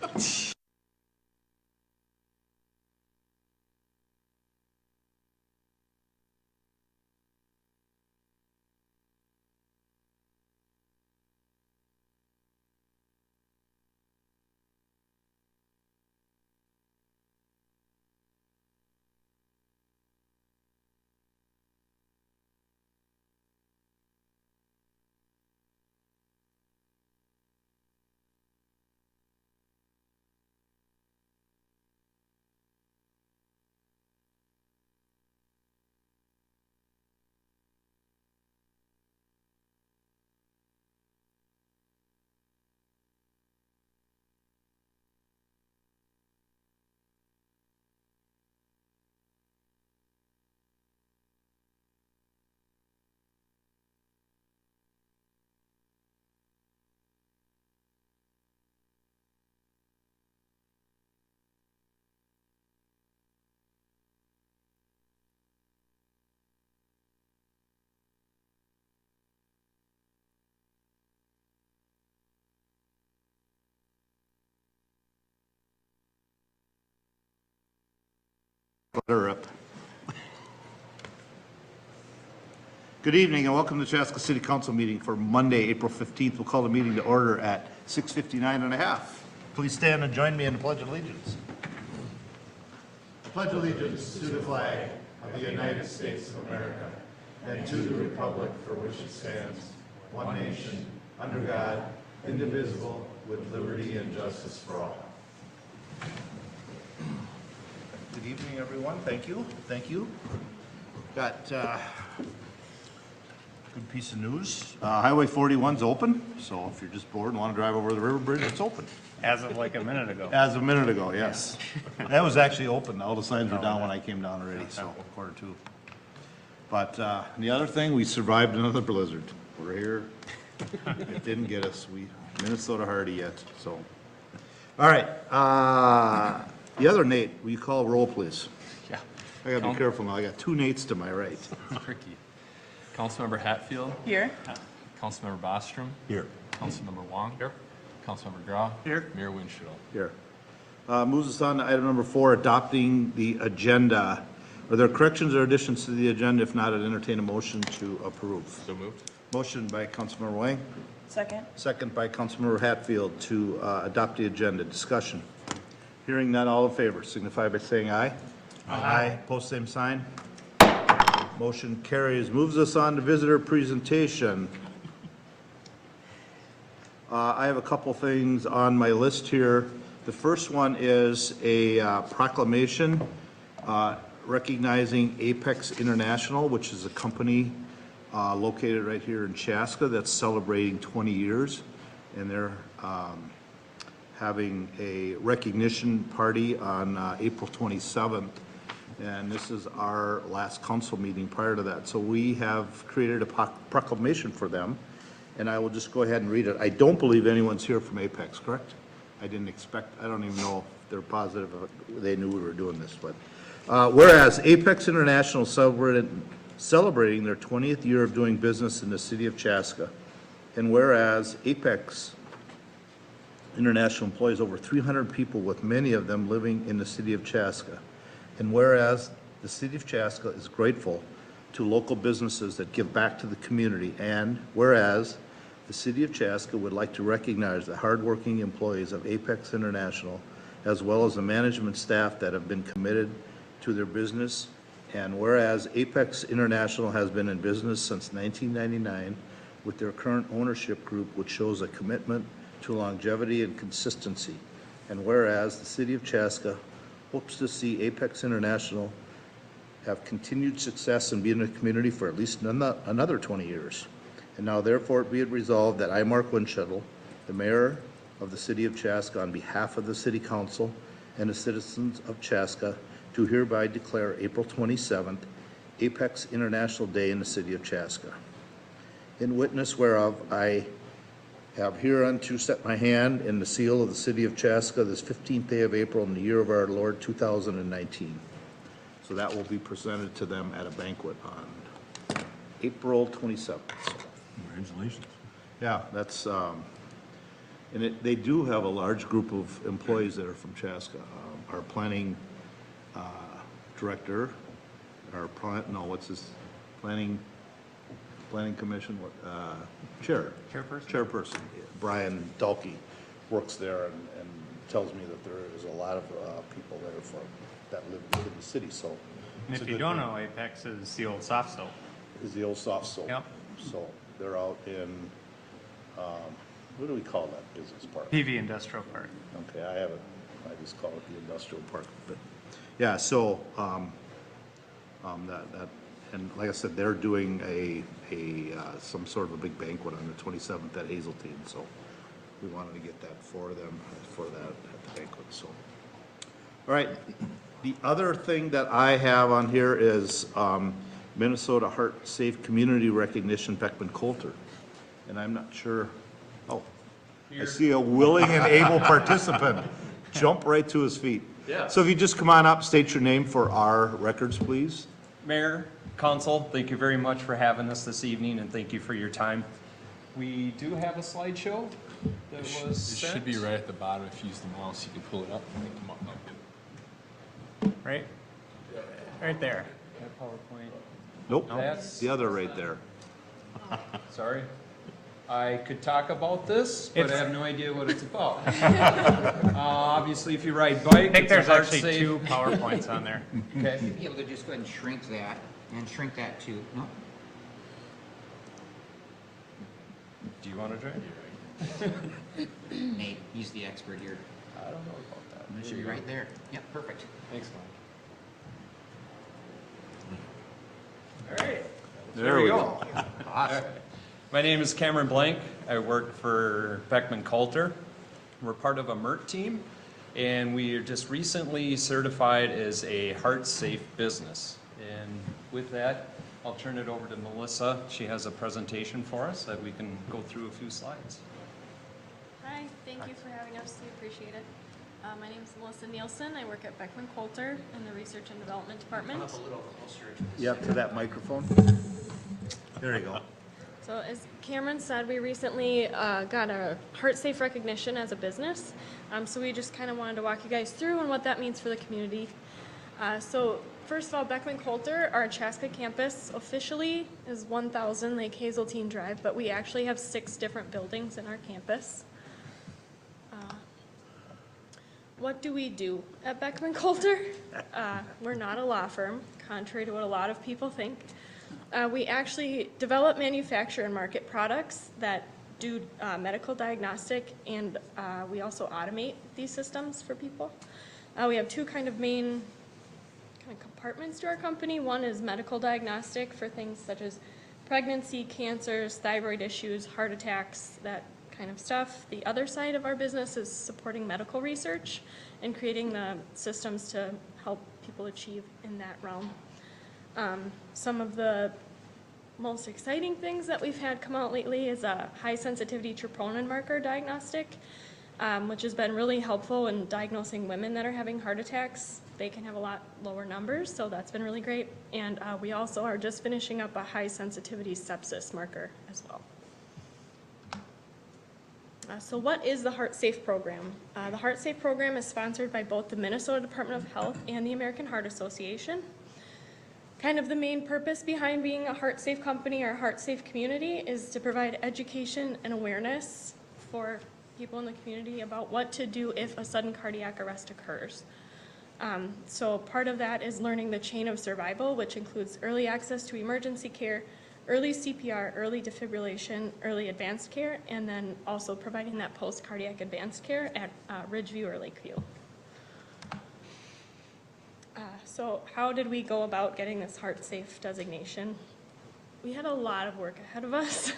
Up. Good evening and welcome to the Chaska City Council meeting for Monday, April 15th. We'll call the meeting to order at 6:59 and a half. Please stand and join me in the Pledge of Allegiance. I pledge allegiance to the flag of the United States of America and to the republic for which it stands, one nation, under God, indivisible, with liberty and justice for all. Good evening, everyone. Thank you. Thank you. Got good piece of news. Highway 41's open, so if you're just bored and want to drive over the river bridge, it's open. As of like a minute ago. As of a minute ago, yes. That was actually open. All the signs were down when I came down already, so quarter two. But the other thing, we survived another blizzard. We're here. It didn't get us. Minnesota hardy yet, so. All right. The other Nate, will you call roll, please? Yeah. I gotta be careful now. I got two Nates to my right. Tricky. Councilmember Hatfield. Here. Councilmember Bostrom. Here. Councilmember Wong. Here. Councilmember Grau. Here. Mayor Winchell. Here. Moves us on to item number 4, adopting the agenda. Are there corrections or additions to the agenda? If not, I'd entertain a motion to approve. So moved. Motion by Councilmember Wang, Second. second by Councilmember Hatfield to adopt the agenda. Discussion. Hearing none, all in favor signify by saying aye. Aye. Post same sign. Motion carries. Moves us on to visitor presentation. I have a couple things on my list here. The first one is a proclamation recognizing Apex International, which is a company located right here in Chaska that's celebrating 20 years. And they're having a recognition party on April 27th. And this is our last council meeting prior to that. So we have created a proclamation for them. And I will just go ahead and read it. I don't believe anyone's here from Apex, correct? I don't even know if they're positive they knew we were doing this. But whereas Apex International celebrating their 20th year of doing business in the city of Chaska. And whereas Apex International employs over 300 people, with many of them living in the city of Chaska. And whereas the city of Chaska is grateful to local businesses that give back to the community, and whereas the city of Chaska would like to recognize the hardworking employees of Apex International, as well as the management staff that have been committed to their business, and whereas Apex International has been in business since 1999 with their current ownership group, which shows a commitment to longevity and consistency, and whereas the city of Chaska hopes to see Apex International have continued success and be in the community for at least another 20 years. And now therefore be it resolved that I, Mark Winchell, the mayor of the city of Chaska, on behalf of the city council and the citizens of Chaska, do hereby declare April 27th Apex International Day in the city of Chaska. In witness whereof, I have hereunto set my hand in the seal of the city of Chaska this 15th day of April in the year of our Lord 2019. So that will be presented to them at a banquet on April 27th. Congratulations. Yeah, that's And they do have a large group of employees that are from Chaska. Our planning director, planning commission, chairperson, Brian Dalkey, works there and tells me that there is a lot of people there that live in the city, so. And it's if a you good don't thing. know, Apex is the old soft soap. Is the old soft soap. Yep. So they're out in, what do we call that business park? PV Industrial Park. Okay, I just call it the industrial park, but, yeah, so, and like I said, they're doing some sort of a big banquet on the 27th at Hazeltine, so we wanted to get that for them, for that at the banquet, so. All right, the other thing that I have on here is, Minnesota Heart Safe Community Recognition, Beckman Coulter. And I'm not sure, I see a willing and able participant jump right to his feet. Yeah. So if you just come on up, state your name for our records, please. Mayor, Council, thank you very much for having us this evening, and thank you for your time. We do have a slideshow that was It sent. should be right at the bottom. If you use the mouse, you can pull it up and make them up. Right? Right there. That PowerPoint. Nope, That's- the other right there. Sorry. I could talk about this, but I It's- have no idea what it's about. Obviously, if you ride bike, I think it's a there's heart actually safe- 2 PowerPoints on there. Okay. You'd be able to just go ahead and shrink that, and shrink that to, no? Do you want to try? Nate, he's the expert here. I don't know about that. It should be right there. Yep, perfect. Thanks, Mike. All right. There we go. Awesome. My name is Cameron Blank. I work for Beckman Coulter. We're part of a MERT team, and we are just recently certified as a heart-safe business. And with that, I'll turn it over to Melissa. She has a presentation for us that we can go through a few slides. Hi, thank you for having us. We appreciate it. My name is Melissa Nielsen. I work at Beckman Coulter in the Research and Development Department. Yeah, to that microphone. There you go. So as Cameron said, we recently got a Heart Safe recognition as a business. So we just kind of wanted to walk you guys through and what that means for the community. So first of all, Beckman Coulter, our Chaska campus officially is 1000 Lake Hazeltine Drive, but we actually have 6 different buildings in our campus. What do we do at Beckman Coulter? We're not a law firm, contrary to what a lot of people think. We actually develop, manufacture, and market products that do medical diagnostic, and we also automate these systems for people. We have 2 main compartments to our company. One is medical diagnostic for things such as pregnancy, cancers, thyroid issues, heart attacks, that kind of stuff. The other side of our business is supporting medical research and creating the systems to help people achieve in that realm. Some of the most exciting things that we've had come out lately is a high sensitivity troponin marker diagnostic, which has been really helpful in diagnosing women that are having heart attacks. They can have a lot lower numbers, so that's been really great. And we also are just finishing up a high sensitivity sepsis marker as well. So what is the Heart Safe program? The Heart Safe program is sponsored by both the Minnesota Department of Health and the American Heart Association. Kind of the main purpose behind being a Heart Safe company or Heart Safe community is to provide education and awareness for people in the community about what to do if a sudden cardiac arrest occurs. So part of that is learning the chain of survival, which includes early access to emergency care, early CPR, early defibrillation, early advanced care, and then also providing that post-cardiac advanced care at Ridgeview or Lakeview. So how did we go about getting this Heart Safe designation? We had a lot of work ahead of us.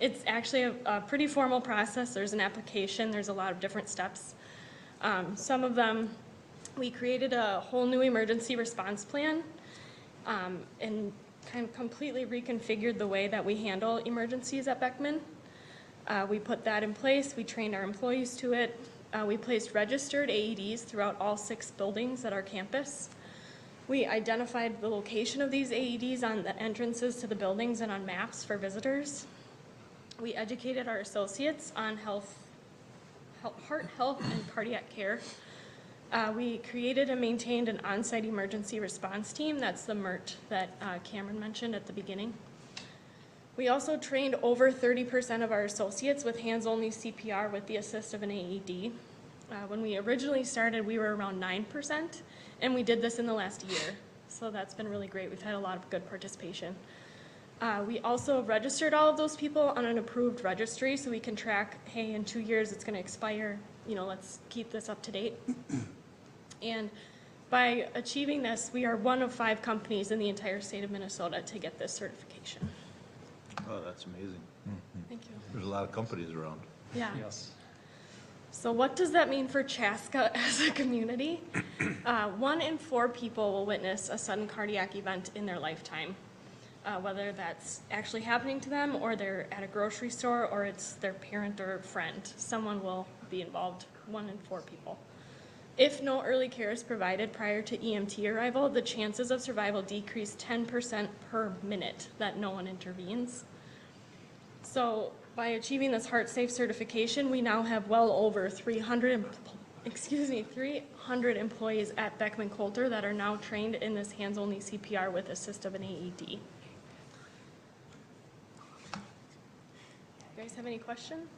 It's actually a pretty formal process. There's an application. There's a lot of different steps. Some of them, we created a whole new emergency response plan and kind of completely reconfigured the way that we handle emergencies at Beckman. We put that in place. We trained our employees to it. We placed registered AEDs throughout all 6 buildings at our campus. We identified the location of these AEDs on the entrances to the buildings and on maps for visitors. We educated our associates on health heart health and cardiac care. We created and maintained an on-site emergency response team. That's the MERT that Cameron mentioned at the beginning. We also trained over 30% of our associates with hands-only CPR with the assist of an AED. When we originally started, we were around 9%, and we did this in the last year. So that's been really great. We've had a lot of good participation. We also registered all of those people on an approved registry so we can track, hey, in 2 years it's going to expire. You know, let's keep this up to date. And by achieving this, we are one of 5 companies in the entire state of Minnesota to get this certification. Oh, that's amazing. Thank you. There's a lot of companies around. Yeah. Yes. So what does that mean for Chaska as a community? 1 in 4 people will witness a sudden cardiac event in their lifetime, whether that's actually happening to them or they're at a grocery store or it's their parent or friend. Someone will be involved, 1 in 4 people. If no early care is provided prior to EMT arrival, the chances of survival decrease 10% per minute that no one intervenes. So by achieving this heart safe certification, we now have well over 300 employees at Beckman Coulter that are now trained in this hands-only CPR with assist of an AED. You guys have any questions?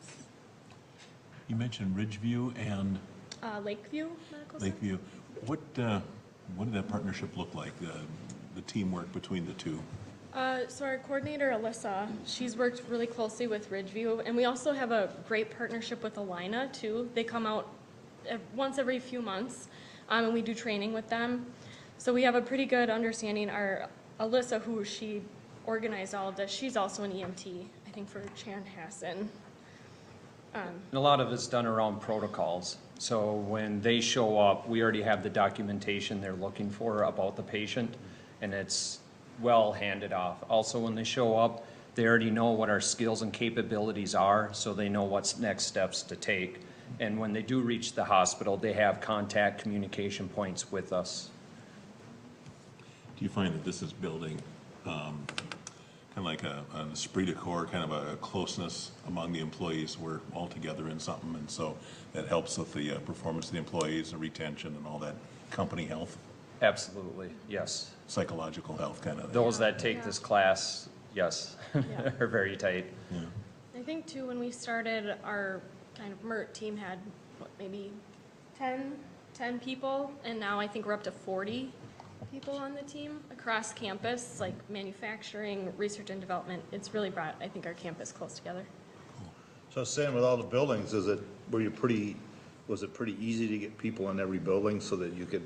You mentioned Ridgeview and Lakeview Medical Center? Lakeview. What did that partnership look like, the teamwork between the two? So our coordinator, Alyssa, she's worked really closely with Ridgeview, and we also have a great partnership with Alina, too. They come out once every few months, and we do training with them. So we have a pretty good understanding. Our Alyssa, who she organized all of this, she's also an EMT, I think, for Chanhassen. And a lot of it's done around protocols. So when they show up, we already have the documentation they're looking for about the patient, and it's well handed off. Also, when they show up, they already know what our skills and capabilities are, so they know what's next steps to take. And when they do reach the hospital, they have contact communication points with us. Do you find that this is building kind of like an esprit de corps, kind of a closeness among the employees? We're all together in something, and so that helps with the performance of the employees, the retention, and all that company health, Absolutely, yes. psychological health kind of. Those that take this class, yes, Yeah. are very tight. Yeah. I think, too, when we started, our kind of MERT team had, what, maybe 10 people, and now I think we're up to 40 people on the team across campus, like manufacturing, research and development. It's really brought, I think, our campus close together. So I was saying, with all the buildings, was it pretty easy to get people in every building so that you could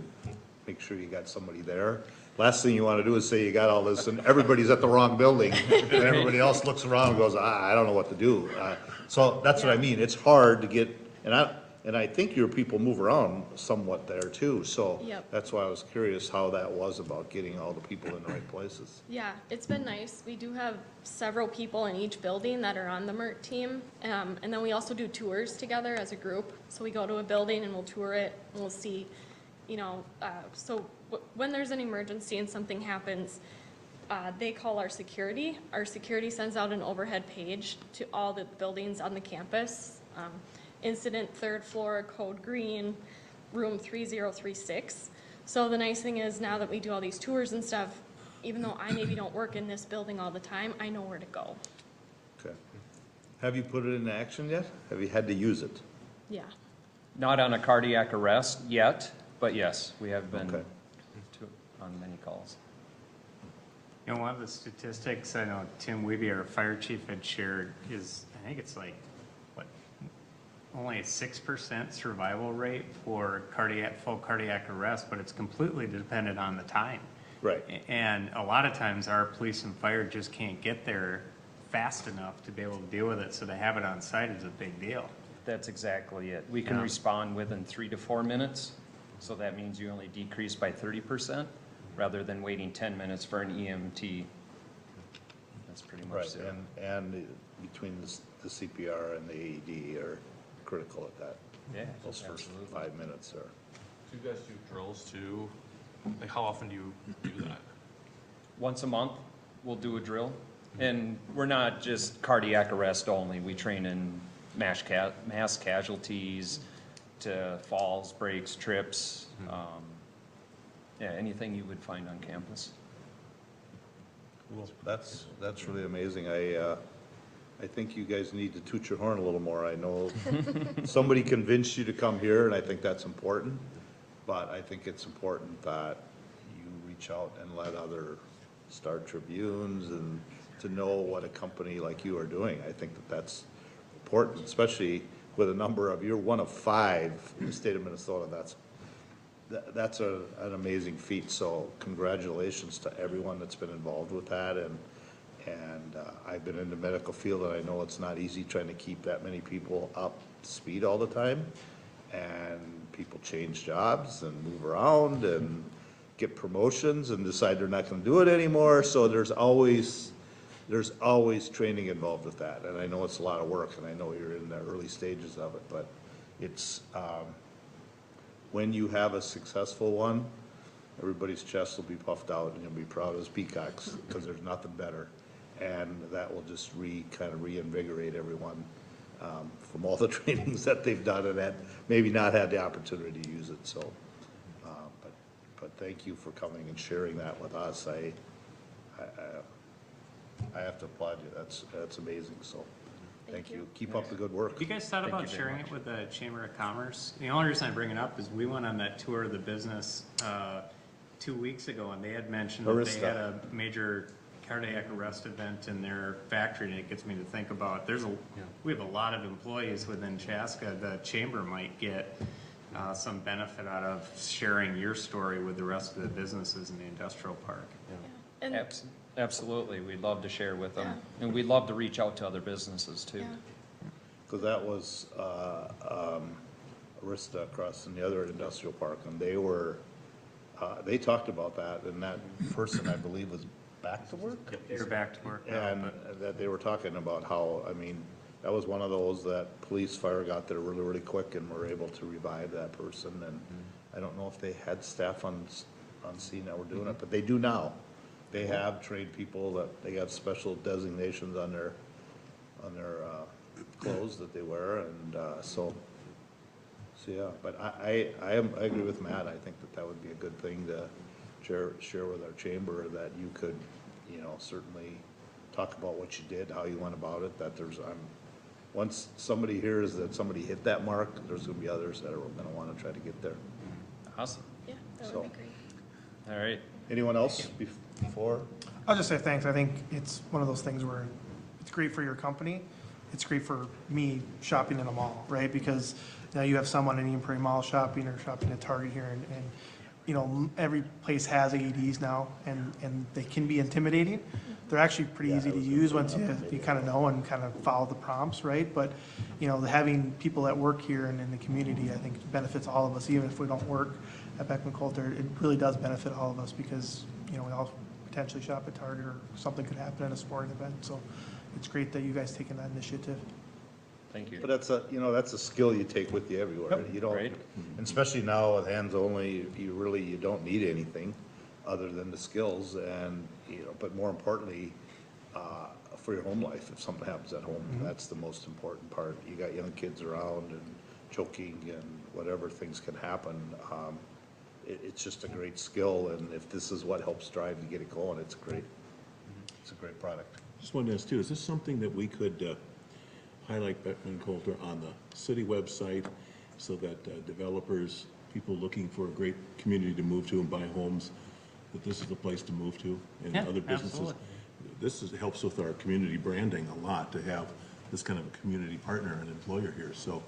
make sure you got somebody there? Last thing you want to do is say you got all this and everybody's at the wrong building and everybody else looks around and goes, I don't know what to do. So that's what I mean. It's hard to get, and I think your people move around somewhat there too. So Yep. that's why I was curious how that was about getting all the people in the right places. Yeah, it's been nice. We do have several people in each building that are on the MERT team. And then we also do tours together as a group. So we go to a building and we'll tour it and we'll see, when there's an emergency and something happens, they call our security. Our security sends out an overhead page to all the buildings on the campus. Incident 3rd floor, code green, room 3036. So the nice thing is now that we do all these tours and stuff, even though I maybe don't work in this building all the time, I know where to go. Okay. Have you put it into action yet? Have you had to use it? Yeah. Not on a cardiac arrest yet, but yes, we have been Okay. on many calls. You know, one of the statistics I know Tim Weeby, our fire chief, had shared is, I think it's like, only a 6% survival rate for full cardiac arrest, but it's completely dependent on the time. Right. And a lot of times our police and fire just can't get there fast enough to be able to deal with it, so to have it on site is a big deal. That's exactly it. We can Yeah. respond within 3 to 4 minutes, so that means you only decrease by 30%, rather than waiting 10 minutes for an EMT. That's pretty much Right, it. and between the CPR and the AED are critical at that, Yeah, those first absolutely. 5 minutes there. Do you guys do drills too? Like, how often do you do that? Once a month, we'll do a drill. And we're not just cardiac arrest only. We train in mass casualties to falls, breaks, trips, yeah, anything you would find on campus. Well, that's really amazing. I think you guys need to toot your horn a little more. I know somebody convinced you to come here, and I think that's important. But I think it's important that you reach out and let other Star Tribunes and to know what a company like you are doing. I think that that's important, especially with a number of, you're one of 5 in the state of Minnesota. That's an amazing feat. So congratulations to everyone that's been involved with that. And I've been in the medical field, and I know it's not easy trying to keep that many people up to speed all the time. And people change jobs and move around and get promotions and decide they're not gonna do it anymore. So there's always training involved with that. And I know it's a lot of work, and I know you're in the early stages of it, but it's, when you have a successful one, everybody's chest will be puffed out and you'll be proud as peacocks, because there's nothing better. And that will just kind of reinvigorate everyone from all the trainings that they've done and that maybe not had the opportunity to use it. So, but thank you for coming and sharing that with us. I have to applaud you. That's amazing. So, thank you. Keep up the good work. Have you guys thought about sharing it with the Chamber of Commerce? The only reason I bring it up is we went on that tour of the business 2 weeks ago, and they had mentioned that they had a major cardiac arrest event in their factory, and it gets me to think about, we have a lot of employees within Chaska. The chamber might get some benefit out of sharing your story with the rest of the businesses in the industrial park. And Absolutely, we'd love to share with them, and we'd love to reach out to other businesses too. Because that was Arista across in the other industrial park, and they talked about that, and that person, I believe, was back to work? You're back to work now, And that they were talking about how, I mean, that was one of those that police, fire got there really, really quick and were able to revive that person. And I don't know if they had staff on scene that were doing it, but they do now. They have trained people that they got special designations on their clothes that they wear, and so yeah. But I agree with Matt. I think that would be a good thing to share with our chamber, that you could, certainly talk about what you did, how you went about it. That once somebody hears that somebody hit that mark, there's gonna be others that are gonna want to try to get there. Awesome. yeah, that So- would be great. All right. Anyone else before? I'll just say thanks. I think it's one of those things where it's great for your company. It's great for me shopping in a mall, right? Because now you have someone in Eden Prairie Mall shopping or shopping at Target here, and every place has AEDs now, and they can be intimidating. They're actually pretty easy to use once you kind of know and kind of follow the prompts, right? But, having people that work here and in the community, I think benefits all of us, even if we don't work at Beckman Coulter. It really does benefit all of us because, we all potentially shop at Target, or something could happen at a sporting event. So it's great that you guys taking that initiative. Thank you. But that's a skill you take with you everywhere. Yep. You don't, Right. and especially now with hands only, you don't need anything other than the skills, and, but more importantly, for your home life, if something happens at home, that's the most important part. You got young kids around and choking and whatever things can happen. It's just a great skill, and if this is what helps drive to get it going, it's great. It's a great product. Just wanted to ask too, is this something that we could highlight Beckman Coulter on the city website so that developers, people looking for a great community to move to and buy homes, that this is the place to move to, and Yeah, other businesses? absolutely. This helps with our community branding a lot, to have this kind of a community partner and employer here. So,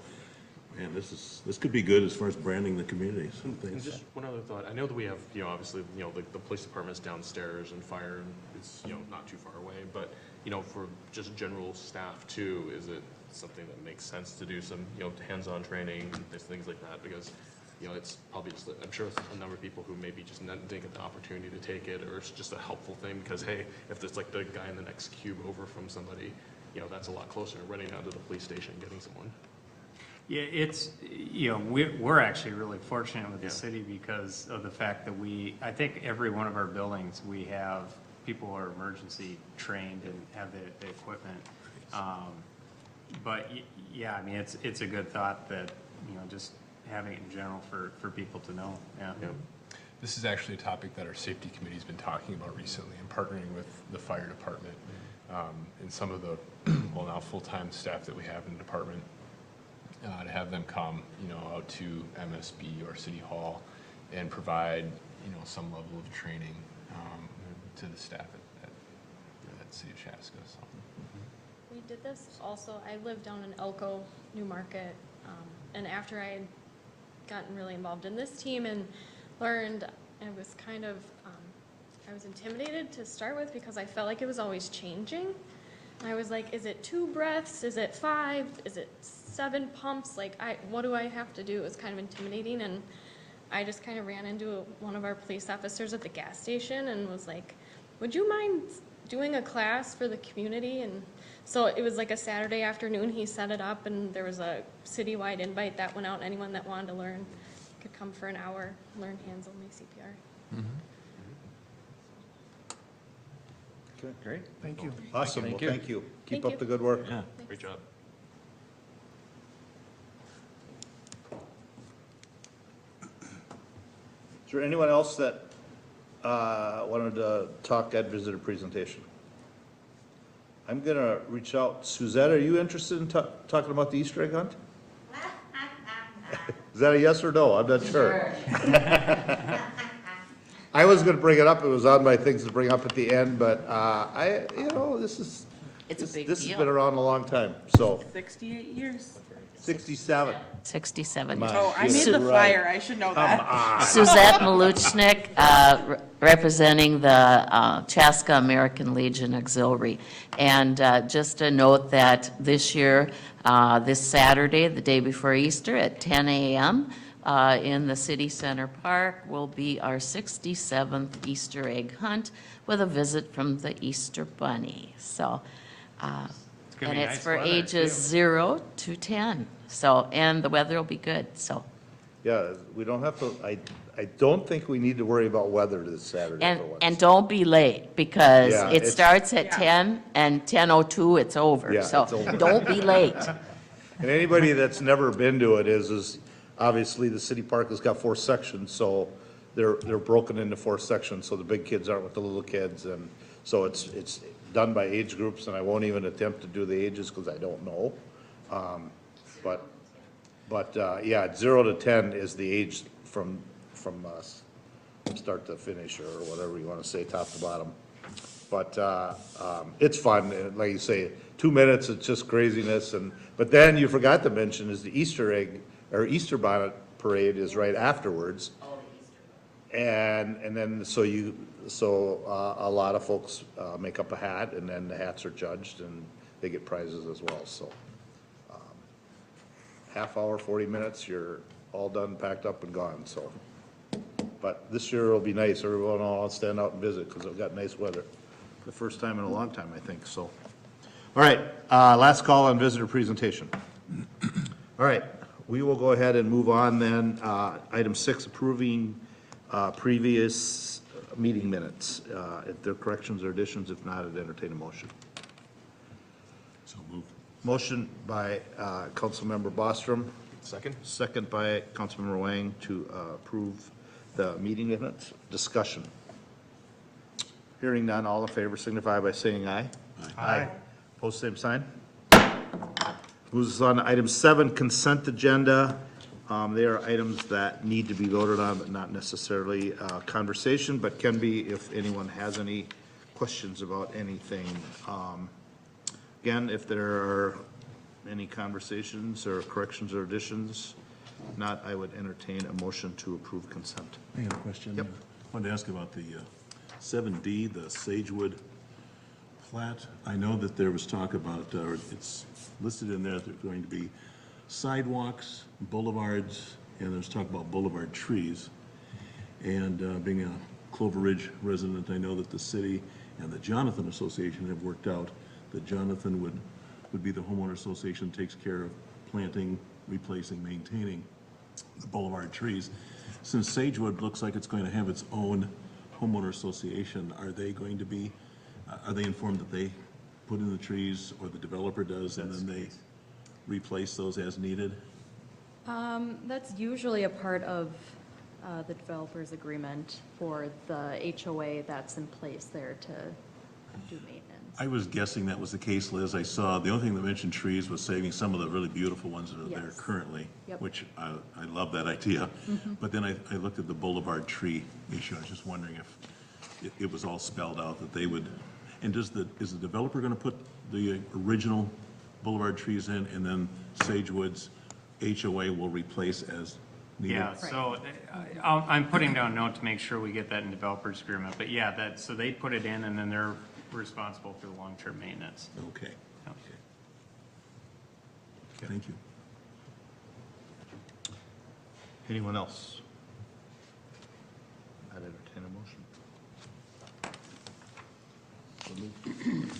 man, this could be good as far as branding the community. So And thanks. just one other thought, I know that we have, obviously, the police department's downstairs and fire is, not too far away, but, for just general staff too, is it something that makes sense to do some, hands-on training, there's things like that, because, it's probably just, I'm sure a number of people who maybe just didn't get the opportunity to take it, or it's just a helpful thing, because, hey, if there's like the guy in the next cube over from somebody, that's a lot closer, running down to the police station, getting someone. Yeah, it's, we're actually really fortunate with the Yeah. city because of the fact that I think every one of our buildings, we have people who are emergency trained and have the equipment. But, Yeah, I mean, it's a good thought that, just having it in general for people to know, yeah. Yeah. This is actually a topic that our safety committee's been talking about recently and partnering with the fire department and some of the, well, now full-time staff that we have in the department to have them come, out to MSB or City Hall and provide, some level of training to the staff at City of Chaska, so. We did this also, I live down in Elko, New Market, and after I had gotten really involved in this team and learned, I was kind of, I was intimidated to start with because I felt like it was always changing. And I was like, is it 2 breaths? Is it 5? Is it 7 pumps? Like, what do I have to do? It was kind of intimidating, and I just kind of ran into one of our police officers at the gas station and was like, would you mind doing a class for the community? And so it was like a Saturday afternoon, he set it up, and there was a citywide invite that went out. Anyone that wanted to learn could come for an hour, learn hands-only CPR. Okay. Great. Thank you. Awesome, well, Thank you. thank you. Keep Thank up you. the good work. Yeah. Great job. Is there anyone else that wanted to talk at visitor presentation? I'm gonna reach out. Suzette, are you interested in talking about the Easter egg hunt? Is that a yes or no? I'm not sure. I was gonna bring it up. It was on my things to bring up at the end, but It's a big this has deal. been around a long time, so 68 years. 67. 67. My Oh, I made goodness. the flyer, I should know that. Suzette Maluchnik, representing the Chaska American Legion Auxiliary. And just a note that this year, this Saturday, the day before Easter, at 10 a.m., in the City Center Park will be our 67th Easter egg hunt with a visit from the Easter Bunny. So, gonna and be it's nice for weather, ages too. 0 to 10. So, and the weather will be good, so. Yeah, we don't have to, I don't think we need to worry about weather this Saturday And, for once. and don't be late, because Yeah, it it's- starts at Yeah. 10, and 10:02, it's over. Yeah, So it's over. don't be late. And anybody that's never been to it is obviously the city park has got 4 sections, so they're broken into 4 sections, so the big kids aren't with the little kids, and so it's done by age groups, and I won't even attempt to do the ages because I don't know. But yeah, 0 to 10 is the age from start to finish, or whatever you want to say, top to bottom. But it's fun, and like you say, 2 minutes, it's just craziness, but then you forgot to mention is the Easter egg, or Easter bonnet parade is right afterwards. And then, so a lot of folks make up a hat, and then the hats are judged, and they get prizes as well, so. Half hour, 40 minutes, you're all done, packed up and gone, so. But this year it'll be nice, everyone will all stand out and visit, because we've got nice weather. For the first time in a long time, I think, so. All right, last call on visitor presentation. All right, we will go ahead and move on then. Item 6, approving previous meeting minutes. If there are corrections or additions, if not, I'd entertain a motion. So moved. Motion by Councilmember Bostrom, Second? second by Councilmember Wang to approve the meeting minutes. Discussion. Hearing none, all in favor signify by saying aye. Aye. Post same sign. Moves us on to item 7, consent agenda. They are items that need to be voted on, but not necessarily conversation, but can be if anyone has any questions about anything. Again, if there are any conversations or corrections or additions, not, I would entertain a motion to approve consent. I have a question. Yep. Wanted to ask about the 7D, the Sagewood Plat. I know that there was talk about, or it's listed in there, that there's going to be sidewalks, boulevards, and there's talk about boulevard trees. And being a Clover Ridge resident, I know that the city and the Jonathan Association have worked out that Jonathan would be the homeowner association that takes care of planting, replacing, maintaining the boulevard trees. Since Sagewood looks like it's going to have its own homeowner association, are they going to be, are they informed that they put in the trees, or the developer does, and then they? replace those as needed? That's usually a part of the developer's agreement for the HOA that's in place there to do maintenance. I was guessing that was the case, Liz. I saw, the only thing that mentioned trees was saving some of the really beautiful ones that are there Yes. currently, Yep. which I love that idea. But then I looked at the boulevard tree issue. I was just wondering if it was all spelled out that they would, and is the developer going to put the original boulevard trees in, and then Sagewood's HOA will replace as needed? Yeah, so I'm putting down a note to make sure we get that in developer's agreement, but yeah, so they put it in and then they're responsible for the long-term maintenance. Okay. Yep. Okay. Thank you. Anyone else? I'd entertain a motion.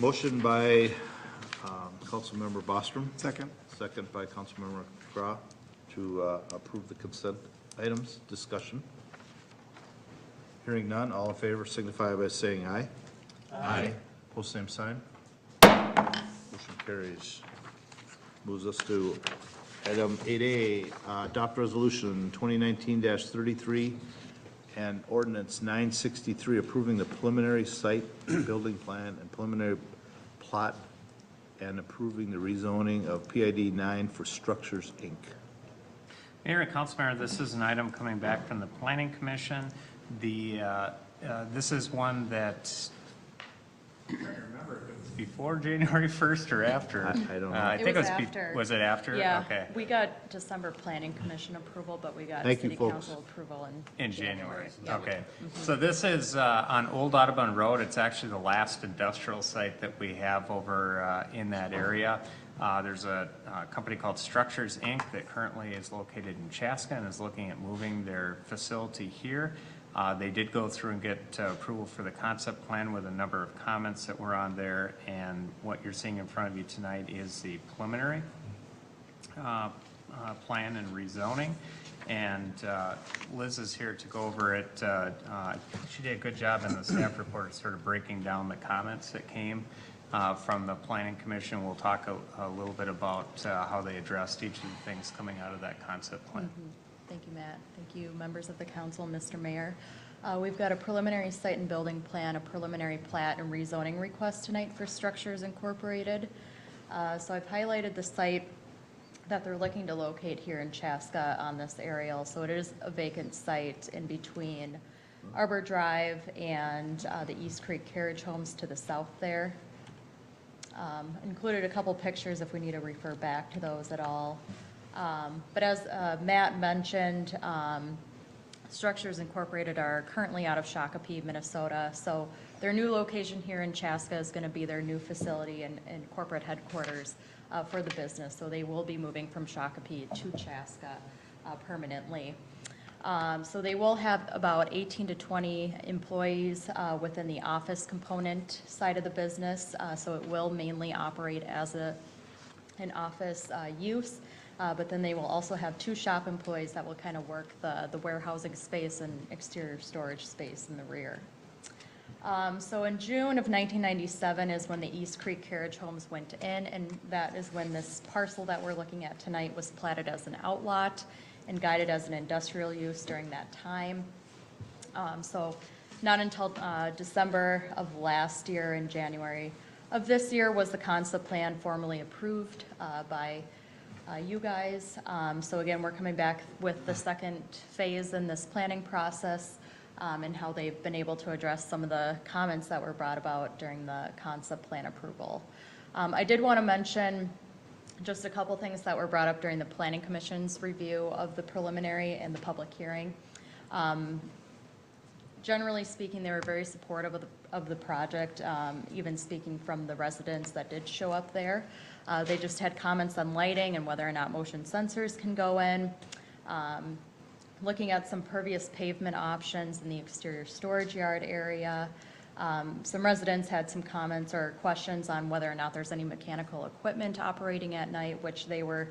Motion by Councilmember Bostrom. Second. Second by Councilmember Craw to approve the consent items. Discussion. Hearing none, all in favor signify by saying aye. Aye. Post same sign. Motion carries. Moves us to item 8A, adopt resolution 2019-33 and ordinance 963 approving the preliminary site building plan and preliminary plot and approving the rezoning of PID 9 for Structures, Inc. Mayor and Councilmember, this is an item coming back from the Planning Commission. This is one that, I don't remember if it was before January 1st or after. I don't know. I It think was it was, after. Was it after? Yeah, Okay. we got December Planning Commission approval, but we got Thank you, City folks. Council approval In January, Yeah. okay. So this is on Old Audubon Road. It's actually the last industrial site that we have over in that area. There's a company called Structures, Inc. that currently is located in Chaska and is looking at moving their facility here. They did go through and get approval for the concept plan with a number of comments that were on there, and what you're seeing in front of you tonight is the preliminary plan and rezoning. And Liz is here to go over it. She did a good job in the staff report, sort of breaking down the comments that came from the Planning Commission. We'll talk a little bit about how they addressed each of the things coming out of that concept plan. Thank you, Matt. Thank you, members of the council, Mr. Mayor. We've got a preliminary site and building plan, a preliminary plat and rezoning request tonight for Structures Incorporated. So I've highlighted the site that they're looking to locate here in Chaska on this aerial. So it is a vacant site in between Arbor Drive and the East Creek Carriage Homes to the south there. Included a couple pictures if we need to refer back to those at all. But as Matt mentioned, Structures Incorporated are currently out of Shakopee, Minnesota. So their new location here in Chaska is going to be their new facility and corporate headquarters for the business. So they will be moving from Shakopee to Chaska permanently. So they will have about 18 to 20 employees within the office component side of the business. So it will mainly operate as an office use. But then they will also have 2 shop employees that will kind of work the warehousing space and exterior storage space in the rear. So in June of 1997 is when the East Creek Carriage Homes went in, and that is when this parcel that we're looking at tonight was platted as an outlot and guided as an industrial use during that time. So not until December of last year and January of this year was the concept plan formally approved by you guys. So again, we're coming back with the second phase in this planning process and how they've been able to address some of the comments that were brought about during the concept plan approval. I did want to mention just a couple things that were brought up during the Planning Commission's review of the preliminary and the public hearing. Generally speaking, they were very supportive of the project, even speaking from the residents that did show up there. They just had comments on lighting and whether or not motion sensors can go in. Looking at some pervious pavement options in the exterior storage yard area. Some residents had some comments or questions on whether or not there's any mechanical equipment operating at night, which they were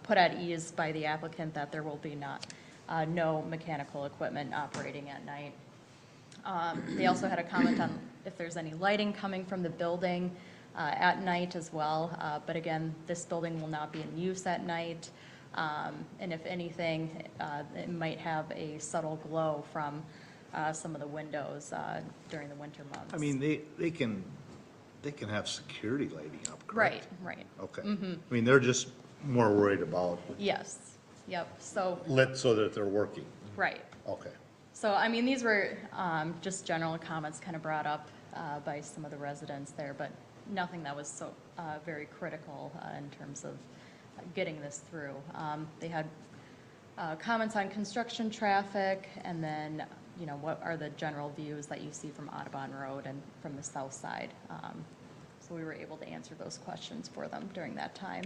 put at ease by the applicant that there will be no mechanical equipment operating at night. They also had a comment on if there's any lighting coming from the building. at night as well. But again, this building will not be in use at night. And if anything, it might have a subtle glow from some of the windows during the winter months. I mean, they can have security lighting up, Right, correct? right. Okay. I mean, they're just more worried about Yes, yep, so, lit so that they're working. right. Okay. So, I mean, these were just general comments kind of brought up by some of the residents there, but nothing that was so very critical in terms of getting this through. They had comments on construction traffic, and then, you know, what are the general views that you see from Audubon Road and from the south side. So we were able to answer those questions for them during that time.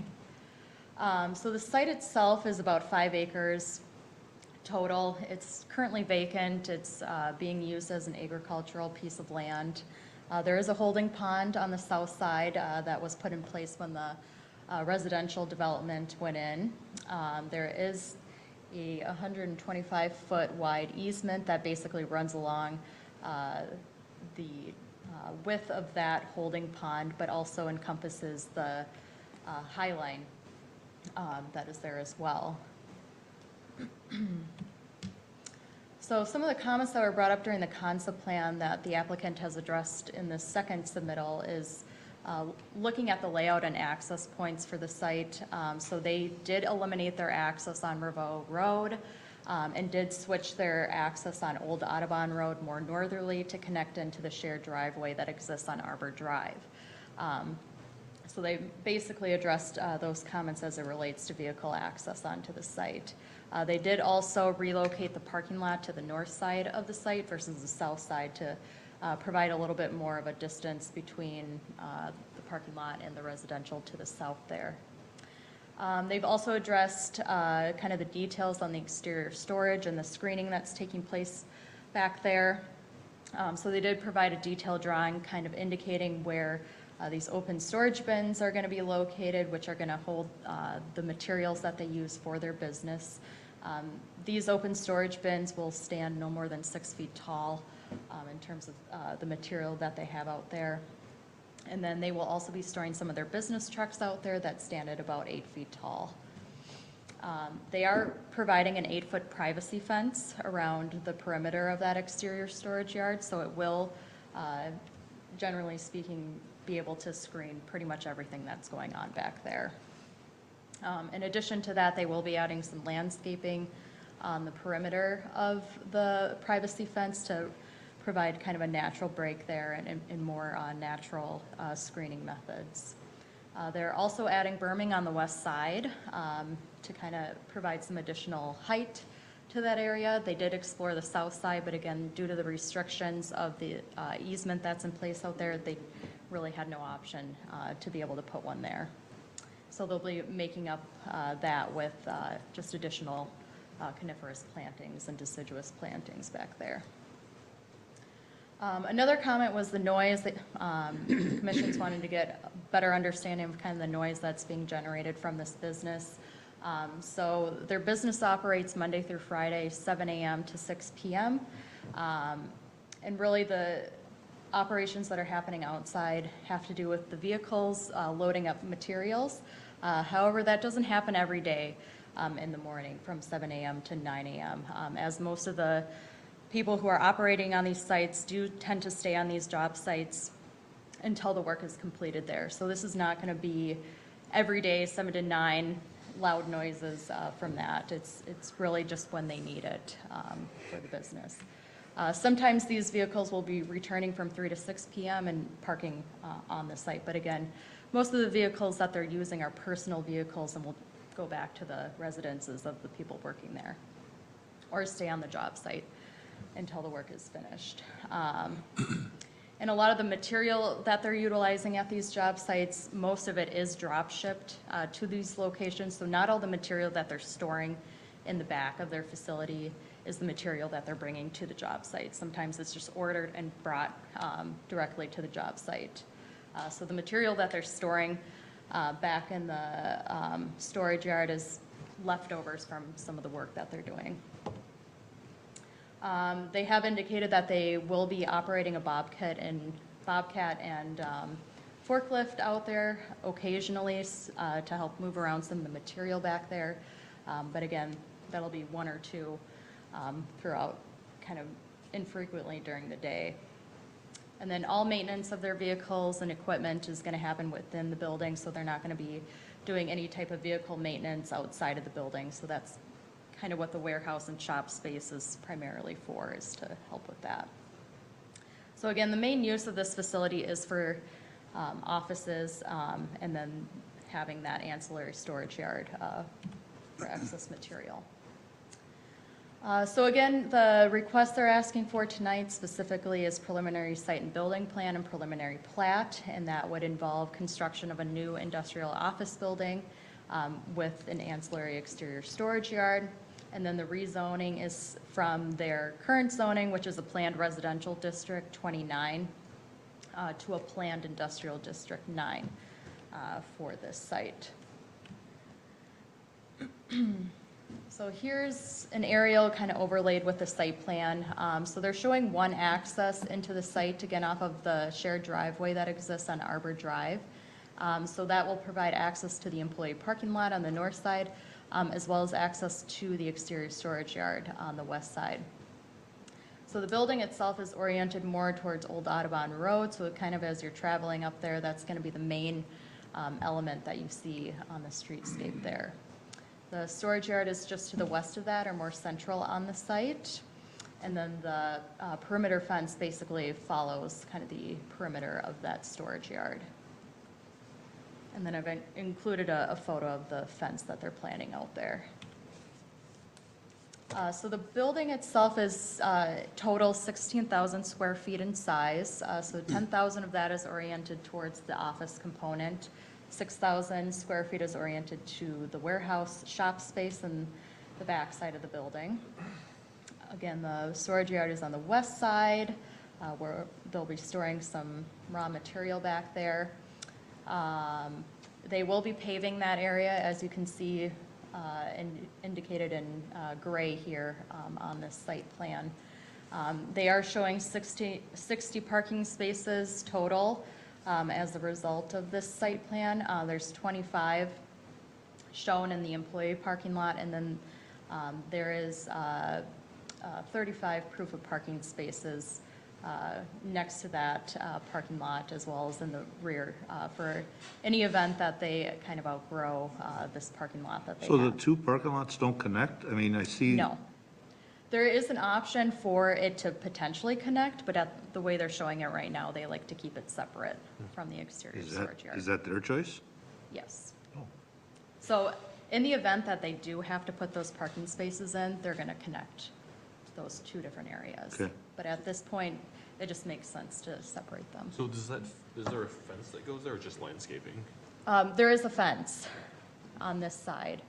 So the site itself is about 5 acres total. It's currently vacant. It's being used as an agricultural piece of land. There is a holding pond on the south side that was put in place when the residential development went in. There is a 125-foot wide easement that basically runs along the width of that holding pond, but also encompasses the high line that is there as well. So some of the comments that were brought up during the concept plan that the applicant has addressed in the second submittal is looking at the layout and access points for the site. So they did eliminate their access on Revo Road and did switch their access on Old Audubon Road more northerly to connect into the shared driveway that exists on Arbor Drive. So they basically addressed those comments as it relates to vehicle access onto the site. They did also relocate the parking lot to the north side of the site versus the south side to provide a little bit more of a distance between the parking lot and the residential to the south there. They've also addressed kind of the details on the exterior storage and the screening that's taking place back there. So they did provide a detailed drawing kind of indicating where these open storage bins are going to be located, which are going to hold the materials that they use for their business. These open storage bins will stand no more than 6 feet tall in terms of the material that they have out there. And then they will also be storing some of their business trucks out there that stand at about 8 feet tall. They are providing an 8-foot privacy fence around the perimeter of that exterior storage yard, so it will, generally speaking, be able to screen pretty much everything that's going on back there. In addition to that, they will be adding some landscaping on the perimeter of the privacy fence to provide kind of a natural break there and more natural screening methods. They're also adding berming on the west side to kind of provide some additional height to that area. They did explore the south side, but again, due to the restrictions of the easement that's in place out there, they really had no option to be able to put one there. So they'll be making up that with just additional coniferous plantings and deciduous plantings back there. Another comment was the noise that commissions wanted to get a better understanding of kind of the noise that's being generated from this business. So their business operates Monday through Friday, 7 a.m. to 6 p.m. And really the operations that are happening outside have to do with the vehicles loading up materials. However, that doesn't happen every day in the morning from 7 a.m. to 9 a.m. As most of the people who are operating on these sites do tend to stay on these job sites until the work is completed there. So this is not going to be every day, 7 to 9, loud noises from that. It's really just when they need it for the business. Sometimes these vehicles will be returning from 3 to 6 p.m. and parking on the site. But again, most of the vehicles that they're using are personal vehicles and will go back to the residences of the people working there or stay on the job site until the work is finished. And a lot of the material that they're utilizing at these job sites, most of it is drop shipped to these locations. So not all the material that they're storing in the back of their facility is the material that they're bringing to the job site. Sometimes it's just ordered and brought directly to the job site. So the material that they're storing back in the storage yard is leftovers from some of the work that they're doing. They have indicated that they will be operating a Bobcat and forklift out there occasionally to help move around some of the material back there. But again, that'll be one or two throughout, kind of infrequently during the day. And then all maintenance of their vehicles and equipment is going to happen within the building, so they're not going to be doing any type of vehicle maintenance outside of the building. So that's kind of what the warehouse and shop space is primarily for, is to help with that. So again, the main use of this facility is for offices, and then having that ancillary storage yard for excess material. So again, the request they're asking for tonight specifically is preliminary site and building plan and preliminary plat, and that would involve construction of a new industrial office building with an ancillary exterior storage yard. And then the rezoning is from their current zoning, which is a planned residential district 29, to a planned industrial district 9 for this site. So here's an aerial kind of overlaid with the site plan. So they're showing one access into the site, again, off of the shared driveway that exists on Arbor Drive. So that will provide access to the employee parking lot on the north side, as well as access to the exterior storage yard on the west side. So the building itself is oriented more towards Old Audubon Road, so kind of as you're traveling up there, that's going to be the main element that you see on the streetscape there. The storage yard is just to the west of that, or more central on the site. And then the perimeter fence basically follows kind of the perimeter of that storage yard. And then I've included a photo of the fence that they're planning out there. So the building itself is total 16,000 square feet in size. So 10,000 of that is oriented towards the office component. 6,000 square feet is oriented to the warehouse shop space and the back side of the building. Again, the storage yard is on the west side, where they'll be storing some raw material back there. They will be paving that area, as you can see indicated in gray here on this site plan. They are showing 60 parking spaces total as a result of this site plan. There's 25 shown in the employee parking lot, and then there is 35 proof of parking spaces next to that parking lot, as well as in the rear, for any event that they kind of outgrow this parking lot that they So have. the two parking lots don't connect? I mean, I see. No. There is an option for it to potentially connect, but at the way they're showing it right now, they like to keep it separate from the exterior storage yard. Is that their choice? Yes. So in the event that they do have to put those parking spaces in, they're going to connect those two different areas. Okay. But at this point, it just makes sense to separate them. So is there a fence that goes there or just landscaping? There is a fence on this side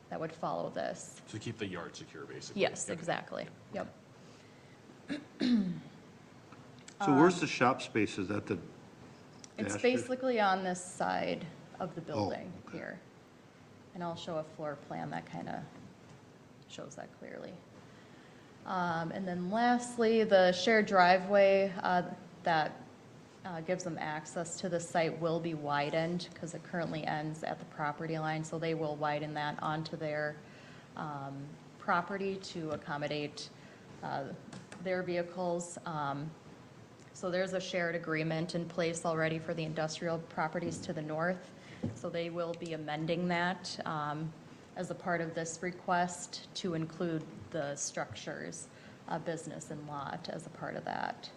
that would follow this. To keep the yard secure, basically? Yes, Okay. exactly. Yep. So where's the shop space? Is that the It's dash? basically on this side of the building okay. here. And I'll show a floor plan that kind of shows that clearly. And then lastly, the shared driveway that gives them access to the site will be widened because it currently ends at the property line. So they will widen that onto their property to accommodate their vehicles. So there's a shared agreement in place already for the industrial properties to the north. So they will be amending that as a part of this request to include the structures, business and lot as a part of that.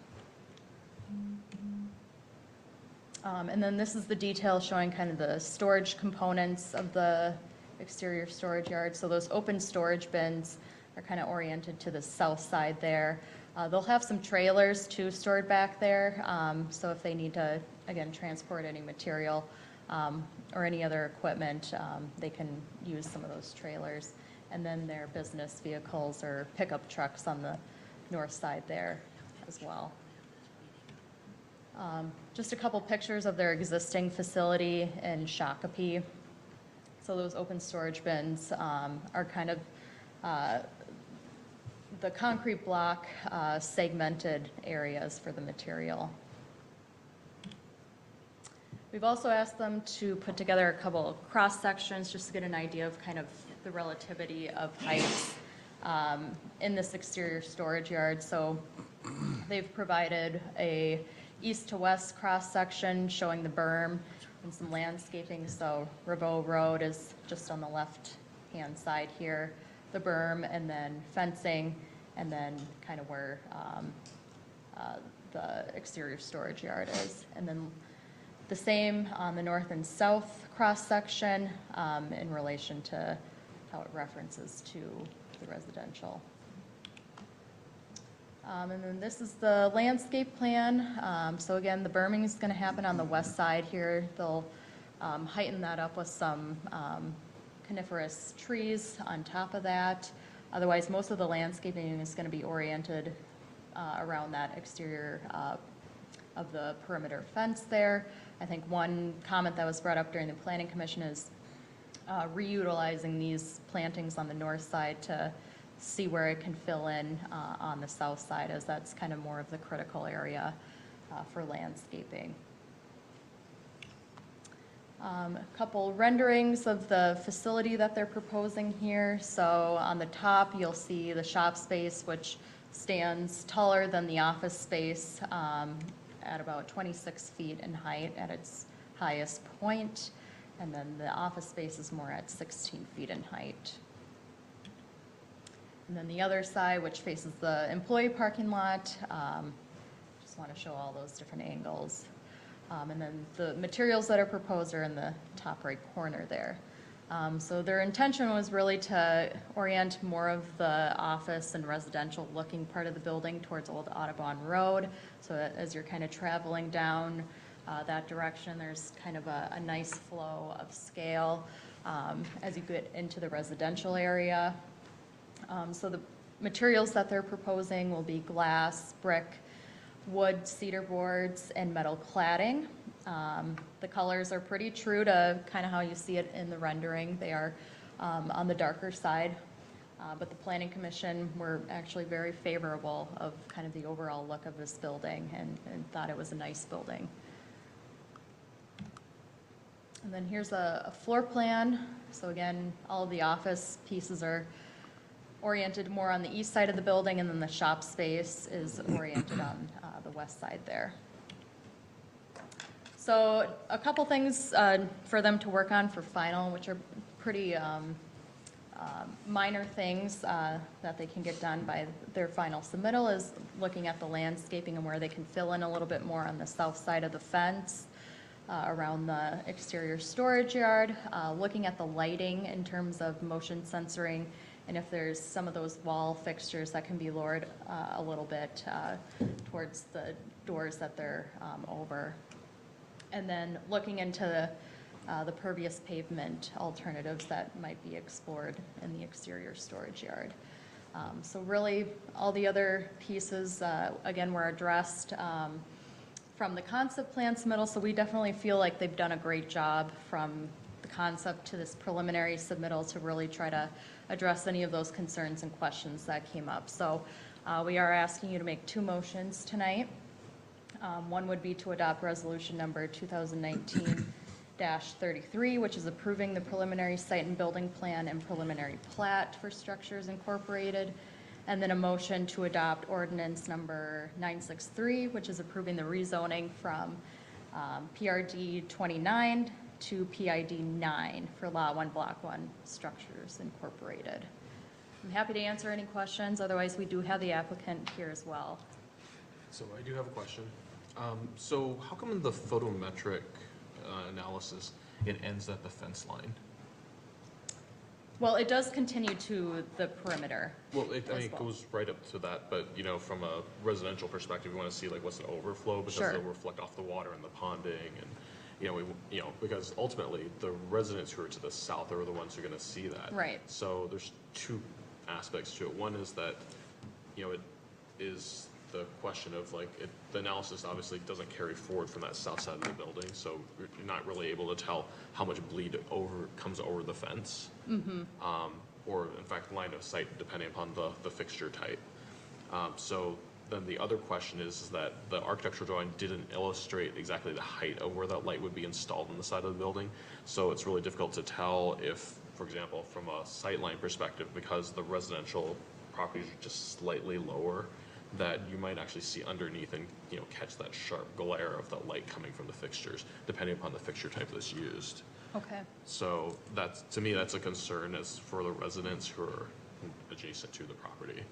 And then this is the detail showing kind of the storage components of the exterior storage yard. So those open storage bins are kind of oriented to the south side there. They'll have some trailers too stored back there. So if they need to, again, transport any material or any other equipment, they can use some of those trailers. And then their business vehicles or pickup trucks on the north side there as well. Just a couple pictures of their existing facility in Shakopee. So those open storage bins are kind of the concrete block segmented areas for the material. We've also asked them to put together a couple of cross sections just to get an idea of kind of the relativity of heights in this exterior storage yard. So they've provided a east to west cross section showing the berm and some landscaping. So Revo Road is just on the left hand side here, the berm, and then fencing, and then kind of where the exterior storage yard is. And then the same on the north and south cross section in relation to how it references to the residential. And then this is the landscape plan. So again, the berming is going to happen on the west side here. They'll heighten that up with some coniferous trees on top of that. Otherwise, most of the landscaping is going to be oriented around that exterior of the perimeter fence there. I think one comment that was brought up during the planning commission is reutilizing these plantings on the north side to see where it can fill in on the south side, as that's kind of more of the critical area for landscaping. A couple renderings of the facility that they're proposing here. So on the top, you'll see the shop space, which stands taller than the office space at about 26 feet in height at its highest point. And then the office space is more at 16 feet in height. And then the other side, which faces the employee parking lot, just want to show all those different angles. And then the materials that are proposed are in the top right corner there. So their intention was really to orient more of the office and residential looking part of the building towards Old Audubon Road, so that as you're kind of traveling down that direction, there's kind of a nice flow of scale as you get into the residential area. So the materials that they're proposing will be glass, brick, wood, cedar boards, and metal cladding. The colors are pretty true to kind of how you see it in the rendering. They are on the darker side, but the Planning Commission were actually very favorable of kind of the overall look of this building and thought it was a nice building. And then here's a floor plan. So again, all of the office pieces are oriented more on the east side of the building, and then the shop space is oriented on the west side there. So a couple things for them to work on for final, which are pretty minor things that they can get done by their final submittal, is looking at the landscaping and where they can fill in a little bit more on the south side of the fence around the exterior storage yard, looking at the lighting in terms of motion censoring, and if there's some of those wall fixtures that can be lowered a little bit towards the doors that they're over. And then looking into the pervious pavement alternatives that might be explored in the exterior storage yard. So really, all the other pieces, again, were addressed from the concept plan submittal, so we definitely feel like they've done a great job from the concept to this preliminary submittal to really try to address any of those concerns and questions that came up. So we are asking you to make two motions tonight. One would be to adopt resolution number 2019-33, which is approving the preliminary site and building plan and preliminary plat for Structures Incorporated. And then a motion to adopt ordinance number 963, which is approving the rezoning from PRD 29 to PID 9 for Lot 1, Block 1 Structures Incorporated. I'm happy to answer any questions. Otherwise, we do have the applicant here as well. So I do have a question. So how come in the photometric analysis, it ends at the fence line? Well, it does continue to the perimeter. Well, it goes right up to that, but, you know, from a residential perspective, we want to see, like, what's an overflow, because Sure. it'll reflect off the water and the ponding, and, because ultimately, the residents who are to the south are the ones who are going to see that. Right. So there's two aspects to it. One is that, it is the question of, like, the analysis obviously doesn't carry forward from that south side of the building, so you're not really able to tell how much bleed comes over the fence. Or in fact, line of sight, depending upon the fixture type. So then the other question is that the architectural drawing didn't illustrate exactly the height of where that light would be installed on the side of the building. So it's really difficult to tell if, for example, from a sightline perspective, because the residential properties are just slightly lower, that you might actually see underneath and, you know, catch that sharp glare of the light coming from the fixtures, depending upon the fixture type that's used. Okay. So that's, to me, that's a concern as for the residents who are adjacent to the property.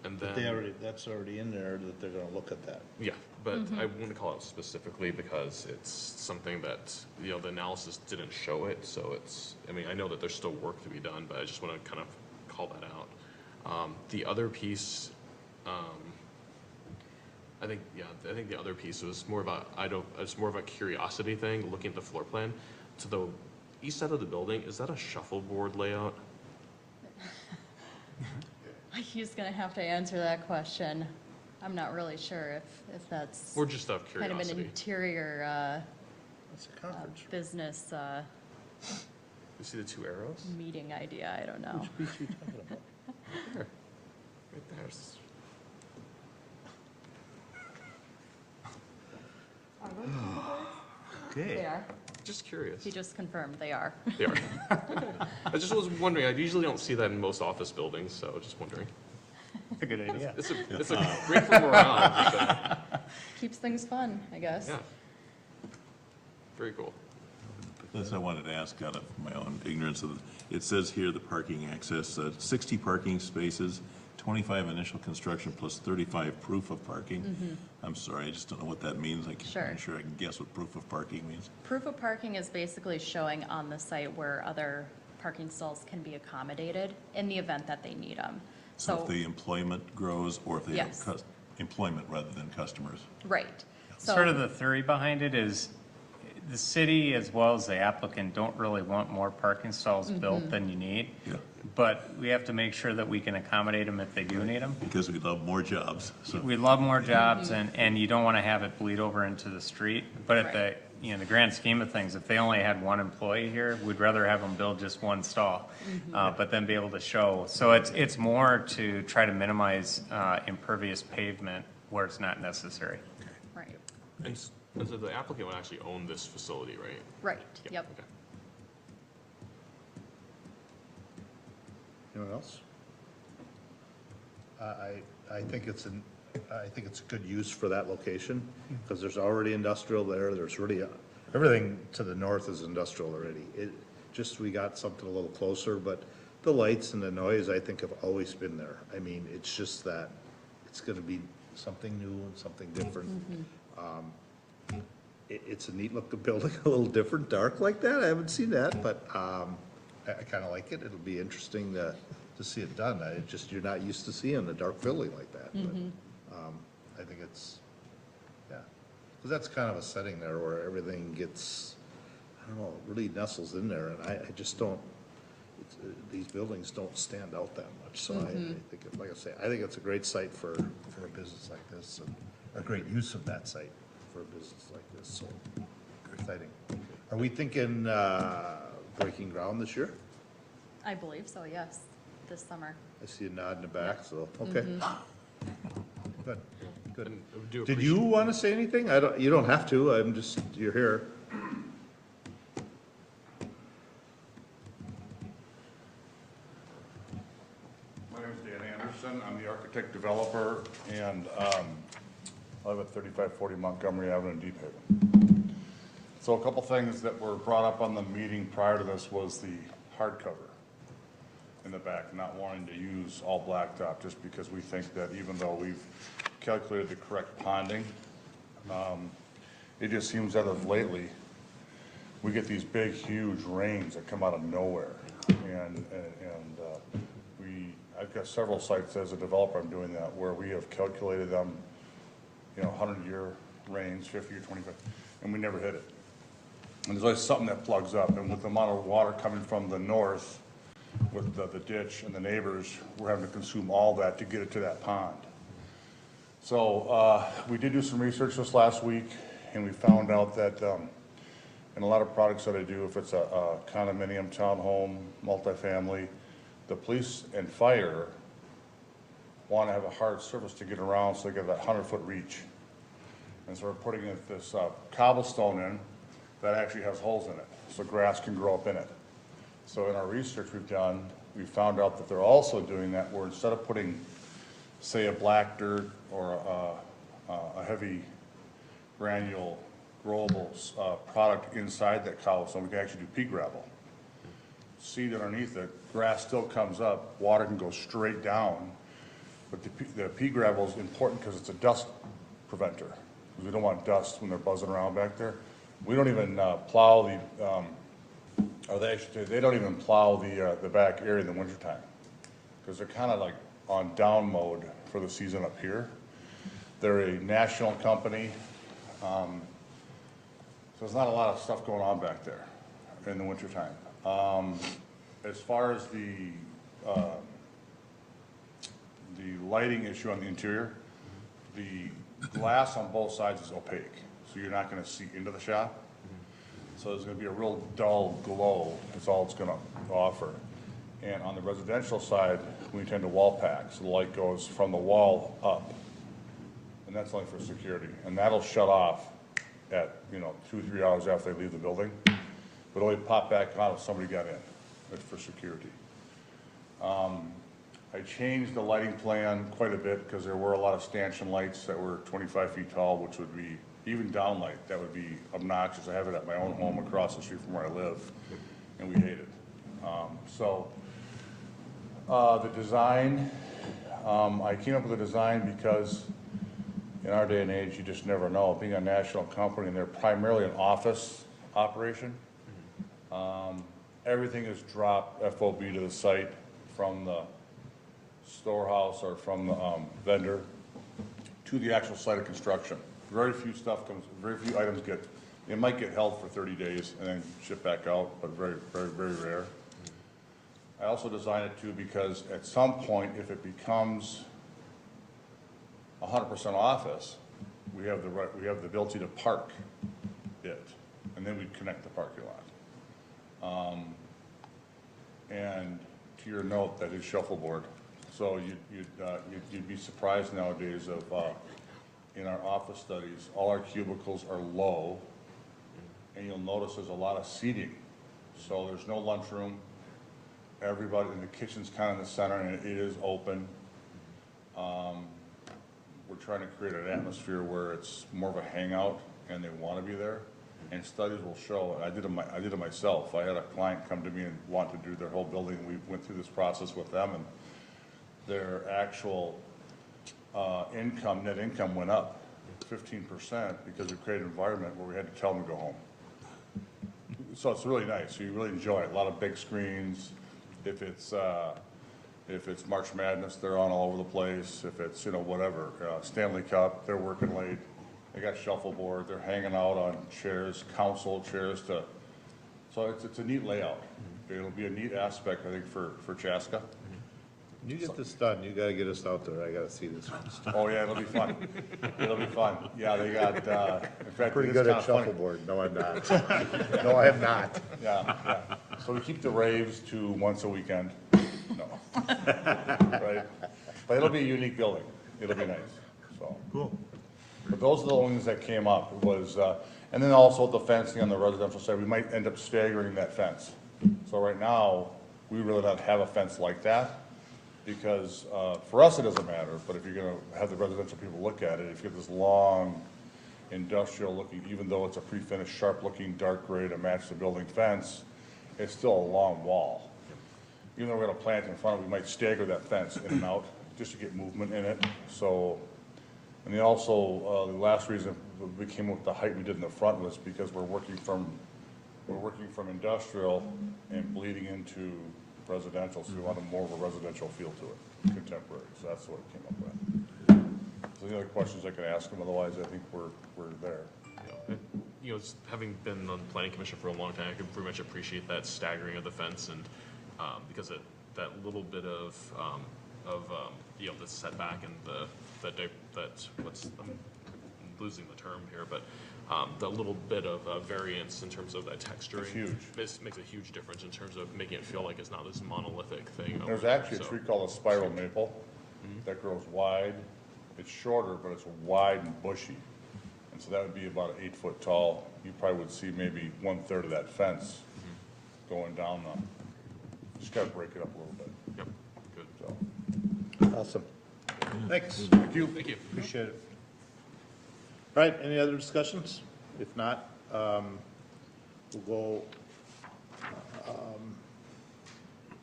And But then, that's already in there, that they're gonna look at that. yeah, but I want to call out specifically because it's something that, you know, the analysis didn't show it, so it's, I mean, I know that there's still work to be done, but I just want to kind of call that out. The other piece, I think the other piece was more about, it's more of a curiosity thing, looking at the floor plan. To the east side of the building, is that a shuffleboard layout? He's gonna have to answer that question. I'm not really sure if that's Or just out of kind of an curiosity? interior, That's a conference room. business, You see the two arrows? meeting idea, I don't know. Which piece are you talking about? There. Right there. Okay. They are. Just curious. He just confirmed they are. They are. I just was wondering, I usually don't see that in most office buildings, so just wondering. That's a good idea. It's a great for morale, so, Keeps things fun, I guess. yeah. Very cool. This I wanted to ask out of my own ignorance of, it says here the parking access, 60 parking spaces, 25 initial construction plus 35 proof of parking. I'm sorry, I just don't know what that means. Sure. I'm sure I can guess what proof of parking means. Proof of parking is basically showing on the site where other parking stalls can be accommodated in the event that they need them. So if the employment grows, or if they have Yes. employment rather than customers. Right. Sort of So, the theory behind it is the city as well as the applicant don't really want more parking stalls built than you need. Yeah. But we have to make sure that we can accommodate them if they do need them. Because we love more jobs, so. We love more jobs and you don't want to have it bleed over into the street. But at the, you know, the grand scheme of things, if they only had one employee here, we'd rather have them build just one stall, but then be able to show. So it's more to try to minimize impervious pavement where it's not necessary. right, And so the applicant would actually own this facility, right? right, yep. Okay. Anyone else? I think it's a good use for that location, because there's already industrial there, there's really, everything to the north is industrial already. We got something a little closer, but the lights and the noise, I think, have always been there. I mean, it's just that it's gonna be something new and something different. It's a neat looking building, a little different, dark like that, I haven't seen that, but, I kinda like it, it'll be interesting to see it done. You're not used to seeing a dark building like that, but, I think it's, yeah. Cause that's kind of a setting there where everything gets, I don't know, really nestles in there, and I just don't, these buildings don't stand out that much, so I think, like I say, I think it's a great site for a business like this, and a great use of that site for a business like this, so exciting. Are we thinking, breaking ground this year? I believe so, yes, this summer. I see a nod in the back, so, okay. Good, good. And I do Did you want to say anything? You don't have to, you're here. My name is Dan Andersen. I'm the architect developer, and I live at 3540 Montgomery Avenue in Deep Haven. So a couple things that were brought up on the meeting prior to this was the hardcover in the back, not wanting to use all blacktop, just because we think that even though we've calculated the correct ponding, it just seems that of lately, we get these big, huge rains that come out of nowhere. And I've got several sites as a developer, I'm doing that, where we have calculated them, 100-year rains, 50 or 25, and we never hit it. And there's always something that plugs up, and with the amount of water coming from the north, with the ditch and the neighbors, we're having to consume all that to get it to that pond. So we did do some research this last week, and we found out that in a lot of products that I do, if it's a condominium, townhome, multifamily, the police and fire want to have a hard surface to get around, so they get that 100-foot reach. And so we're putting this cobblestone in that actually has holes in it, so grass can grow up in it. So in our research we've done, we found out that they're also doing that, where instead of putting, say, a black dirt or a heavy granule growable product inside that cobblestone, we can actually do pea gravel. Seed underneath it, grass still comes up, water can go straight down, but the pea gravel is important because it's a dust preventer. Because we don't want dust when they're buzzing around back there. We don't even plow they don't even plow the back area in the wintertime, because they're kind of like on down mode for the season up here. They're a national company, so there's not a lot of stuff going on back there in the wintertime. As far as the lighting issue on the interior, the glass on both sides is opaque, so you're not going to see into the shop. So there's going to be a real dull glow. That's all it's going to offer. And on the residential side, we intend to wall pack, so the light goes from the wall up, and that's only for security. And that'll shut off at 2-3 hours after they leave the building, but only pop back on if somebody got in. It's for security. I changed the lighting plan quite a bit because there were a lot of stanchion lights that were 25 feet tall, which would be, even downlight, that would be obnoxious. I have it at my own home across the street from where I live, and we hate it. The design, I came up with a design because in our day and age, you just never know. Being a national company, and they're primarily an office operation, everything is dropped FOB to the site from the storehouse or from the vendor to the actual site of construction. Very few items it might get held for 30 days and then shipped back out, but very, very, very rare. I also designed it too because at some point, if it becomes 100% office, we have the ability to park it, and then we'd connect the parking lot. And to your note, that is shuffleboard. So you'd be surprised nowadays of in our office studies, all our cubicles are low, and you'll notice there's a lot of seating. So there's no lunchroom. Everybody in the kitchen's kind of in the center, and it is open. We're trying to create an atmosphere where it's more of a hangout, and they want to be there. And studies will show, I did it myself. I had a client come to me and want to do their whole building. We went through this process with them, and their actual net income went up 15% because we created an environment where we had to tell them to go home. So it's really nice. You really enjoy it. A lot of big screens. If it's March Madness, they're on all over the place. If it's whatever, Stanley Cup, they're working late. They got shuffleboard. They're hanging out on chairs, council chairs. So it's a neat layout. It'll be a neat aspect, I think, for Chaska. When you get this done, you gotta get us out there. I gotta see this. Oh yeah, it'll be fun. It'll be fun. Yeah, they got. In fact, Pretty it's good at kinda funny. shuffleboard. No, I'm not. No, I am not. Yeah. So we keep the raves to once a weekend. No. Right? But it'll be a unique building. It'll be nice. So. Cool. But those are the ones that came up was, and then also the fencing on the residential side, we might end up staggering that fence. So right now, we really don't have a fence like that because for us, it doesn't matter. But if you're going to have the residential people look at it, if you get this long industrial looking, even though it's a pre-finished, sharp looking dark gray to match the building fence, it's still a long wall. Even though we're going to plant in front of it, we might stagger that fence in and out just to get movement in it. So. And then also, the last reason we came up with the height we did in the front was because we're working from industrial and bleeding into residential, so we wanted more of a residential feel to it, contemporary. So that's what it came up with. So the other questions I can ask them, otherwise I think we're there. Having been on the planning commission for a long time, I can pretty much appreciate that staggering of the fence, and because that little bit of the setback and I'm losing the term here, but the little bit of variance in terms of that texturing. It's huge. This makes a huge difference in terms of making it feel like it's not this monolithic thing. There's actually a tree called a spiral maple, that grows wide. It's shorter, but it's wide and bushy. And so that would be about 8 foot tall. You probably would see maybe 1/3 of that fence going down the, just gotta break it up a little bit. Yep, good. So, Awesome. Thanks. thank you. Thank you. Appreciate it. All right, any other discussions? If not, we'll go,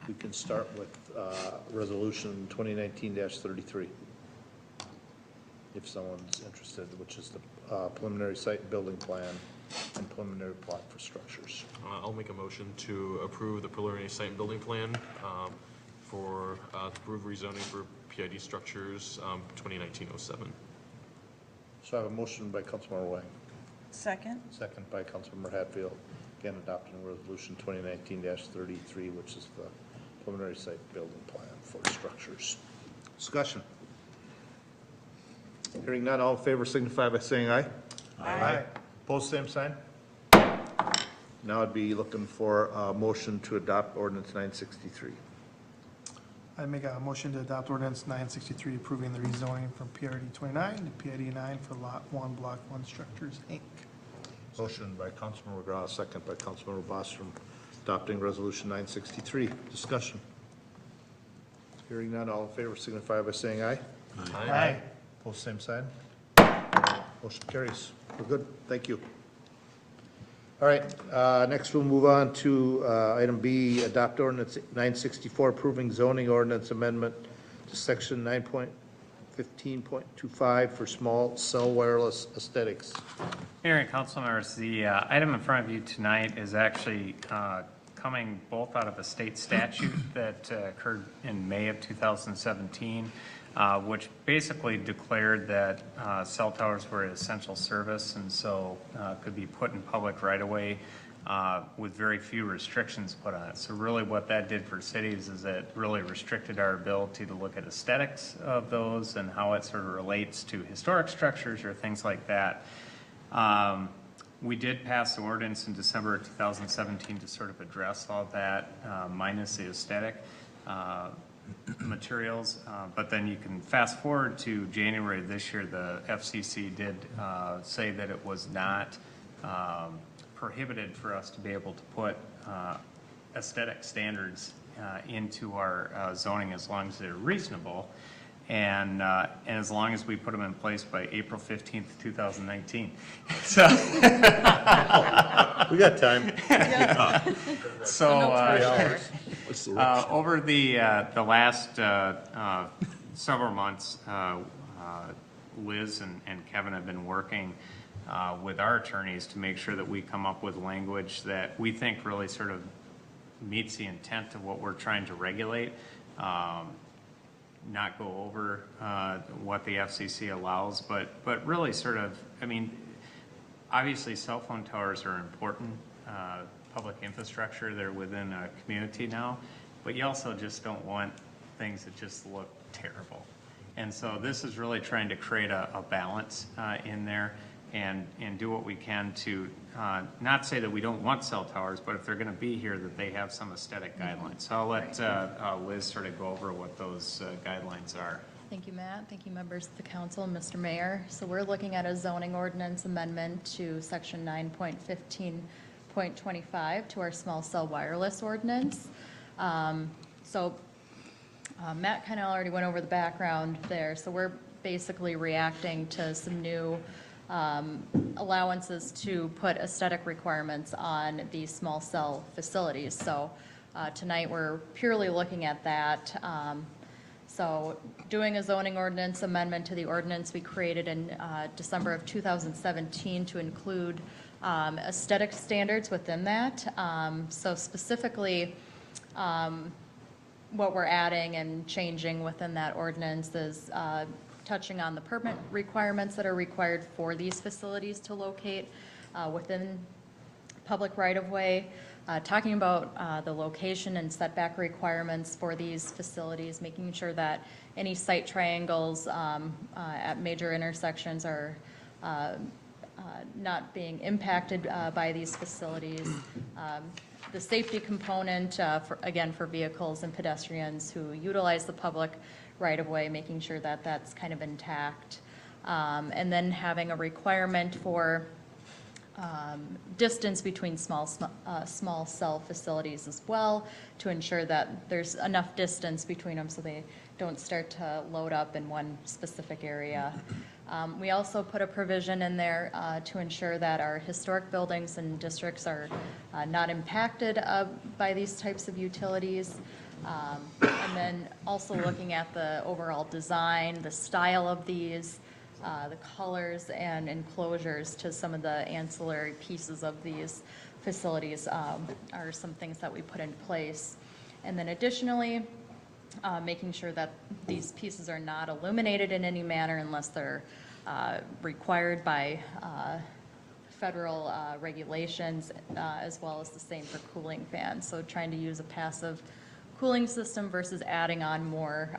we can start with Resolution 2019-33, if someone's interested, which is the preliminary site and building plan and preliminary plot for structures. I'll make a motion to approve the preliminary site and building plan for to approve rezoning for PID structures 2019-07. So I have a motion by Councilmember Wang, Second? second by Councilmember Hatfield, again adopting Resolution 2019-33, which is the preliminary site building plan for structures. Discussion. Hearing none, all in favor signify by saying aye. Aye. Opposed, same sign. Now I'd be looking for a motion to adopt ordinance 963. I make a motion to adopt ordinance 963, approving the rezoning from PRD 29 to PID 9 for Lot 1, Block 1 Structures, Inc. Motion by Councilmember McGraw, second by Councilmember Bostrom, adopting resolution 963. Discussion. Hearing none, all in favor signify by saying aye. Aye. Opposed, same sign. Motion carries. We're good. Thank you. All right, next we'll move on to item B, adopt ordinance 964, approving zoning ordinance amendment to section 9.15.25 for small cell wireless aesthetics. Mayor and council members, the item in front of you tonight is actually coming both out of a state statute that occurred in May of 2017, which basically declared that cell towers were an essential service and so could be put in public right-of-way with very few restrictions put on it. So really what that did for cities is it really restricted our ability to look at aesthetics of those and how it sort of relates to historic structures or things like that. We did pass the ordinance in December of 2017 to sort of address all that, minus the aesthetic materials, but then you can fast forward to January of this year. The FCC did say that it was not prohibited for us to be able to put aesthetic standards into our zoning as long as they're reasonable, and as long as we put them in place by April 15th, 2019. So We got time. So over the last several months, Liz and Kevin have been working with our attorneys to make sure that we come up with language that we think really sort of meets the intent of what we're trying to regulate, not go over what the FCC allows, but really sort of, I mean, obviously cell phone towers are important public infrastructure. They're within a community now, but you also just don't want things that just look terrible. And so this is really trying to create a balance in there and do what we can to not say that we don't want cell towers, but if they're going to be here, that they have some aesthetic guidelines. So I'll let Liz sort of go over what those guidelines are. Thank you, Matt. Thank you, members of the council, Mr. Mayor. So we're looking at a zoning ordinance amendment to section 9.15.25 to our small cell wireless ordinance. Matt kind of already went over the background there. So we're basically reacting to some new allowances to put aesthetic requirements on these small cell facilities. So tonight we're purely looking at that. So doing a zoning ordinance amendment to the ordinance we created in December of 2017 to include aesthetic standards within that. So specifically, what we're adding and changing within that ordinance is touching on the permit requirements that are required for these facilities to locate within public right-of-way, talking about the location and setback requirements for these facilities, making sure that any site triangles at major intersections are not being impacted by these facilities. the safety component, again, for vehicles and pedestrians who utilize the public right-of-way, making sure that that's kind of intact. And then having a requirement for distance between small cell facilities as well, to ensure that there's enough distance between them so they don't start to load up in one specific area. We also put a provision in there to ensure that our historic buildings and districts are not impacted by these types of utilities. And then also looking at the overall design, the style of these, the colors and enclosures to some of the ancillary pieces of these facilities are some things that we put in place. And then additionally, making sure that these pieces are not illuminated in any manner unless they're required by federal regulations, as well as the same for cooling fans. So trying to use a passive cooling system versus adding on more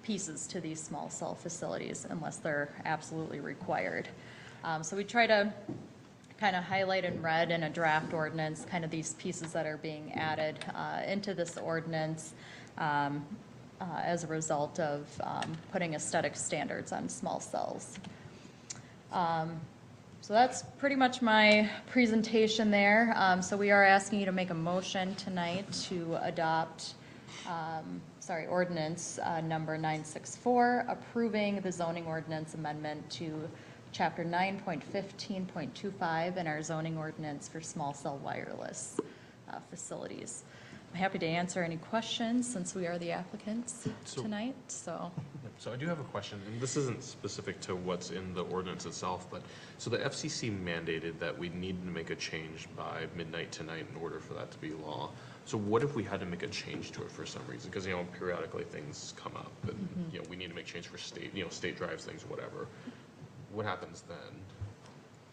pieces to these small cell facilities unless they're absolutely required. So we try to kind of highlight in red in a draft ordinance, kind of these pieces that are being added into this ordinance as a result of putting aesthetic standards on small cells. So that's pretty much my presentation there. So we are asking you to make a motion tonight to adopt, ordinance number 964, approving the zoning ordinance amendment to Chapter 9.15.25 in our zoning ordinance for small cell wireless facilities. I'm happy to answer any questions since we are the applicants tonight, so. So I do have a question, and this isn't specific to what's in the ordinance itself, but, so the FCC mandated that we need to make a change by midnight tonight in order for that to be law. So what if we had to make a change to it for some reason? Because, periodically things come up, and, we need to make change for state, state drives things, whatever. What happens then?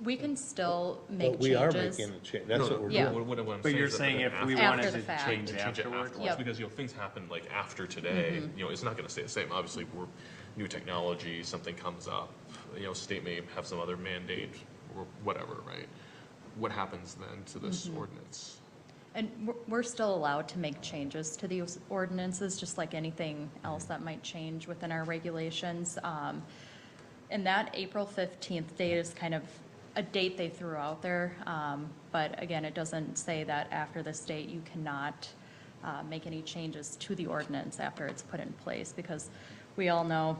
We can still make But changes. we are making a change, that's what we're Yeah. doing. What I'm But you're is that saying if we After wanted the to fact. change to it change it afterwards? afterwards, Yep. because, things happen like after today, it's not gonna stay the same. Obviously, we're new technology, something comes up, state may have some other mandate or whatever, right? What happens then to this ordinance? And we're still allowed to make changes to these ordinances, just like anything else that might change within our regulations. And that April 15th date is kind of a date they threw out there. But again, it doesn't say that after this date, you cannot make any changes to the ordinance after it's put in place, because we all know,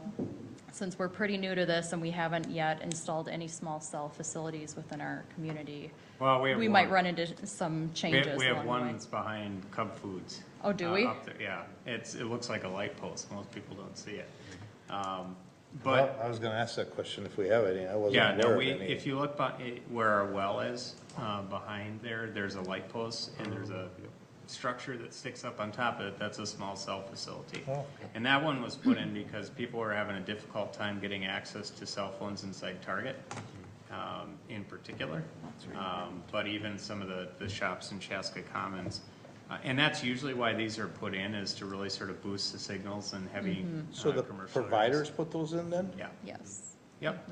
since we're pretty new to this and we haven't yet installed any small cell facilities within our community, Well, we have we one. might run into some changes We have along the way. one that's behind Cub Foods. Oh, do we? Up there, yeah. It looks like a light post. Most people don't see it. Well, But, I was gonna ask that question if we have any, I wasn't yeah, no, aware of any. if you look where our well is, behind there's a light post and there's a structure that sticks up on top of it. That's a small cell facility. Oh, okay. And that one was put in because people were having a difficult time getting access to cell phones inside Target, in particular. But even some of the shops in Chaska Commons. And that's usually why these are put in, is to really sort of boost the signals and heavy So the commercial areas. providers put those in then? Yeah. Yes. Yep.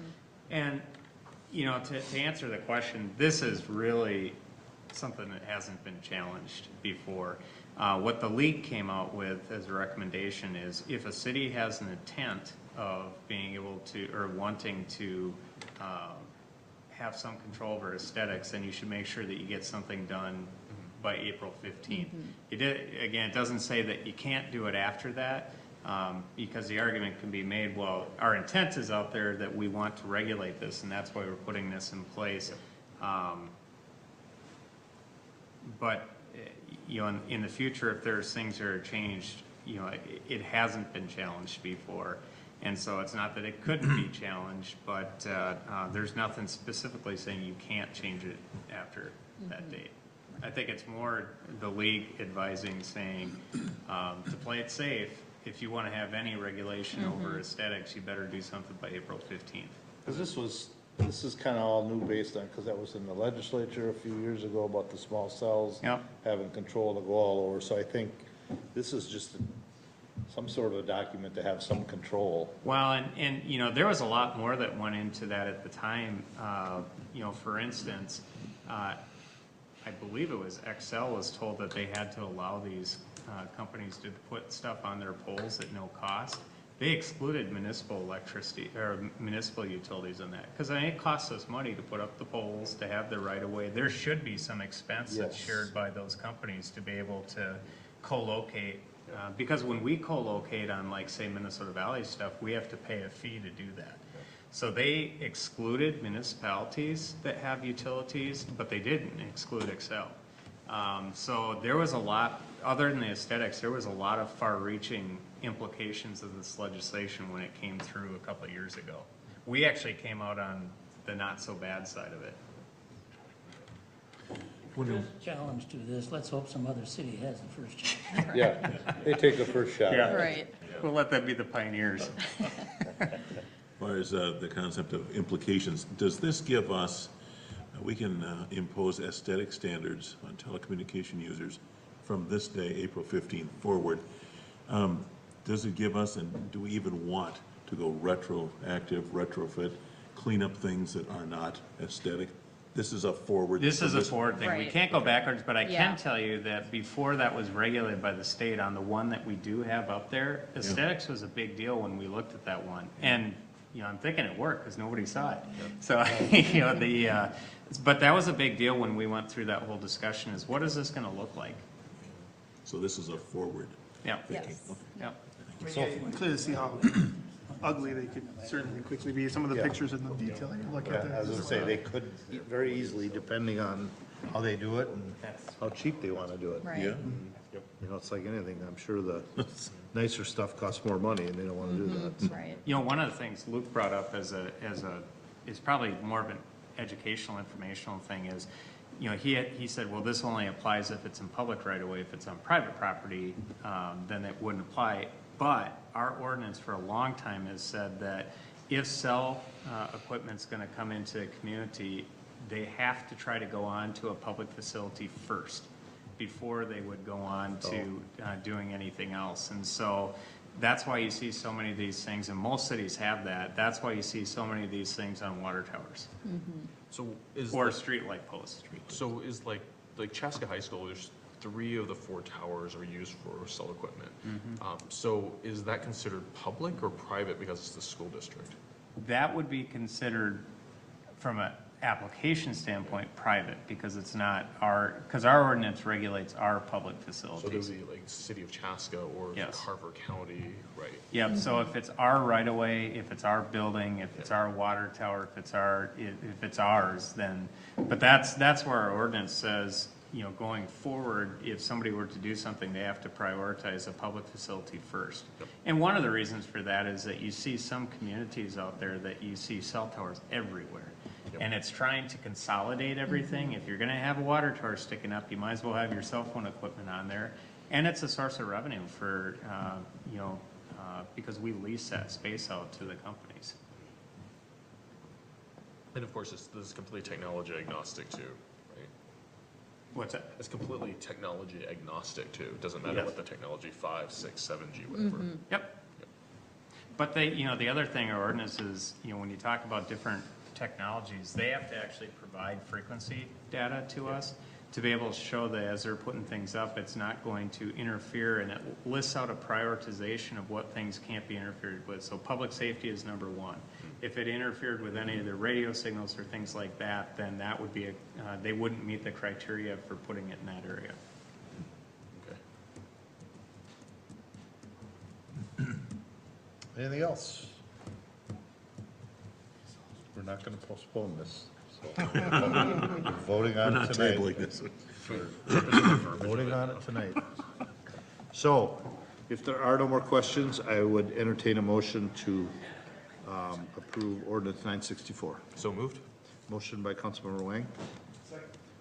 And, to answer the question, this is really something that hasn't been challenged before. What the league came out with as a recommendation is if a city has an intent of being able to, or wanting to have some control over aesthetics, then you should make sure that you get something done by April 15th. It doesn't say that you can't do it after that, because the argument can be made, well, our intent is out there that we want to regulate this, and that's why we're putting this in place. But, in the future, if there's things that are changed, it hasn't been challenged before. And so it's not that it couldn't be challenged, but there's nothing specifically saying you can't change it after that date. I think it's more the league advising, saying, to play it safe, if you want to have any regulation over aesthetics, you better do something by April 15th. Because this is kind of all new based on, because that was in the legislature a few years ago about the small cells. Yep. Having control to go all over, so I think this is just some sort of a document to have some control. Well, and there was a lot more that went into that at the time. For instance, believe it was Excel was told that they had to allow these companies to put stuff on their poles at no cost. They excluded municipal electricity or municipal utilities in that, because it costs us money to put up the poles, to have the right of way. There should be some expense that's Yes. shared by those companies to be able to co-locate. Because when we co-locate on, like, say, Minnesota Valley stuff, we have to pay a fee to do that. So they excluded municipalities that have utilities, but they didn't exclude Excel. So there was a lot, other than the aesthetics, there was a lot of far-reaching implications of this legislation when it came through a couple of years ago. We actually came out on the not-so-bad side of it. First challenge to this, let's hope some other city has the first chance. Yeah, they take the first shot. Yeah. Right. We'll let them be the pioneers. As far as the concept of implications, does this give us, we can impose aesthetic standards on telecommunication users from this day, April 15th forward. Does it give us, and do we even want to go retroactive, retrofit, clean up things that are not aesthetic? This is a forward. This is a forward thing. We Right. can't go backwards, but I Yeah. can tell you that before that was regulated by the state on the one that we do have up there, aesthetics was a big deal when we looked at that one. And, I'm thinking it worked because nobody saw it. So, but that was a big deal when we went through that whole discussion is what is this going to look like? So this is a forward. Yeah. Yes. Yeah. I mean, yeah, you can clearly see how ugly they could certainly quickly be. Some of the Yeah. pictures and the detail you can look Yeah, at there. as I say, they could very easily, depending on how they do it and how cheap they want to do it. Right. Yeah. It's like anything, I'm sure the nicer stuff costs more money and they don't want to do that. Right. One of the things Luke brought up is probably more of an educational, informational thing is, he said, well, this only applies if it's in public right away. If it's on private property, then it wouldn't apply. But our ordinance for a long time has said that if cell equipment's gonna come into a community, they have to try to go on to a public facility first before they would go on to doing anything else. And so that's why you see so many of these things, and most cities have that. That's why you see so many of these things on water towers So is, or street light posts. so is like Chaska High School, there's 3 of the 4 towers are used for cell equipment. So is that considered public or private because it's the school district? That would be considered, from an application standpoint, private, because it's not because our ordinance regulates our public So there facilities. would be like City of Chaska or Yes. Carver County, right? Yep, so if it's our right of way, if it's our building, if it's our water tower, if it's ours, then, but that's where our ordinance says, going forward, if somebody were to do something, they have to prioritize a public facility first. And one of the reasons for that is that you see some communities out there that you see cell towers everywhere. And it's trying to consolidate everything. If you're gonna have a water tower sticking up, you might as well have your cell phone equipment on there. And it's a source of revenue for, because we lease that space out to the companies. And of course, this is completely technology agnostic too, right? What's that? It's completely technology agnostic too. It doesn't matter Yes. what the technology, 5, 6, 7G, whatever. Yep. But the other thing our ordinance is, when you talk about different technologies, they have to actually provide frequency data to us to be able to show that as they're putting things up, it's not going to interfere, and it lists out a prioritization of what things can't be interfered with. So public safety is number 1. If it interfered with any of the radio signals or things like that, then that would be, they wouldn't meet the criteria for putting it in that area. Okay. Anything else? We're not gonna postpone this. So we're voting We're on not it tonight. tabling this. Voting on it tonight. So, if there are no more questions, I would entertain a motion to approve ordinance 964. So moved? Motion by Councilmember Wang.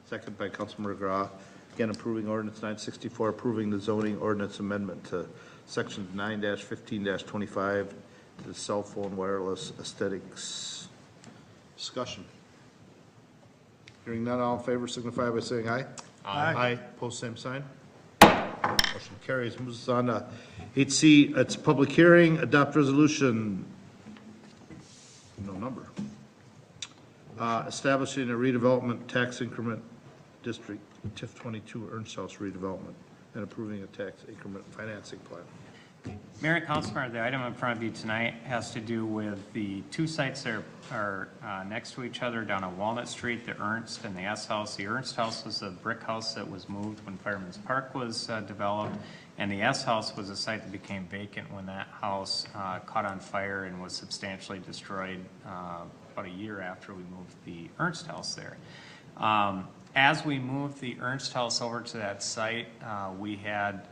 Second by Councilmember McGraw. Again, approving ordinance 964, approving the zoning ordinance amendment to section 9-15-25, the cell phone wireless aesthetics. Discussion. Hearing none, all in favor signify by saying aye. Aye. Post same sign. Motion carries. Moves on to 8C, it's public hearing, adopt resolution, no number, establishing a redevelopment tax increment district TIF 22 Ernst House redevelopment and approving a tax increment financing plan. Mayor and Councilmember, the item in front of you tonight has to do with the two sites that are next to each other down on Walnut Street, the Ernst and the S House. The Ernst House was a brick house that was moved when Fireman's Park was developed, and the S House was a site that became vacant when that house caught on fire and was substantially destroyed about a year after we moved the Ernst House there. As we moved the Ernst House over to that site, we had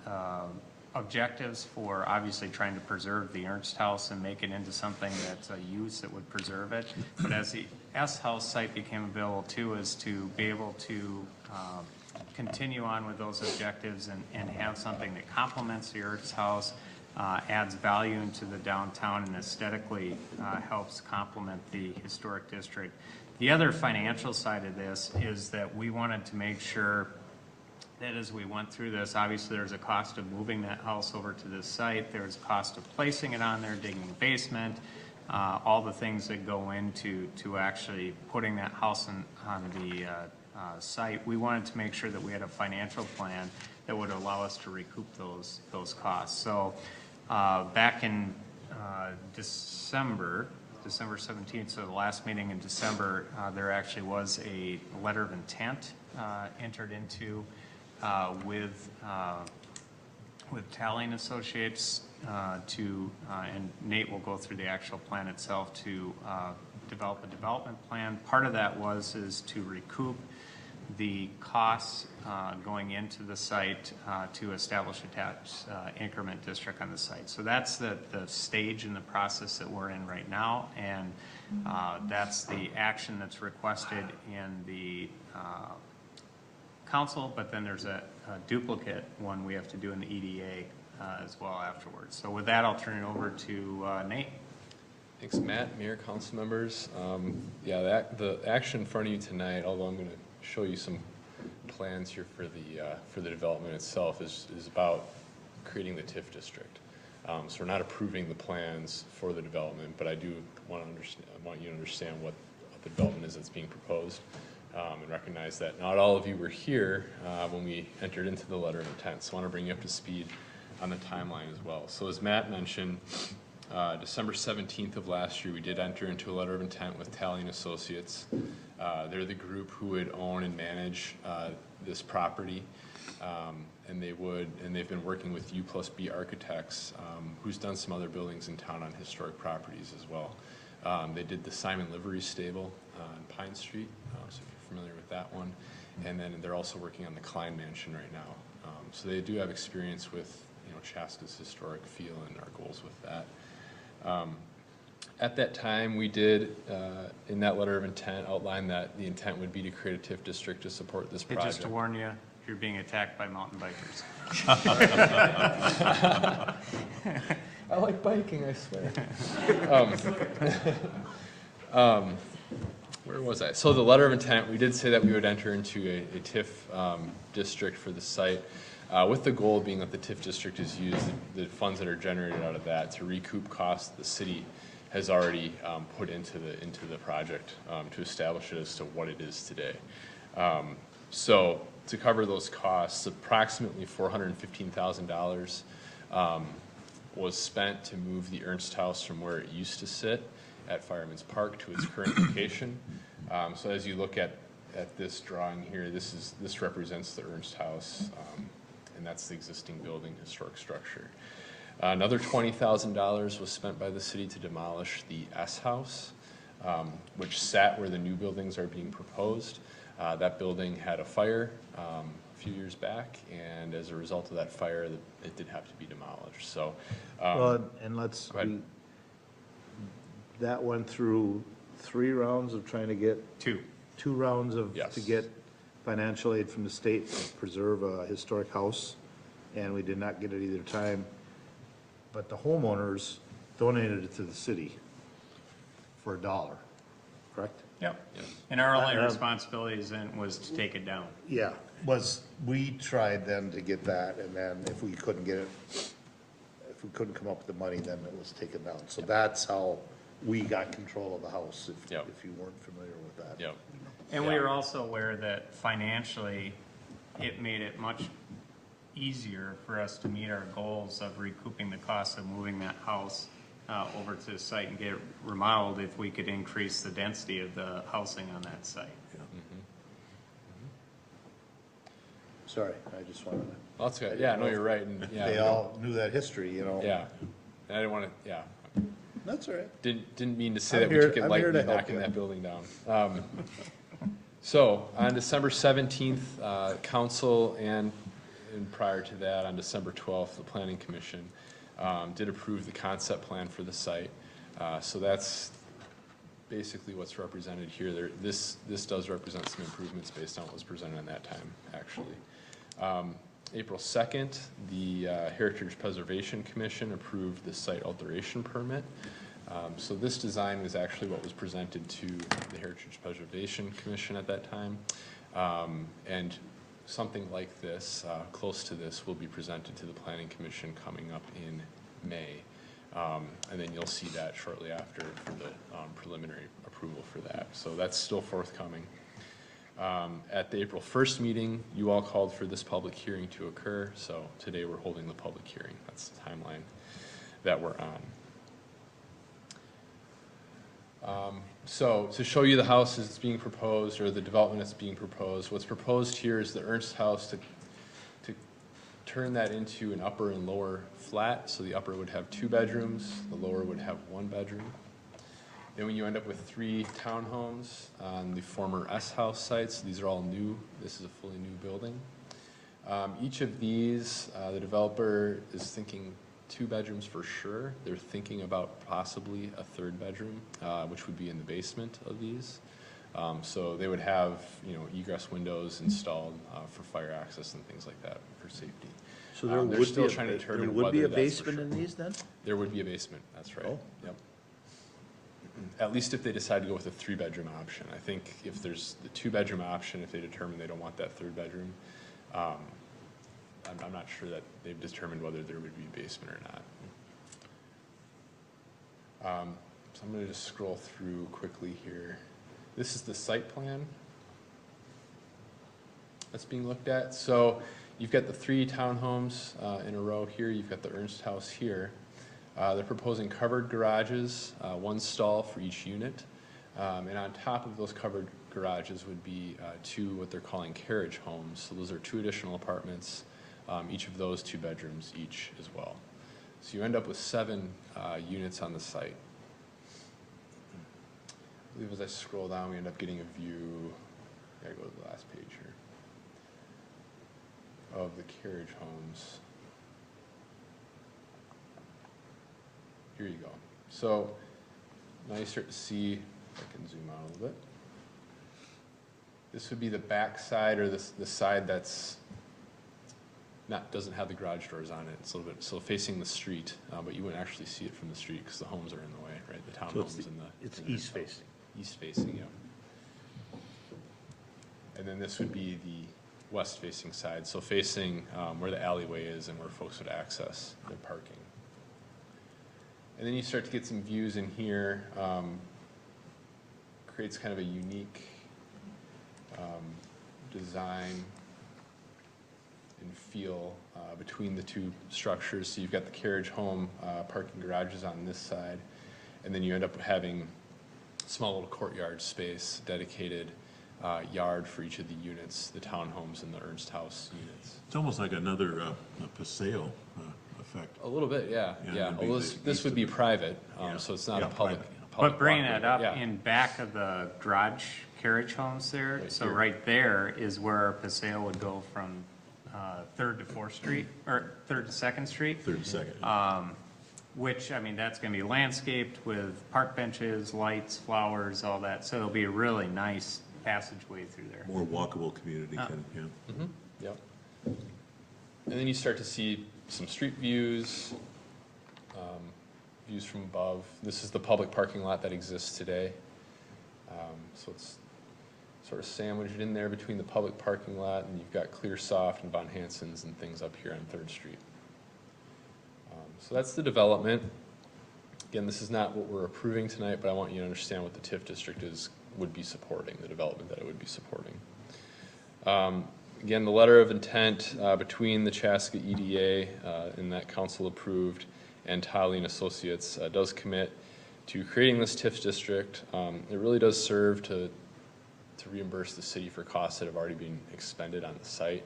objectives for obviously trying to preserve the Ernst House and make it into something that's a use that would preserve it. But as the S House site became available too, is to be able to continue on with those objectives and have something that complements the Ernst House, adds value into the downtown, and aesthetically helps complement the historic district. The other financial side of this is that we wanted to make sure that as we went through this, obviously there's a cost of moving that house over to this site, there's a cost of placing it on there, digging the basement, all the things that go into actually putting that house on the site. We wanted to make sure that we had a financial plan that would allow us to recoup those costs. So back in December 17th, so the last meeting in December, there actually was a letter of intent entered into with Tally and Associates and Nate will go through the actual plan itself to develop a development plan. Part of that is to recoup the costs going into the site to establish a tax increment district on the site. So that's the stage in the process that we're in right now, and that's the action that's requested in the council, but then there's a duplicate one we have to do in the EDA as well afterwards. So with that, I'll turn it over to Nate. Thanks, Matt, Mayor, council members. Yeah, the action in front of you tonight, although I'm going to show you some plans here for the development itself, is about creating the TIF district. So we're not approving the plans for the development, but I do want you to understand what the development is that's being proposed. And recognize that not all of you were here when we entered into the letter of intent. So I want to bring you up to speed on the timeline as well. So as Matt mentioned, December 17th of last year, we did enter into a letter of intent with Tally and Associates. They're the group who would own and manage this property. And they've been working with U+B Architects, who's done some other buildings in town on historic properties as well. They did the Simon Livery Stable on Pine Street, so if you're familiar with that one. And then they're also working on the Klein Mansion right now. So they do have experience with, Chaska's historic feel and our goals with that. At that time, we did, in that letter of intent, outline that the intent would be to create a TIF district to support this project. Just to warn you, you're being attacked by mountain bikers. I like biking, I swear. Where was I? So the letter of intent, we did say that we would enter into a TIF district for the site, with the goal being that the TIF district is used, the funds that are generated out of that, to recoup costs the city has already put into the project to establish it as to what it is today. So to cover those costs, approximately $415,000 was spent to move the Ernst House from where it used to sit at Fireman's Park to its current location. So as you look at this drawing here, this represents the Ernst House, and that's the existing building, historic structure. Another $20,000 was spent by the city to demolish the S House, which sat where the new buildings are being proposed. That building had a fire a few years back, and as a result of that fire, it did have to be demolished. So, that went through 3 rounds of trying to get two rounds of to get financial aid from the state to preserve a historic house, and we did not get it either time. But the homeowners donated it to the city for $1, correct? Yep. And our only responsibility then was to take it down. Yeah, we tried then to get that, and then if we couldn't get it, if we couldn't come up with the money, then it was taken down. So that's how we got control of the house, if you weren't familiar with that. And we were also aware that financially, it made it much easier for us to meet our goals of recouping the cost of moving that house over to the site and get it remodeled if we could increase the density of the housing on that site. Sorry, I just wanted to. That's good. Yeah, no, you're right. And yeah, They we all knew that history, you know? don't- yeah. And I didn't want to, yeah. That's all right. Didn't mean to say I'm that we here- took it I'm here lightly to help knocking you. that building down. So on December 17th, council and prior to that, on December 12th, the planning commission did approve the concept plan for the site. So that's basically what's represented here. This does represent some improvements based on what was presented at that time, actually. April 2nd, the Heritage Preservation Commission approved the site alteration permit. So this design was actually what was presented to the Heritage Preservation Commission at that time. And something like this, close to this, will be presented to the Planning Commission coming up in May. And then you'll see that shortly after for the preliminary approval for that. So that's still forthcoming. At the April 1st meeting, you all called for this public hearing to occur. So today we're holding the public hearing. That's the timeline that we're on. So to show you the house that's being proposed, or the development that's being proposed, what's proposed here is the Ernst house to turn that into an upper and lower flat. So the upper would have 2 bedrooms, the lower would have 1 bedroom. Then when you end up with 3 townhomes on the former S house sites, these are all new. This is a fully new building. Each of these, the developer is thinking 2 bedrooms for sure. They're thinking about possibly a 3rd bedroom, which would be in the basement of these. So they would have, egress windows installed for fire access and things like that for safety. So there They're would still be, trying to there determine would be whether a that's for basement in sure. these then? There would be a basement, that's right. Oh. Yep. At least if they decide to go with a 3-bedroom option. I think if there's the 2-bedroom option, if they determine they don't want that 3rd bedroom, I'm not sure that they've determined whether there would be a basement or not. So I'm going to just scroll through quickly here. This is the site plan that's being looked at. So you've got the 3 townhomes in a row here. You've got the Ernst house here. They're proposing covered garages, 1 stall for each unit. And on top of those covered garages would be 2 what they're calling carriage homes. So those are 2 additional apartments, each of those 2 bedrooms each as well. So you end up with 7 units on the site. I believe as I scroll down, we end up getting a view, gotta go to the last page here, of the carriage homes. Here you go. So now you start to see, if I can zoom out a little bit. This would be the back side, or the side that's doesn't have the garage doors on it. It's a little bit still facing the street, but you wouldn't actually see it from the street because the homes are in the way, right? The townhomes and the. It's east facing. East facing, yeah. And then this would be the west facing side, so facing where the alleyway is and where folks would access their parking. And then you start to get some views in here. Creates kind of a unique design and feel between the 2 structures. So you've got the carriage home parking garages on this side, and then you end up having small little courtyard space, dedicated yard for each of the units, the townhomes and the Ernst house units. It's almost like another Paseo effect. A little bit, yeah. Yeah, it'd be Well, the this east would of be it. private, Yeah. so it's not Yeah, a public. private. But bringing walkway, it up yeah. in back of the garage carriage homes there, Right so here. right there is where our Paseo would go from 3rd to 4th Street, or 3rd to 2nd Street. 3rd and 2nd. Which, I mean, that's gonna be landscaped with park benches, lights, flowers, all that, so it'll be a really nice passageway through there. More walkable community, kind of, yeah. Yep. And then you start to see some street views, views from above. This is the public parking lot that exists today. So it's sort of sandwiched in there between the public parking lot, and you've got Clearsoft and Von Hansen's and things up here on 3rd Street. So that's the development. Again, this is not what we're approving tonight, but I want you to understand what the TIF district would be supporting, the development that it would be supporting. Again, the letter of intent between the Chaska EDA and that council approved and Tiley and Associates does commit to creating this TIF district. It really does serve to reimburse the city for costs that have already been expended on the site.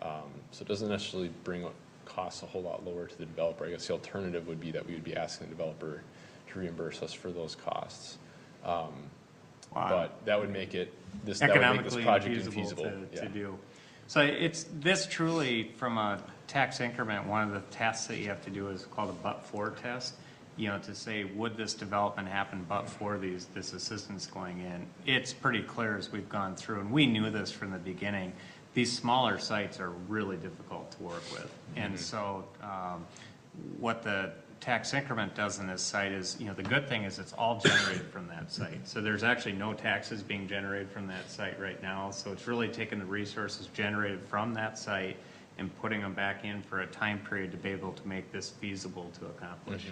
So it doesn't necessarily bring costs a whole lot lower to the developer. I guess the alternative would be that we would be asking the developer to reimburse us for those costs. But that would make this Economically project infeasible infeasible. to do. So it's, this truly, from a tax increment, one of the tests that you have to do is called a but-for test. You know, to say, would this development happen but for this assistance going in? It's pretty clear as we've gone through, and we knew this from the beginning, these smaller sites are really difficult to work with. And so what the tax increment does in this site is, you know, the good thing is it's all generated from that site. So there's actually no taxes being generated from that site right now. So it's really taking the resources generated from that site and putting them back in for a time period to be able to make this feasible to accomplish.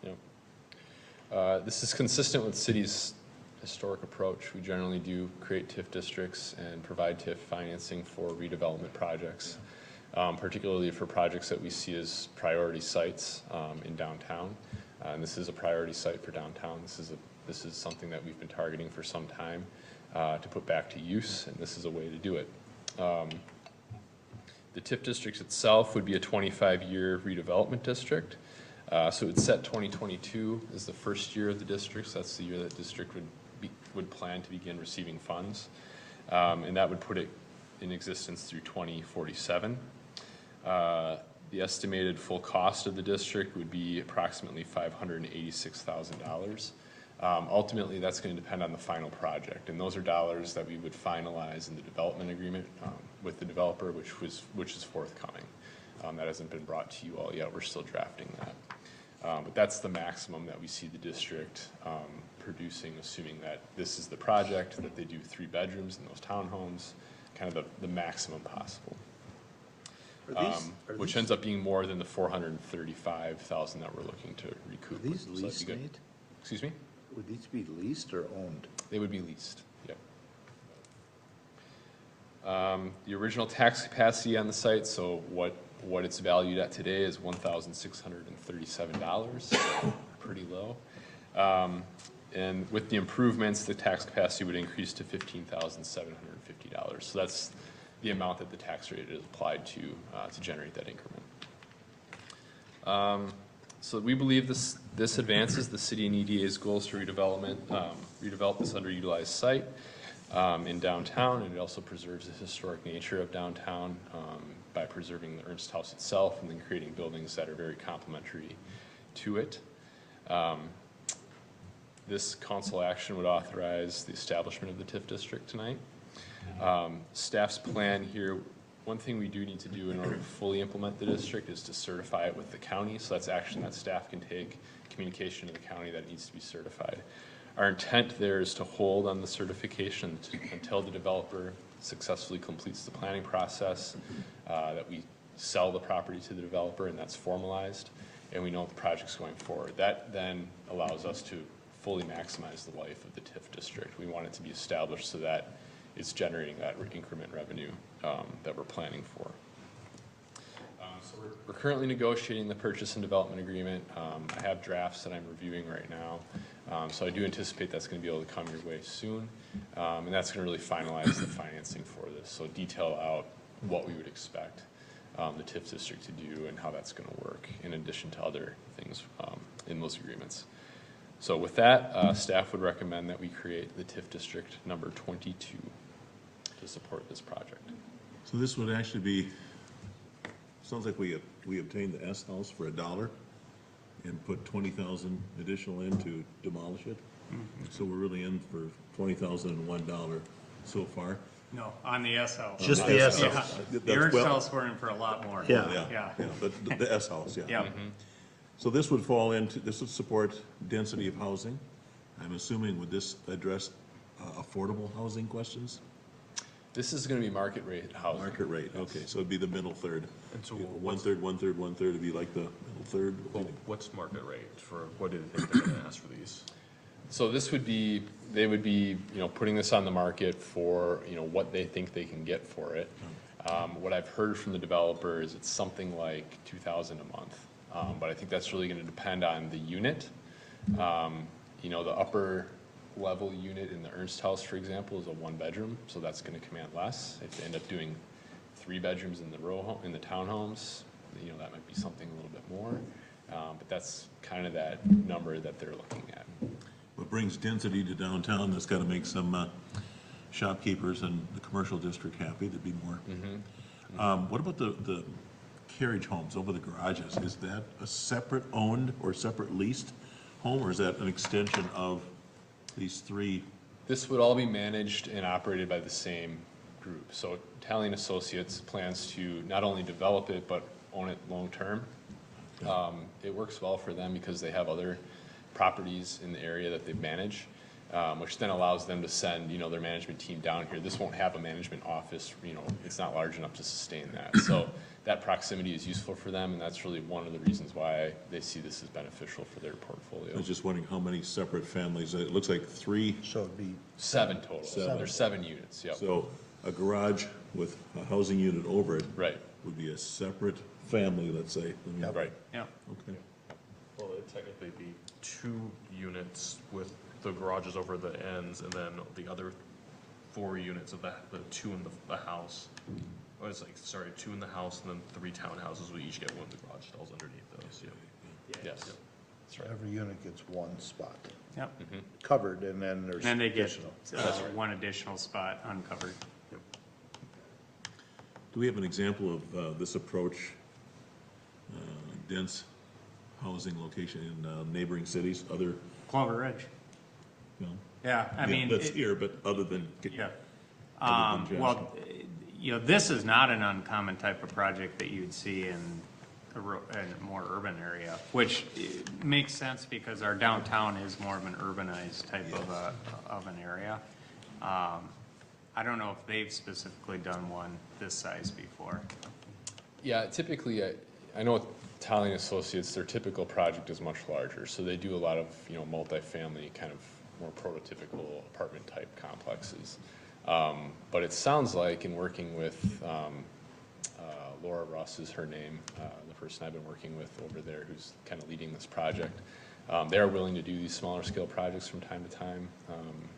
Yep. This is consistent with the city's historic approach. We generally do create TIF districts and provide TIF financing for redevelopment projects. Particularly for projects that we see as priority sites in downtown. And this is a priority site for downtown. This is something that we've been targeting for some time to put back to use, and this is a way to do it. The TIF district itself would be a 25-year redevelopment district. So it would set 2022 as the first year of the district. So that's the year that district would plan to begin receiving funds. And that would put it in existence through 2047. The estimated full cost of the district would be approximately $586,000. Ultimately, that's going to depend on the final project, and those are dollars that we would finalize in the development agreement with the developer, which is forthcoming. That hasn't been brought to you all yet. We're still drafting that. But that's the maximum that we see the district producing, assuming that this is the project, that they do 3 bedrooms in those townhomes, kind of the maximum possible. Which ends up being more than the $435,000 that we're looking to recoup. Are these So that'd leased, be good. Nate? Excuse me? Would these be leased or owned? They would be leased, yep. The original tax capacity on the site, so what it's valued at today is $1,637, so pretty low. And with the improvements, the tax capacity would increase to $15,750. So that's the amount that the tax rate is applied to generate that increment. So we believe this advances the city and EDA's goals for redevelopment, redevelop this underutilized site in downtown, and it also preserves the historic nature of downtown by preserving the Ernst House itself and then creating buildings that are very complementary to it. This council action would authorize the establishment of the TIF district tonight. Staff's plan here, one thing we do need to do in order to fully implement the district is to certify it with the county, so that's action that staff can take, communication to the county that needs to be certified. Our intent there is to hold on the certification until the developer successfully completes the planning process, that we sell the property to the developer and that's formalized, and we know the project's going forward. That then allows us to fully maximize the life of the TIF district. We want it to be established so that it's generating that increment revenue that we're planning for. So we're currently negotiating the purchase and development agreement. I have drafts that I'm reviewing right now. So I do anticipate that's going to be able to come your way soon. And that's going to really finalize the financing for this. So detail out what we would expect the TIF district to do and how that's going to work, in addition to other things in those agreements. So with that, staff would recommend that we create the TIF district number 22 to support this project. So this would actually be, sounds like we obtained the S house for $1 and put 20,000 additional in to demolish it. So we're really in for $20,001 so far. No, on the S house. Just the S house. The Ernst House, we're in for a lot more. Yeah. But the S house, yeah. Yeah. So this would fall into, this would support density of housing. I'm assuming, would this address affordable housing questions? This is going to be market rate housing. Market rate, okay, so it'd be the middle third. And so One third, would be like the middle third. Well, what's market rate for, what do you think they're gonna ask for these? So this would be, they would be, putting this on the market for, what they think they can get for it. What I've heard from the developer is it's something like 2,000 a month. But I think that's really gonna depend on the unit. You know, the upper level unit in the Ernst house, for example, is a 1-bedroom, so that's gonna command less. If they end up doing 3 bedrooms in the in the townhomes, you know, that might be something a little bit more. But that's kind of that number that they're looking at. What brings density to downtown, that's gotta make some shopkeepers and the commercial district happy, there'd be more. What about the carriage homes over the garages? Is that a separate owned or separate leased home, or is that an extension of these 3? This would all be managed and operated by the same group. So Italian Associates plans to not only develop it, but own it long-term. It works well for them because they have other properties in the area that they manage, which then allows them to send, you know, their management team down here. This won't have a management office, you know, it's not large enough to sustain that. So that proximity is useful for them, and that's really one of the reasons why they see this as beneficial for their portfolio. I was just wondering how many separate families, it looks like 3. So it'd be 7 total. So there's 7 units, yep. So a garage with a housing unit over it. Right. Would be a separate family, let's say. Right. Yeah. Okay. Well, it'd technically be 2 units with the garages over the ends, and then the other 4 units of the 2 in the house. Oh, it's like, sorry, 2 in the house, and then 3 townhouses, we each get 1 of the garage stalls underneath those, Yes. That's right. every unit gets 1 spot Yep. covered, and then there's And then they get additional. one additional spot uncovered. Do we have an example of this approach, dense housing location in neighboring cities, other, Clover Ridge. you know? Yeah, I mean. That's it- here, but other than. Yeah. other than Well, you know, this is not an uncommon type of project that you'd see in a more urban area, which makes sense because our downtown is more of an urbanized type of an area. I don't know if they've specifically done one this size before. Yeah, typically, I know with Italian Associates, their typical project is much larger, so they do a lot of, you know, multifamily, kind of more prototypical apartment-type complexes. But it sounds like in working with, Laura Russ is her name, the person I've been working with over there who's kind of leading this project. They are willing to do these smaller scale projects from time to time,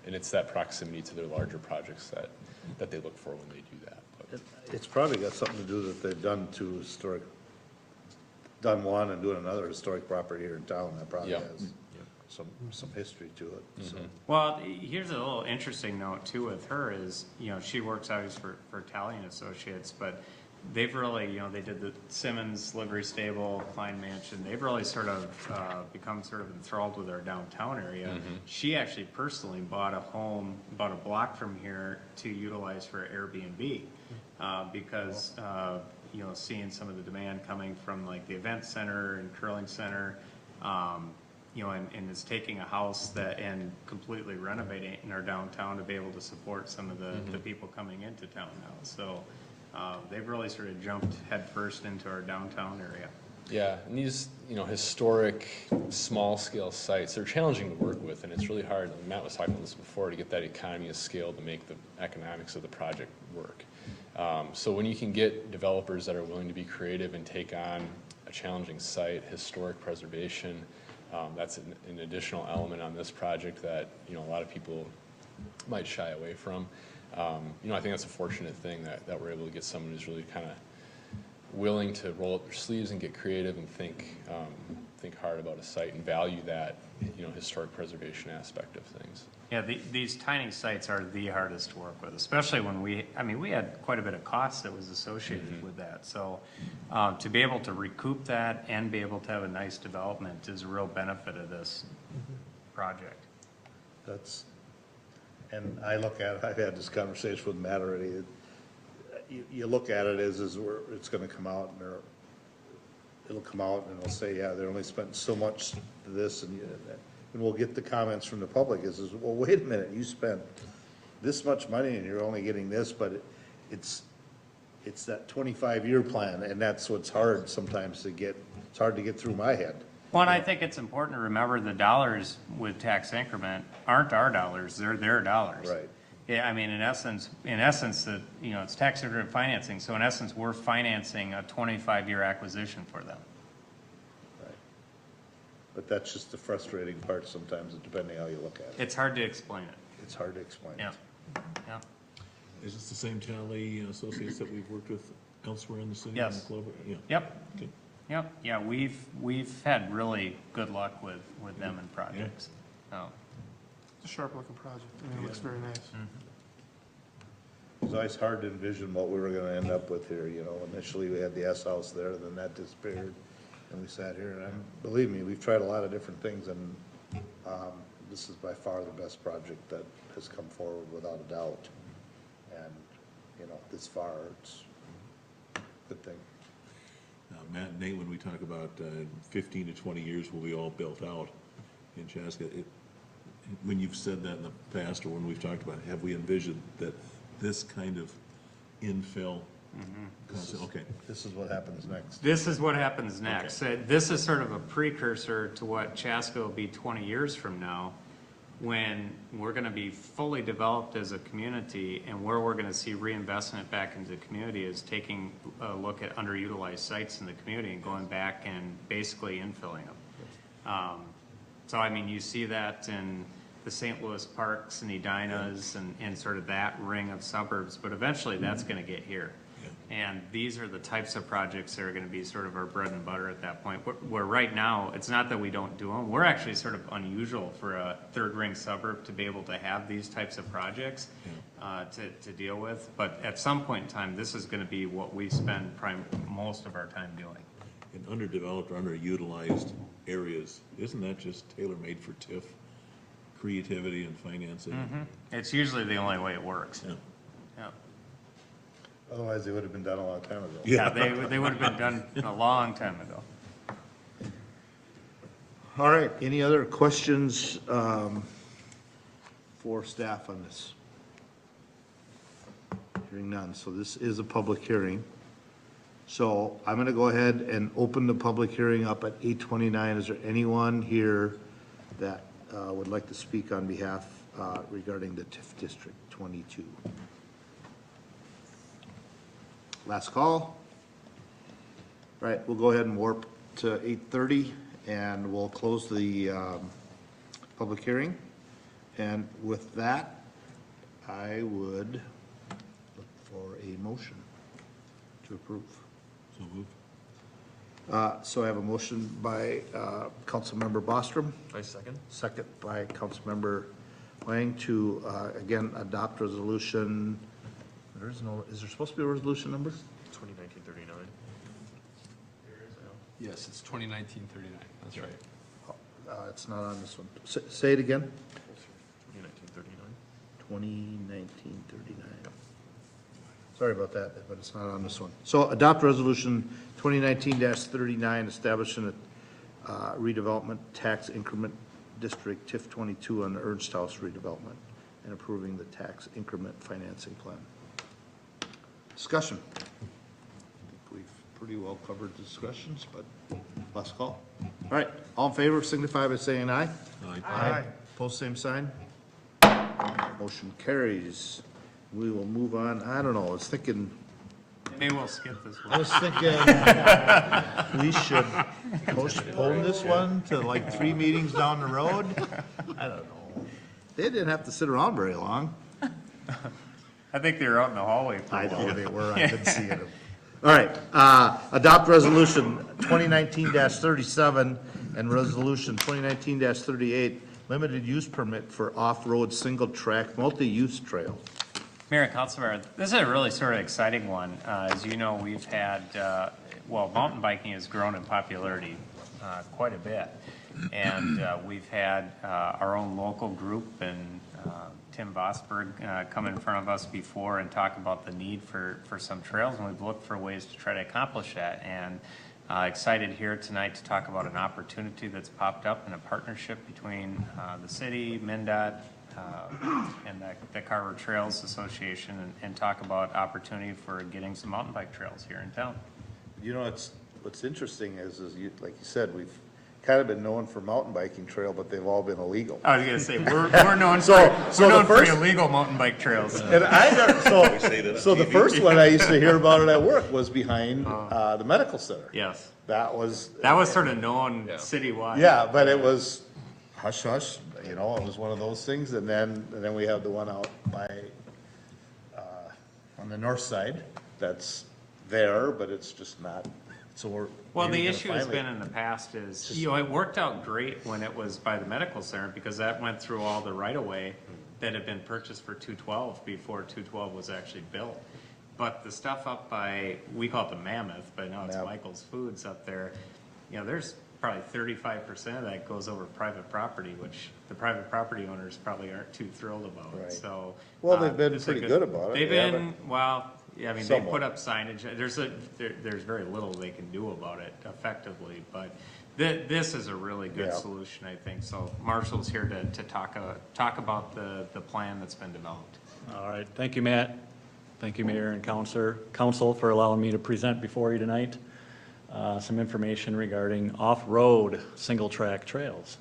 and it's that proximity to their larger projects that they look for when they do that. But It's probably got something to do that they've done done one and doing another historic property here in town, that probably Yeah. has some history to it, so. Well, here's a little interesting note too with her is, you know, she works always for Italian Associates, but they've really, you know, they did the Simmons Livery Stable, Klein Mansion. They've really sort of become sort of enthralled with our downtown area. She actually personally bought a home about a block from here to utilize for Airbnb because, you know, seeing some of the demand coming from like the event center and curling center, you know, and is taking a house and completely renovating in our downtown to be able to support some of the people coming into town now. So they've really sort of jumped headfirst into our downtown area. yeah, and these, you know, historic, small-scale sites, they're challenging to work with, and it's really hard, and Matt was talking about this before, to get that economy of scale to make the economics of the project work. So when you can get developers that are willing to be creative and take on a challenging site, historic preservation, that's an additional element on this project that, you know, a lot of people might shy away from. You know, I think that's a fortunate thing that we're able to get someone who's really kind of willing to roll up their sleeves and get creative and think hard about a site and value that, you know, historic preservation aspect of things. Yeah, these tiny sites are the hardest to work with, especially when we had quite a bit of cost that was associated with that. So to be able to recoup that and be able to have a nice development is a real benefit of this project. And I look at it, I've had this conversation with Matt already. You look at it as where it's gonna come out and it'll come out and it'll say, yeah, they only spent so much to this and we'll get the comments from the public is, well, wait a minute, you spent this much money and you're only getting this, but it's that 25-year plan, and that's what's hard sometimes it's hard to get through my head. Well, and I think it's important to remember the dollars with tax increment aren't our dollars, they're their dollars. Right. Yeah, I mean, in essence, that, you know, it's tax-driven financing, so in essence, we're financing a 25-year acquisition for them. Right. But that's just the frustrating part sometimes, depending how you look at it. It's hard to explain it. It's hard to explain. Yeah, yeah. Is this the same Tally associates that we've worked with elsewhere in the city? Yes. In Clover? Yeah. Yep, Okay. yep, yeah, we've had really good luck with them and projects. So, It's a sharp-looking project. I mean, it looks very nice. It's always hard to envision what we were gonna end up with here, you know. Initially, we had the S house there, then that disappeared, and we sat here, and believe me, we've tried a lot of different things, and, this is by far the best project that has come forward without a doubt. And, you know, this far, it's a good thing. Matt and Nate, when we talk about 15 to 20 years will be all built out in Chaska, when you've said that in the past, or when we've talked about it, have we envisioned that this kind of infill? Okay. This is what happens next. this is what happens next. This is sort of a precursor to what Chaska will be 20 years from now, when we're gonna be fully developed as a community, and where we're gonna see reinvestment back into the community is taking a look at underutilized sites in the community and going back and basically infilling them. So I mean, you see that in the St. Louis parks and Edinas and sort of that ring of suburbs, but eventually that's gonna get here. And these are the types of projects that are gonna be sort of our bread and butter at that point. Where right now, it's not that we don't do them, we're actually sort of unusual for a third ring suburb to be able to have these types of projects to deal with. But at some point in time, this is gonna be what we spend most of our time doing. In underdeveloped or underutilized areas, isn't that just tailor-made for TIF? Creativity and financing? It's usually the only way it works. Yeah. Yeah. Otherwise, they would have been done a long time ago. Yeah, they would have been done a long time ago. All right, any other questions for staff on this? Hearing none, so this is a public hearing. So I'm gonna go ahead and open the public hearing up at 8:29. Is there anyone here that would like to speak on behalf regarding the TIF District 22? Last call. All right, we'll go ahead and warp to 8:30, and we'll close the public hearing. And with that, I would look for a motion to approve. So moved. So I have a motion by Councilmember Bostrom, I second. second by Councilmember Wang to, again, adopt resolution. There is no, is there supposed to be a resolution number? 2019-39. Yes, it's 2019-39, that's right. It's not on this one. Say it again. 2019-39. 2019-39. Sorry about that, but it's not on this one. So adopt resolution 2019-39, establishing a redevelopment tax increment district TIF 22 on the Ernst House redevelopment and approving the tax increment financing plan. Discussion. I think we've pretty well covered the discussions, but last call. All right, all in favor signify by saying aye. Aye. Post same sign. Motion carries. We will move on. I don't know, I was thinking, Maybe we'll skip this I one. was thinking we should postpone this one to like 3 meetings down the road. I don't know. They didn't have to sit around very long. I think they were out in the hallway. for a I know while. they were, I've been seeing them. All right, adopt resolution 2019-37 and resolution 2019-38, limited use permit for off-road single-track multi-use trail. Mayor and Councilmember, this is a really sort of exciting one. As you know, we've had, well, mountain biking has grown in popularity quite a bit. And we've had our own local group and Tim Vosberg come in front of us before and talk about the need for some trails, and we've looked for ways to try to accomplish that. And excited here tonight to talk about an opportunity that's popped up in a partnership between the city, MnDOT, and the Carver Trails Association, and talk about opportunity for getting some mountain bike trails here in town. You know, what's interesting is you, like you said, we've kind of been known for mountain biking trail, but they've all been illegal. I was gonna say, we're known for illegal mountain bike trails. And I never, so the first one I used to hear about it at work was behind the medical center. Yes, That was, sort of known citywide. yeah, but it was hush hush, you know, it was one of those things. And then we have the one out by, on the north side, that's there, but it's just not, so we're. Well, maybe the gonna issue has finally- been in the past is, you know, it worked out great when it was by the medical center because that went through all the right-of-way that had been purchased for 212 before 212 was actually built. But the stuff up by, we call it the Mammoth, but now it's Yep. Michael's Foods up there, you know, there's probably 35% of that goes over private property, which the private property owners probably aren't too thrilled about, Right. so. Well, they've been it's a pretty good about it. They've They been, haven't- well, yeah, I mean, they Somewhat. put up signage, there's very little they can do about it effectively, but this is a really good Yeah. solution, I think, so Marshall's here to talk about the plan that's been developed. All right, thank you, Matt. Thank you, Mayor and Council, for allowing me to present before you tonight some information regarding off-road single-track trails.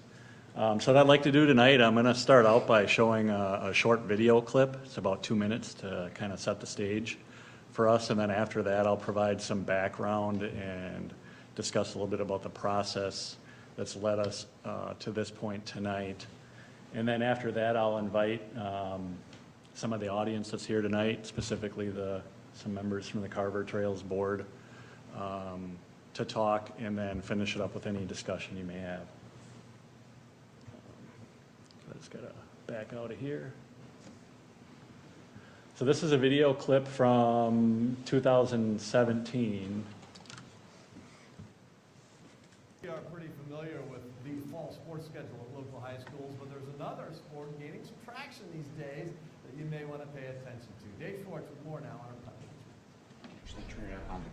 So what I'd like to do tonight, I'm going to start out by showing a short video clip. It's about 2 minutes to kind of set the stage for us, and then after that, I'll provide some background and discuss a little bit about the process that's led us to this point tonight. And then after that, I'll invite some of the audience that's here tonight, specifically some members from the Carver Trails Board, to talk, and then finish it up with any discussion you may have. I just gotta back out of here. So this is a video clip from 2017. We are pretty familiar with the fall sports schedule at local high schools, but there's another sport gaining some traction these days that you may want to pay attention to. Dave Schwartz with more now on our podcast.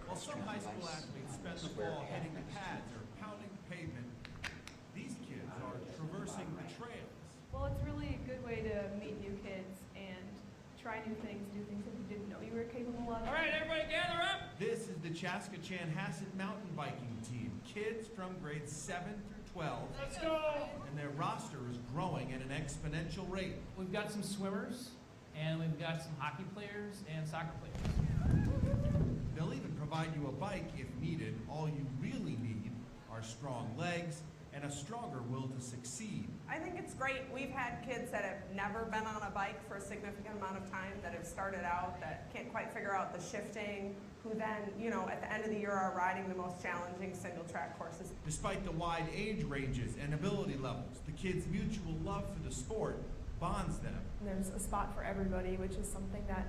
While some high school athletes spend the fall hitting the pads or pounding the pavement, these kids are traversing the trails. Well, it's really a good way to meet new kids and try new things, do things that you didn't know you were capable of. All right, everybody gather up. This is the Chaska Chanhassen mountain biking team. Kids from grades 7 through 12. Let's go. And their roster is growing at an exponential rate. We've got some swimmers, and we've got some hockey players and soccer players. They'll even provide you a bike if needed. All you really need are strong legs and a stronger will to succeed. I think it's great. We've had kids that have never been on a bike for a significant amount of time, that have started out, that can't quite figure out the shifting, who then, you know, at the end of the year are riding the most challenging single track courses. Despite the wide age ranges and ability levels, the kids' mutual love for the sport bonds them. There's a spot for everybody, which is something that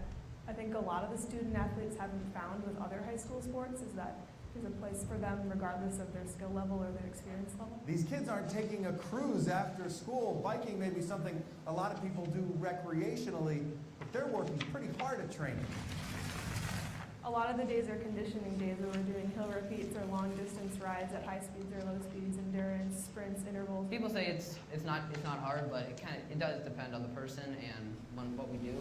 I think a lot of the student athletes haven't found with other high school sports, is that there's a place for them regardless of their skill level or their experience level. These kids aren't taking a cruise after school. Biking may be something a lot of people do recreationally, but they're working pretty hard at training. A lot of the days are conditioning days where we're doing hill repeats or long distance rides at high speeds or low speeds, endurance, sprints, intervals. People say it's not hard, but it does depend on the person and on what we do.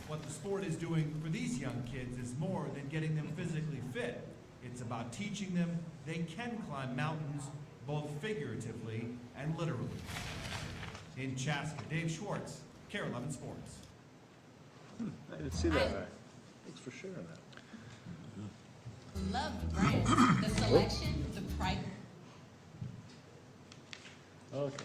What the sport is doing for these young kids is more than getting them physically fit. It's about teaching them they can climb mountains, both figuratively and literally. In Chaska, Dave Schwartz, KARE 11 Sports. I didn't see that. Thanks for sharing that. Love the brand, the selection, the price. Okay.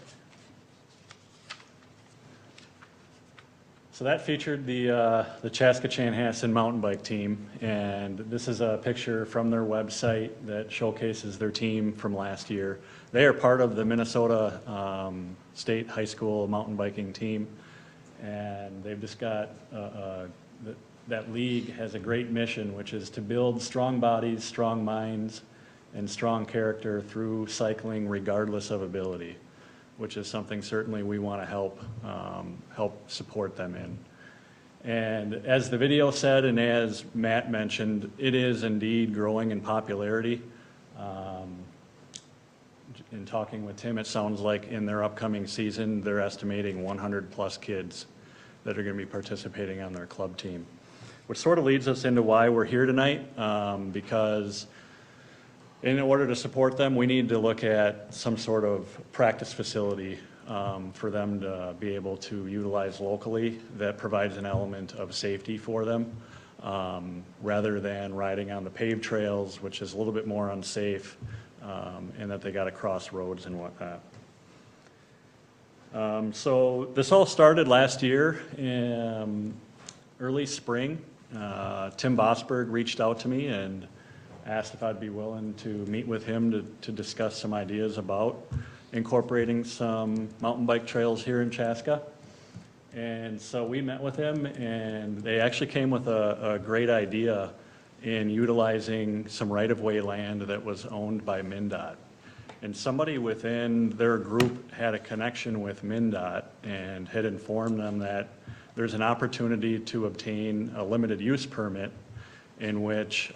So that featured the Chaska Chanhassen mountain bike team, and this is a picture from their website that showcases their team from last year. They are part of the Minnesota State High School mountain biking team, and they've just got, that league has a great mission, which is to build strong bodies, strong minds, and strong character through cycling regardless of ability, which is something certainly we want to help support them in. And as the video said, and as Matt mentioned, it is indeed growing in popularity. In talking with Tim, it sounds like in their upcoming season, they're estimating 100+ kids that are going to be participating on their club team. Which sort of leads us into why we're here tonight, because In order to support them, we need to look at some sort of practice facility for them to be able to utilize locally that provides an element of safety for them, rather than riding on the paved trails, which is a little bit more unsafe, and that they got to cross roads and whatnot. So this all started last year in early spring. Tim Bosberg reached out to me and asked if I'd be willing to meet with him to discuss some ideas about incorporating some mountain bike trails here in Chaska. And so we met with him, and they actually came with a great idea in utilizing some right-of-way land that was owned by MnDOT. And somebody within their group had a connection with MnDOT and had informed them that there's an opportunity to obtain a limited use permit in which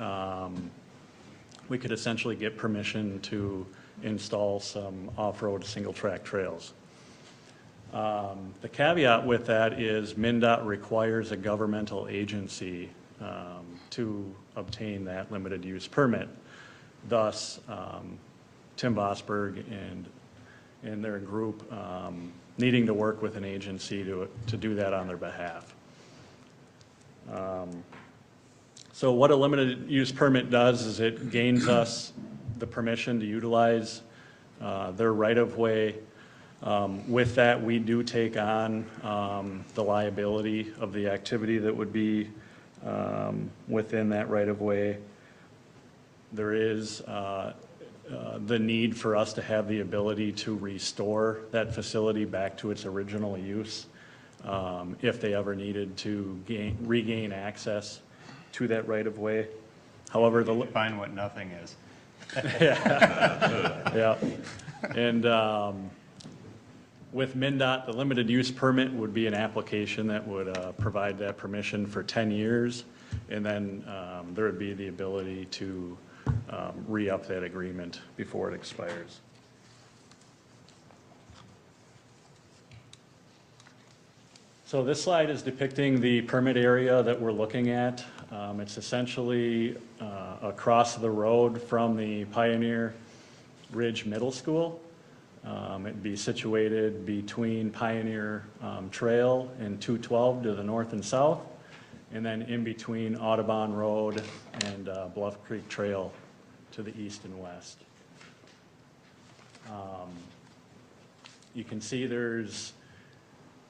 we could essentially get permission to install some off-road single-track trails. The caveat with that is MnDOT requires a governmental agency to obtain that limited use permit. Thus, Tim Bosberg and their group needing to work with an agency to do that on their behalf. So what a limited use permit does is it gains us the permission to utilize their right-of-way. With that, we do take on the liability of the activity that would be within that right-of-way. There is the need for us to have the ability to restore that facility back to its original use if they ever needed to regain access to that right-of-way. However, Define what nothing is. Yeah. And with MnDOT, the limited use permit would be an application that would provide that permission for 10 years. And then there would be the ability to re-up that agreement before it expires. So this slide is depicting the permit area that we're looking at. It's essentially across the road from the Pioneer Ridge Middle School. It'd be situated between Pioneer Trail and 212 to the north and south, and then in between Audubon Road and Bluff Creek Trail to the east and west. You can see there's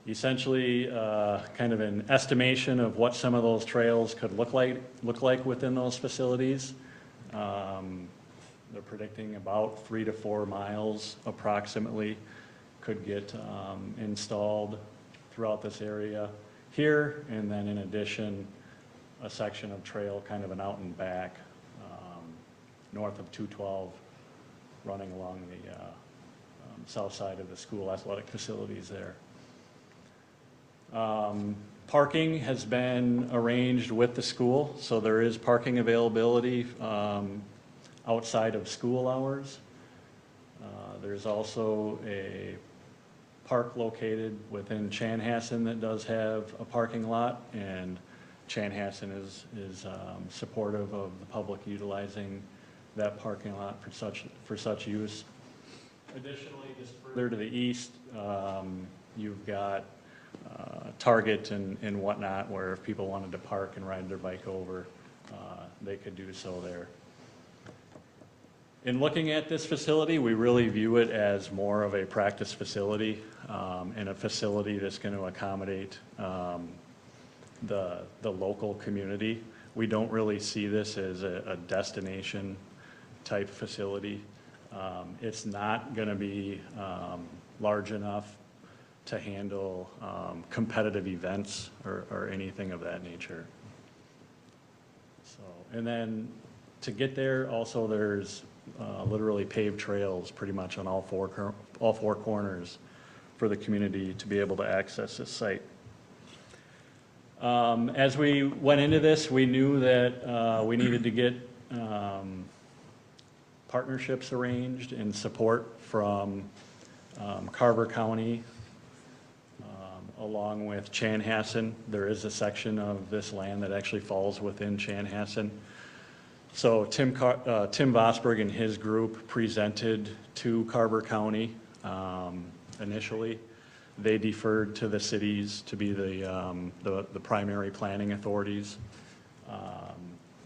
essentially kind of an estimation of what some of those trails could look like within those facilities. They're predicting about 3 to 4 miles approximately could get installed throughout this area here, and then in addition, a section of trail kind of an out and back north of 212 running along the south side of the school athletic facilities there. Parking has been arranged with the school, so there is parking availability outside of school hours. There's also a park located within Chanhassen that does have a parking lot, and Chanhassen is supportive of the public utilizing that parking lot for such use. Additionally, just further to the east, you've got Target and whatnot, where if people wanted to park and ride their bike over, they could do so there. In looking at this facility, we really view it as more of a practice facility and a facility that's going to accommodate the local community. We don't really see this as a destination type facility. It's not going to be large enough to handle competitive events or anything of that nature. So, and then to get there, also there's literally paved trails pretty much on all four corners for the community to be able to access this site. As we went into this, we knew that we needed to get partnerships arranged and support from Carver County, along with Chanhassen. There is a section of this land that actually falls within Chanhassen. So Tim Vosberg and his group presented to Carver County initially. They deferred to the cities to be the primary planning authorities.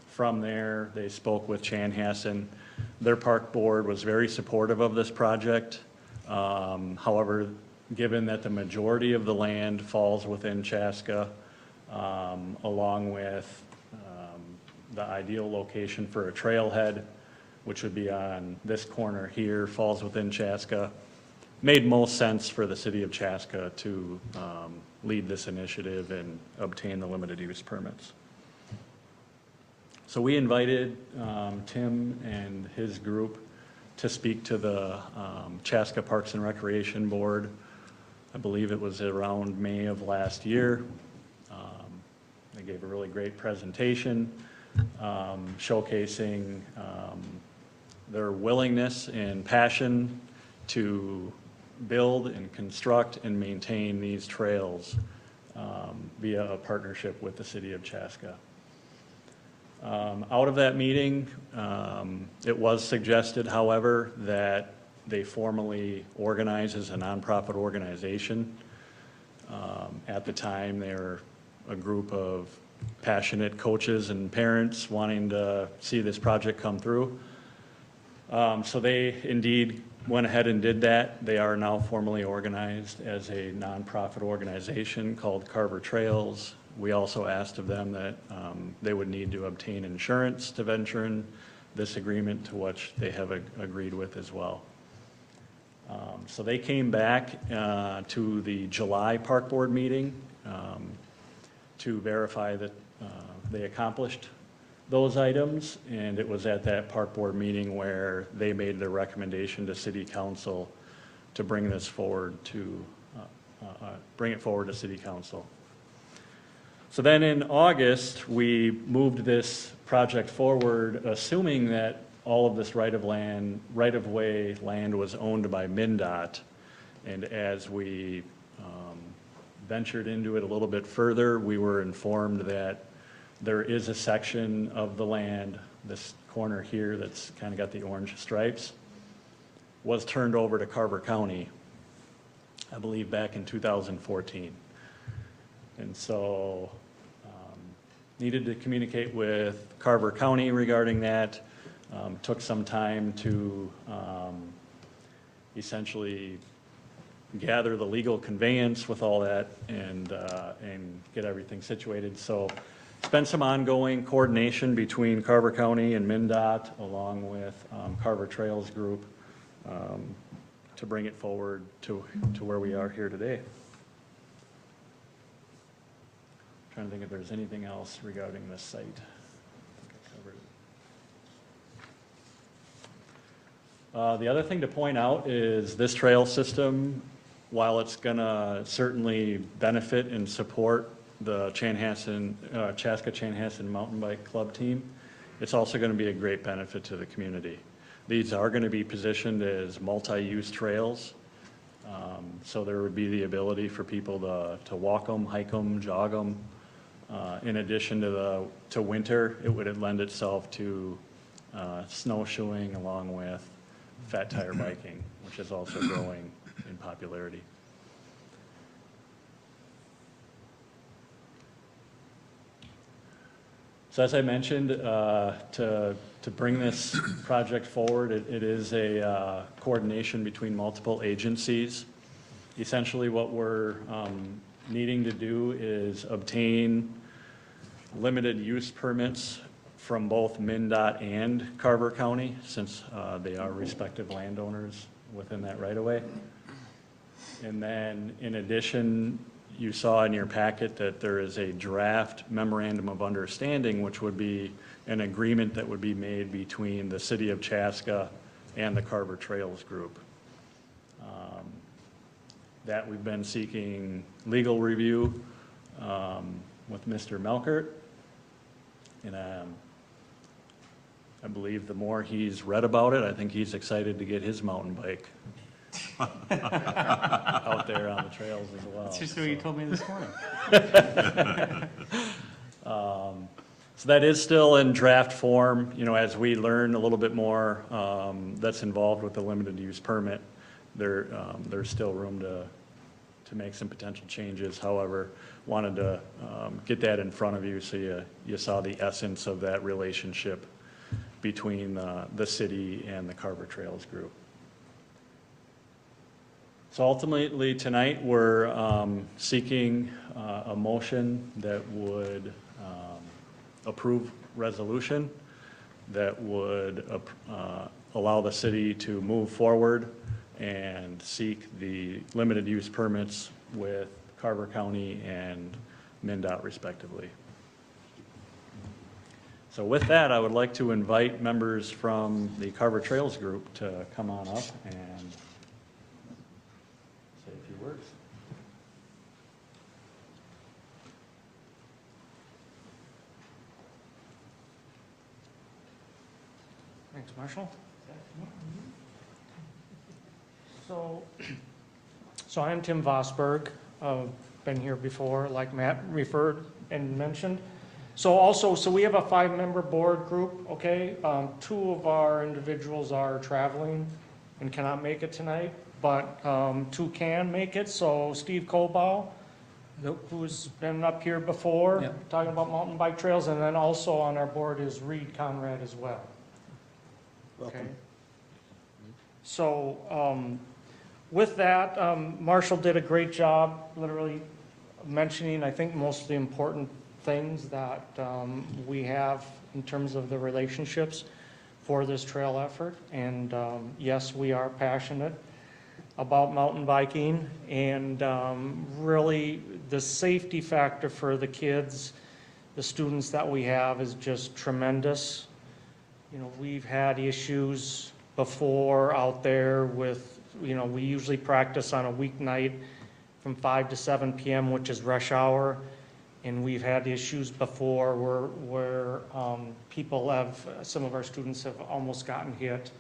From there, they spoke with Chanhassen. Their park board was very supportive of this project. However, given that the majority of the land falls within Chaska, along with the ideal location for a trailhead, which would be on this corner here, falls within Chaska, made most sense for the city of Chaska to lead this initiative and obtain the limited use permits. So we invited Tim and his group to speak to the Chaska Parks and Recreation Board. I believe it was around May of last year. They gave a really great presentation showcasing their willingness and passion to build and construct and maintain these trails via a partnership with the city of Chaska. Out of that meeting, it was suggested, however, that they formally organize as a nonprofit organization. At the time, they were a group of passionate coaches and parents wanting to see this project come through. So they indeed went ahead and did that. They are now formally organized as a nonprofit organization called Carver Trails. We also asked of them that they would need to obtain insurance to venture in this agreement, to which they have agreed with as well. So they came back to the July Park Board meeting to verify that they accomplished those items, and it was at that Park Board meeting where they made the recommendation to City Council to bring this forward to, bring it forward to City Council. So then in August, we moved this project forward, assuming that all of this right-of-way land was owned by MnDOT. And as we ventured into it a little bit further, we were informed that there is a section of the land, this corner here that's kind of got the orange stripes, was turned over to Carver County, I believe back in 2014. And so needed to communicate with Carver County regarding that. Took some time to essentially gather the legal conveyance with all that and get everything situated. So it's been some ongoing coordination between Carver County and MnDOT, along with Carver Trails Group, to bring it forward to where we are here today. Trying to think if there's anything else regarding this site. I think I covered it. The other thing to point out is this trail system, while it's gonna certainly benefit and support the Chaska Chanhassen Mountain Bike Club team, it's also gonna be a great benefit to the community. These are gonna be positioned as multi-use trails. So there would be the ability for people to walk them, hike them, jog them. In addition to winter, it would lend itself to snowshoeing along with fat tire biking, which is also growing in popularity. So as I mentioned, to bring this project forward, it is a coordination between multiple agencies. Essentially what we're needing to do is obtain limited use permits from both MnDOT and Carver County, since they are respective landowners within that right-of-way. And then in addition, you saw in your packet that there is a draft memorandum of understanding, which would be an agreement that would be made between the city of Chaska and the Carver Trails Group. That we've been seeking legal review with Mr. Melkert. And I believe the more he's read about it, I think he's excited to get his mountain bike out there on the trails as well. That's just what you told me this morning. So that is still in draft form, you know, as we learn a little bit more that's involved with the limited use permit. There's still room to make some potential changes. However, wanted to get that in front of you so you saw the essence of that relationship between the city and the Carver Trails Group. So ultimately, tonight, we're seeking a motion that would approve resolution that would allow the city to move forward and seek the limited use permits with Carver County and MnDOT respectively. So with that, I would like to invite members from the Carver Trails Group to come on up and say a few words. Thanks, Marshall. So I'm Tim Vosberg. Been here before, like Matt referred and mentioned. So we have a 5-member board group, okay? 2 of our individuals are traveling and cannot make it tonight, but 2 can make it. So Steve Colbaugh, who's been up here before, talking about mountain bike trails, and then also on our board is Reed Conrad as well. Okay. So with that, Marshall did a great job literally mentioning, I think, most of the important things that we have in terms of the relationships for this trail effort. And yes, we are passionate about mountain biking, and really the safety factor for the kids, the students that we have, is just tremendous. You know, we've had issues before out there with, you know, we usually practice on a weeknight from 5 to 7 p.m., which is rush hour. And we've had issues before where people have, some of our students have almost gotten hit.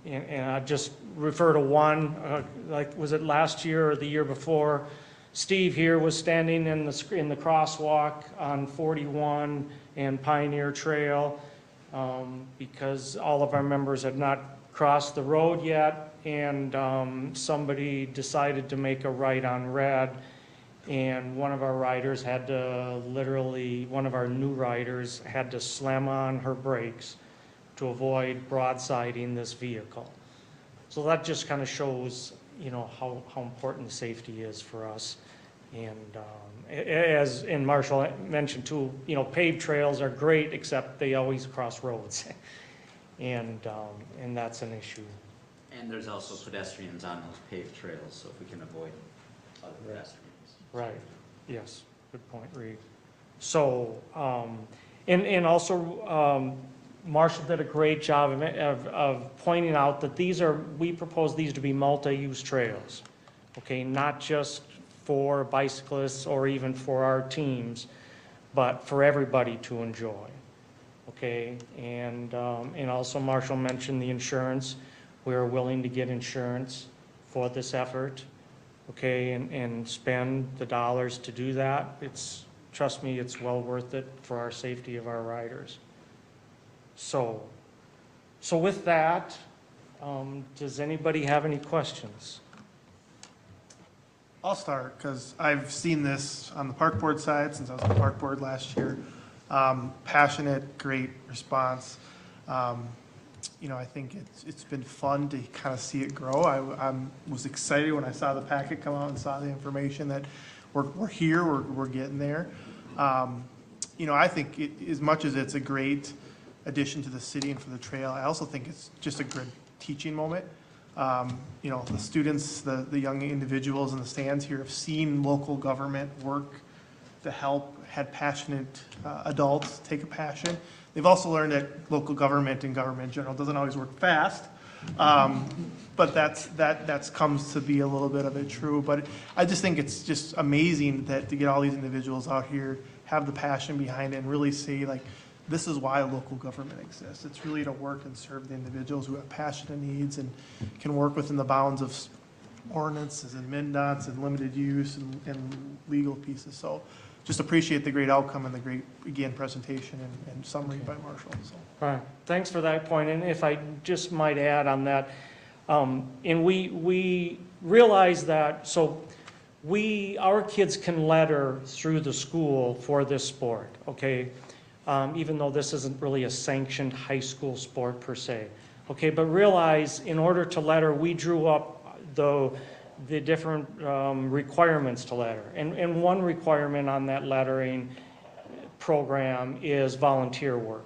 And I just refer to one, like, was it last year or the year before? Steve here was standing in the crosswalk on 41 and Pioneer Trail because all of our members had not crossed the road yet, and somebody decided to make a right on red. And one of our riders had to one of our new riders had to slam on her brakes to avoid broadsiding this vehicle. So that just kind of shows, you know, how important safety is for us. And as Marshall mentioned too, you know, paved trails are great, except they always cross roads. And that's an issue. And there's also pedestrians on those paved trails, so if we can avoid other pedestrians. Right, yes, good point, Reed. So, and also, Marshall did a great job of pointing out that we propose these to be multi-use trails, okay? Not just for bicyclists or even for our teams, but for everybody to enjoy, okay? And also Marshall mentioned the insurance. We're willing to get insurance for this effort. Okay, and spend the dollars to do that. Trust me, it's well worth it for our safety of our riders. So with that, does anybody have any questions? I'll start, because I've seen this on the park board side since I was on the park board last year. Passionate, great response. You know, I think it's been fun to kind of see it grow. I was excited when I saw the packet come out and saw the information that we're here, we're getting there. You know, I think as much as it's a great addition to the city and for the trail, I also think it's just a good teaching moment. You know, the students, the young individuals in the stands here have seen local government work to help, had passionate adults take a passion. They've also learned that local government and government in general doesn't always work fast, but that's comes to be a little bit of it true. But I just think it's just amazing that to get all these individuals out here, have the passion behind it, and really say, like, this is why local government exists. It's really to work and serve the individuals who have passionate needs and can work within the bounds of ordinances and MnDOTs and limited use and legal pieces. So just appreciate the great outcome and the great, again, presentation and summary by Marshall, so. All right, thanks for that point, and if I just might add on that, and we realize that, so our kids can letter through the school for this sport, okay? Even though this isn't really a sanctioned high school sport per se, okay? But realize, in order to letter, we drew up the different requirements to letter. And one requirement on that lettering program is volunteer work.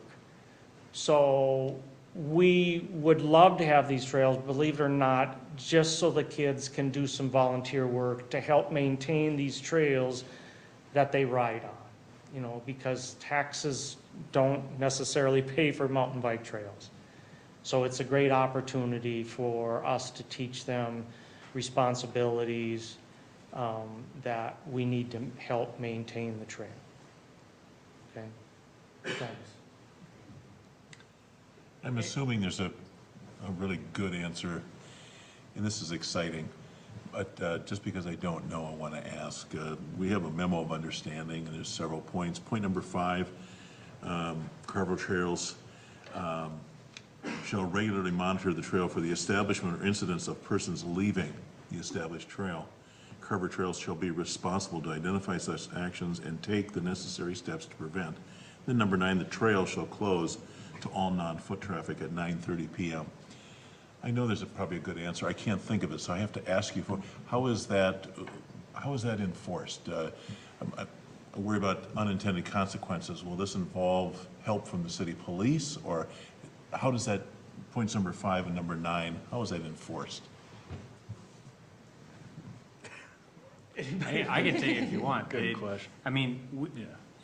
So we would love to have these trails, believe it or not, just so the kids can do some volunteer work to help maintain these trails that they ride on. You know, because taxes don't necessarily pay for mountain bike trails. So it's a great opportunity for us to teach them responsibilities that we need to help maintain the trail. Okay, thanks. I'm assuming there's a really good answer, and this is exciting, but just because I don't know, I want to ask. We have a memo of understanding, and there's several points. Point number 5, Carver Trails shall regularly monitor the trail for the establishment or incidents of persons leaving the established trail. Carver Trails shall be responsible to identify such actions and take the necessary steps to prevent. Then number 9, the trail shall close to all non-foot traffic at 9:30 p.m. I know there's probably a good answer. I can't think of it, so I have to ask you for, how is that enforced? I worry about unintended consequences. Will this involve help from the city police, or how does that, points number 5 and number 9, how is that enforced? I can take it if you want. Good question. I mean,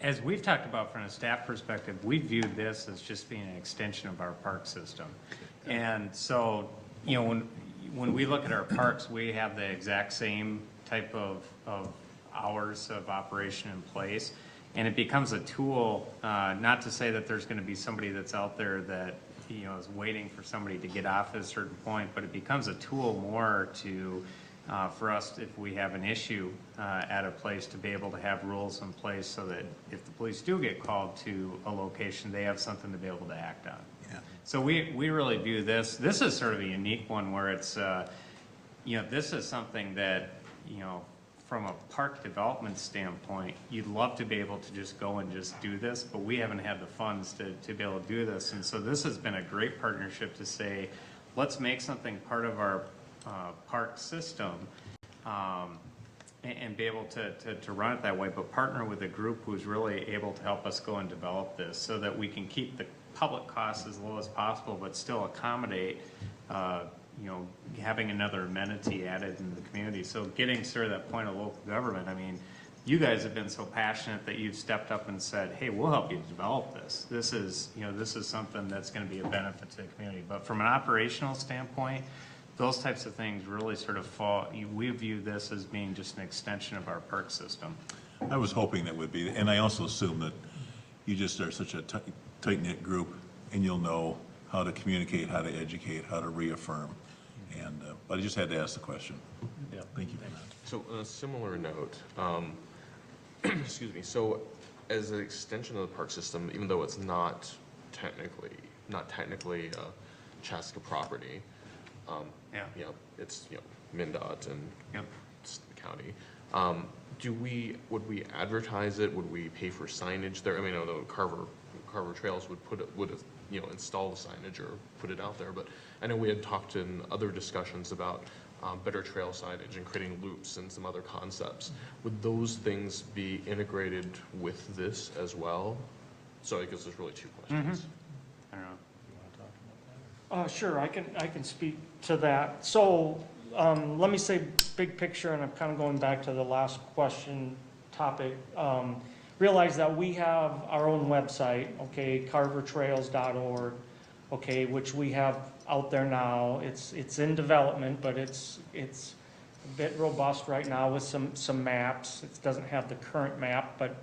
as we've talked about from a staff perspective, we view this as just being an extension of our park system. And so, you know, when we look at our parks, we have the exact same type of hours of operation in place. And it becomes a tool, not to say that there's going to be somebody that's out there that, you know, is waiting for somebody to get off at a certain point, but it becomes a tool more to, for us, if we have an issue at a place, to be able to have rules in place so that if the police do get called to a location, they have something to be able to act on. Yeah. So we really view this is sort of a unique one where it's, you know, this is something that, you know, from a park development standpoint, you'd love to be able to just go and just do this, but we haven't had the funds to be able to do this. And so this has been a great partnership to say, let's make something part of our park system and be able to run it that way, but partner with a group who's really able to help us go and develop this so that we can keep the public costs as low as possible, but still accommodate, you know, having another amenity added in the community. So getting sort of that point of local government, I mean, you guys have been so passionate that you've stepped up and said, hey, we'll help you develop this. This is, you know, this is something that's going to be a benefit to the community. But from an operational standpoint, those types of things really sort of fall, we view this as being just an extension of our park system. I was hoping that would be, and I also assume that you just are such a tight-knit group, and you'll know how to communicate, how to educate, how to reaffirm. And, but I just had to ask the question. Yeah. Thank you for that. So on a similar note, excuse me, so as an extension of the park system, even though it's not technically Chaska property, you know, it's, you know, MnDOT and the county. Would we advertise it? Would we pay for signage there? I mean, I know Carver Trails would you know, install the signage or put it out there, but I know we had talked in other discussions about better trail signage and creating loops and some other concepts. Would those things be integrated with this as well? So I guess there's really 2 questions. I don't know. Sure, I can speak to that. So let me say big picture, and I'm kind of going back to the last question topic. Realize that we have our own website, okay, carvertrails.org, okay, which we have out there now. It's in development, but it's a bit robust right now with some maps. It doesn't have the current map, but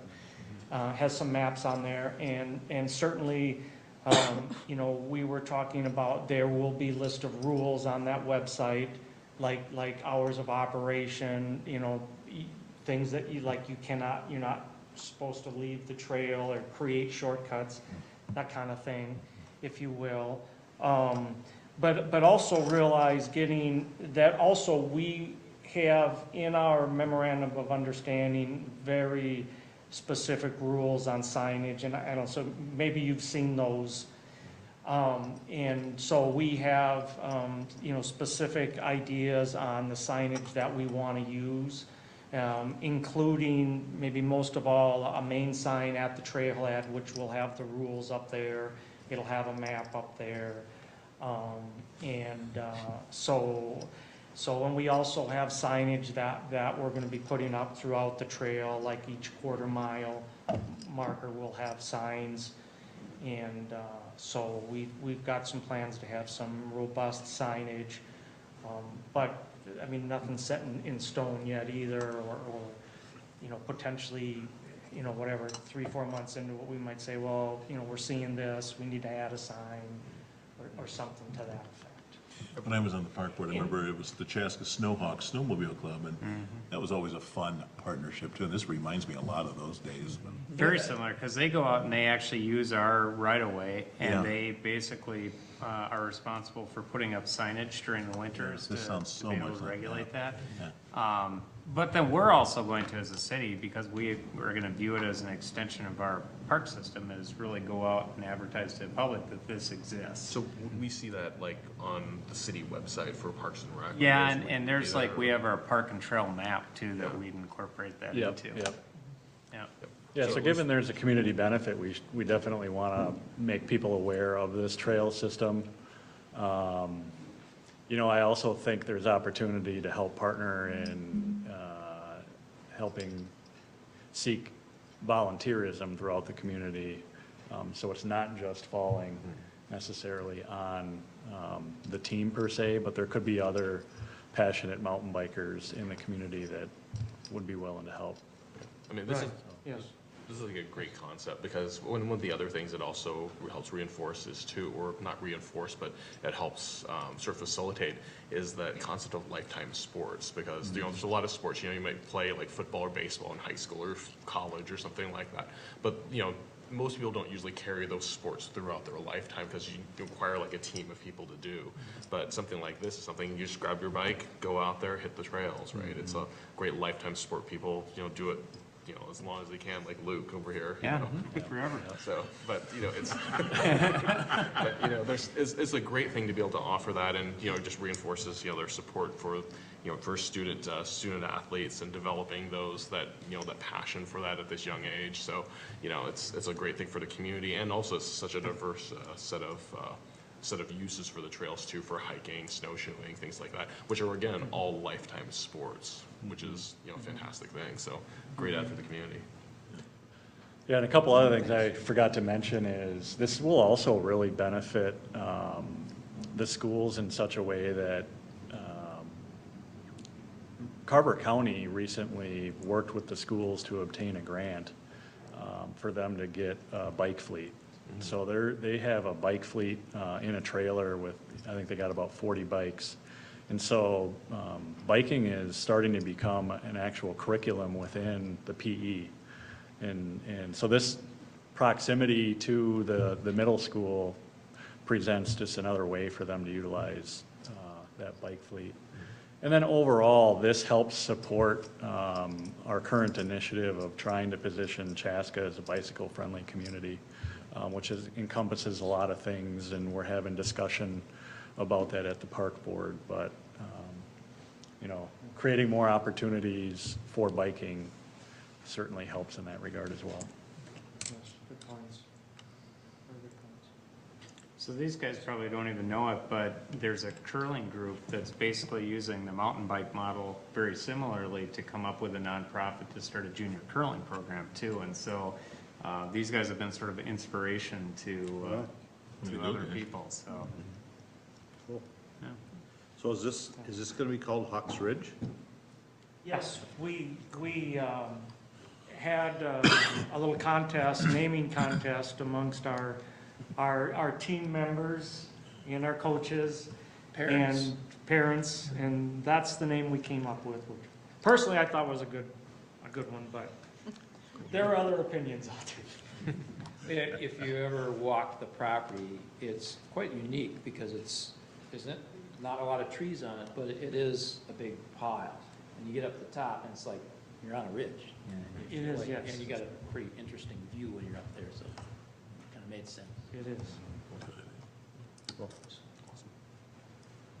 has some maps on there, and certainly. You know, we were talking about there will be list of rules on that website, like hours of operation, you know, things that you're not supposed to leave the trail or create shortcuts, that kind of thing, if you will. But also realize getting, that also we have in our memorandum of understanding very specific rules on signage, and I don't, so maybe you've seen those. And so we have, specific ideas on the signage that we want to use, including maybe most of all, a main sign at the trailhead, which will have the rules up there. It'll have a map up there. And we also have signage that we're going to be putting up throughout the trail, like each quarter mile marker will have signs. And so we've got some plans to have some robust signage. But, I mean, nothing's set in stone yet either, or potentially, whatever, 3-4 months into what we might say, well, we're seeing this, we need to add a sign or something to that effect. When I was on the park board, I remember it was the Chaska Snowhawk Snowmobile Club, and that was always a fun partnership too. And this reminds me a lot of those days. Very similar, because they go out and they actually use our right-of-way, and Yeah. they basically are responsible for putting up signage during the winters This sounds so to be able much to like regulate that. that. But then we're also going to, as a city, because we're going to view it as an extension of our park system, is really go out and advertise to the public that this exists. So we see that like on the city website for Parks and Rec. Yeah, and there's like, we have our park and trail map too, that we'd incorporate that Yep, into. yep. Yeah. Yeah, so given there's a community benefit, we definitely want to make people aware of this trail system. I also think there's opportunity to help partner in helping seek volunteerism throughout the community. So it's not just falling necessarily on the team per se, but there could be other passionate mountain bikers in the community that would be willing to help. I mean, this is, Yes. this is like a great concept, because one of the other things it also helps reinforce is too, or not reinforce, but it helps sort of facilitate, is that concept of lifetime sports. Because there's a lot of sports, you might play like football or baseball in high school or college or something like that, but most people don't usually carry those sports throughout their lifetime, because you require like a team of people to do. But something like this is something you just grab your bike, go out there, hit the trails, right? It's a great lifetime sport. People do it as long as they can, like Luke over here. Forever. So, but it's, it's a great thing to be able to offer that, and just reinforces their support for for student athletes, and developing those that that passion for that at this young age. So it's a great thing for the community, and also it's such a diverse set of uses for the trails too, for hiking, snowshoeing, things like that, which are again all lifetime sports, which is a fantastic thing. So great ad for the community. Yeah, and a couple other things I forgot to mention is this will also really benefit the schools in such a way that Carver County recently worked with the schools to obtain a grant for them to get a bike fleet. So they have a bike fleet in a trailer with, I think they got about 40 bikes. And so biking is starting to become an actual curriculum within the PE. And so this proximity to the middle school presents just another way for them to utilize that bike fleet. And then overall, this helps support our current initiative of trying to position Chaska as a bicycle-friendly community, which encompasses a lot of things, and we're having discussion about that at the park board. But creating more opportunities for biking certainly helps in that regard as well. Yes, good points. Very good points. So these guys probably don't even know it, but there's a curling group that's basically using the mountain bike model very similarly to come up with a nonprofit to start a junior curling program too. And so these guys have been sort of an inspiration to other people. So, Cool. yeah. So is this going to be called Hawks Ridge? Yes, we had a little contest, naming contest amongst our team members and our coaches and parents, and that's the name we came up with. Which personally, I thought was a good one, but There are other opinions out there. If you ever walk the property, it's quite unique because it's, isn't it? Not a lot of trees on it, but it is a big pile. And you get up the top and it's like you're on a ridge. It is, yes. And you got a pretty interesting view when you're up there, so it kind of made sense. It is.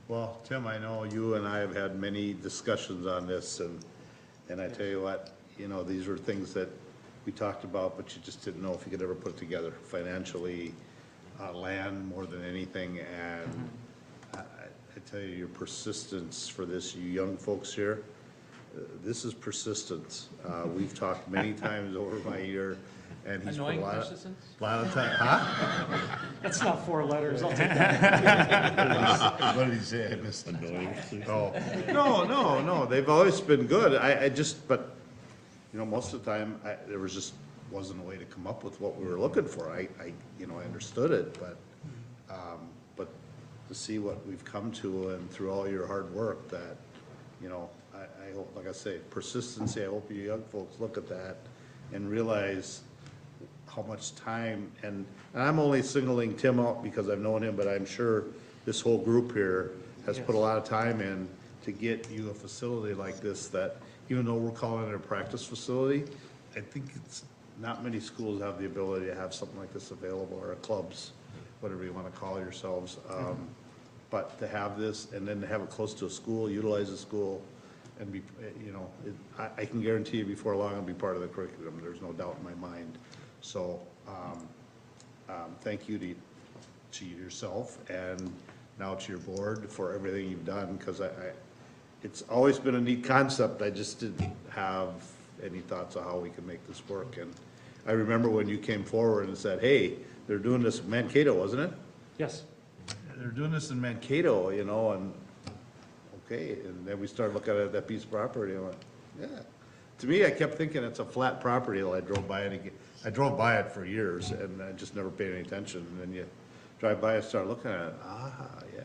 Well, Tim, I know you and I have had many discussions on this, and I tell you what, you know, these are things that we talked about, but you just didn't know if you could ever put it together financially, land more than anything, and I tell you, your persistence for this, you young folks here, this is persistence. We've talked many times over my year, and he's put a Annoying lot persistence? of time, huh? That's not 4 letters, I'll take that. What did he say? I missed it. Oh, no, they've always been good. I just, but, you know, most of the time, there was just wasn't a way to come up with what we were looking for. You know, I understood it, but to see what we've come to and through all your hard work that, you know, I hope, like I say, persistency, I hope you young folks look at that and realize how much time, and I'm only singling Tim out because I've known him, but I'm sure this whole group here has put a lot of time in to get you a facility like this that, even though we're calling it a practice facility, I think it's, not many schools have the ability to have something like this available, or clubs, whatever you want to call yourselves. But to have this, and then to have it close to a school, utilize a school, and be, you know, I can guarantee you before long I'll be part of the curriculum, there's no doubt in my mind. So, thank you to yourself, and now to your board for everything you've done, because it's always been a neat concept, I just didn't have any thoughts of how we could make this work. And I remember when you came forward and said, hey, they're doing this in Mankato, wasn't it? Yes. They're doing this in Mankato, you know, and, okay, and then we started looking at that piece of property, and I went, yeah. To me, I kept thinking it's a flat property till I drove by it again. I drove by it for years, and I just never paid any attention, and then you drive by and start looking at it, yeah.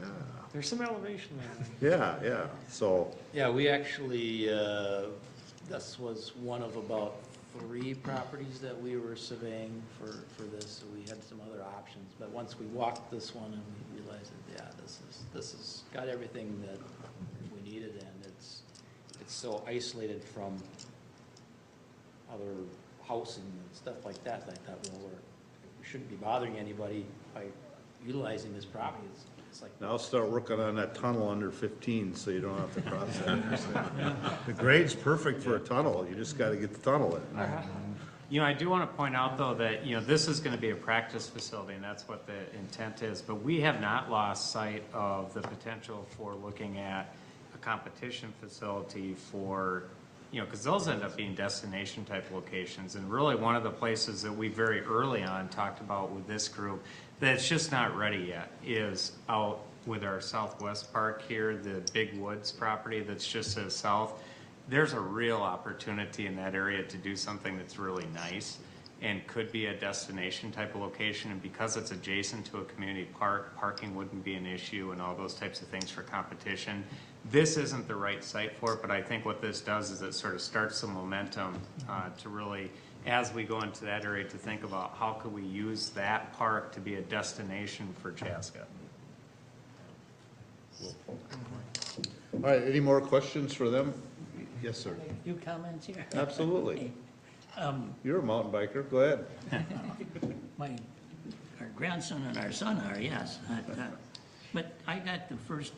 There's some elevation there. Yeah, so, Yeah, we actually, this was one of about 3 properties that we were surveying for this, so we had some other options. But once we walked this one and we realized that, yeah, this has got everything that we needed, and it's so isolated from other housing and stuff like that. I thought, well, we shouldn't be bothering anybody by utilizing this property. It's like, now start working on that tunnel under 15, so you don't have to cross that. The grade's perfect for a tunnel, you just gotta get the tunnel in. You know, I do want to point out, though, that, you know, this is going to be a practice facility, and that's what the intent is, but we have not lost sight of the potential for looking at a competition facility for, you know, because those end up being destination-type locations, and really one of the places that we very early on talked about with this group that's just not ready yet is out with our Southwest Park here, the Big Woods property that's just to the south. There's a real opportunity in that area to do something that's really nice and could be a destination type of location. And because it's adjacent to a community park, parking wouldn't be an issue and all those types of things for competition. This isn't the right site for it, but I think what this does is it sort of starts some momentum to really, as we go into that area, to think about how could we use that park to be a destination for Chaska. All right, any more questions for them? Yes, sir. A few comments here. Absolutely. You're a mountain biker, go ahead. Our grandson and our son are, yes. But I got the first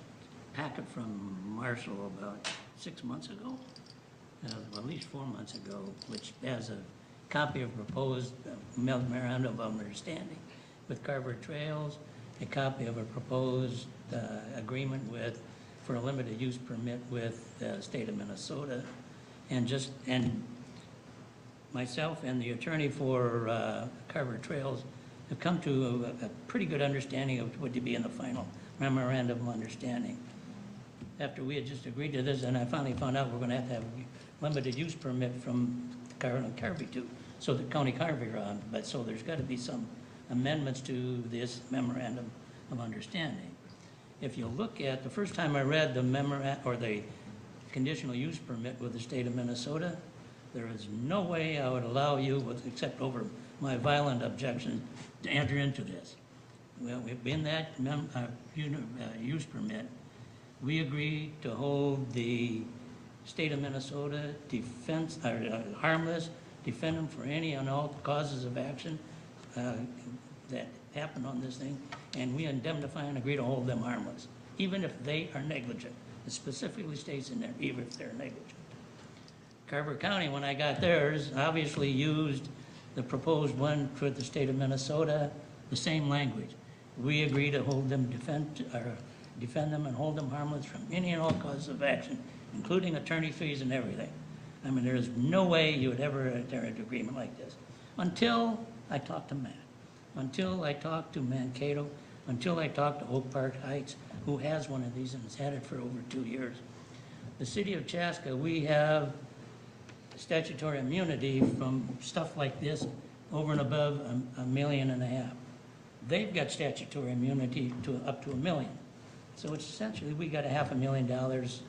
packet from Marshall about 6 months ago, at least 4 months ago, which has a copy of proposed memorandum of understanding with Carver Trails, a copy of a proposed agreement for a limited use permit with the state of Minnesota, and myself and the attorney for Carver Trails have come to a pretty good understanding of what would be in the final memorandum of understanding. After we had just agreed to this, and I finally found out we're going to have a limited use permit from Carvey too, so the county Carvey on, but so there's got to be some amendments to this memorandum of understanding. If you look at, the first time I read the the conditional use permit with the state of Minnesota, There is no way I would allow you, except over my violent objection, to enter into this. Well, in that use permit, we agreed to hold the state of Minnesota defense, harmless, defend them for any and all causes of action that happen on this thing, and we indemnify and agree to hold them harmless, even if they are negligent. It specifically states in there, even if they're negligent. Carver County, when I got theirs, obviously used the proposed one for the state of Minnesota, the same language. We agree to hold them, defend them and hold them harmless from any and all causes of action, including attorney fees and everything. I mean, there's no way you would ever enter into agreement like this. Until I talked to Matt, until I talked to Mankato, until I talked to Oak Park Heights, who has one of these and has had it for over 2 years. The city of Chaska, we have statutory immunity from stuff like this over and above $1.5 million. They've got statutory immunity to up to $1 million. So it's essentially, we got $500,000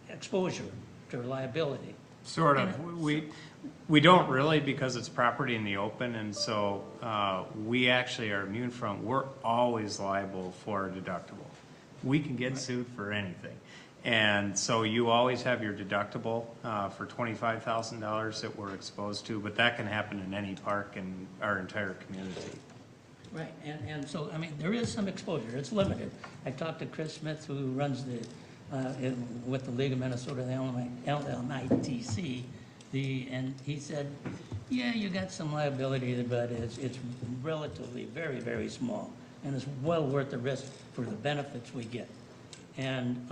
exposure to liability. Sort of. We don't really, because it's property in the open, and so we actually are immune from, we're always liable for a deductible. We can get sued for anything. And so you always have your deductible for $25,000 that we're exposed to, but that can happen in any park in our entire community. Right, and so, I mean, there is some exposure, it's limited. I talked to Chris Smith, who runs with the League of Minnesota, the LMITC, and he said, yeah, you got some liability, but it's relatively very, very small, and it's well worth the risk for the benefits we get. And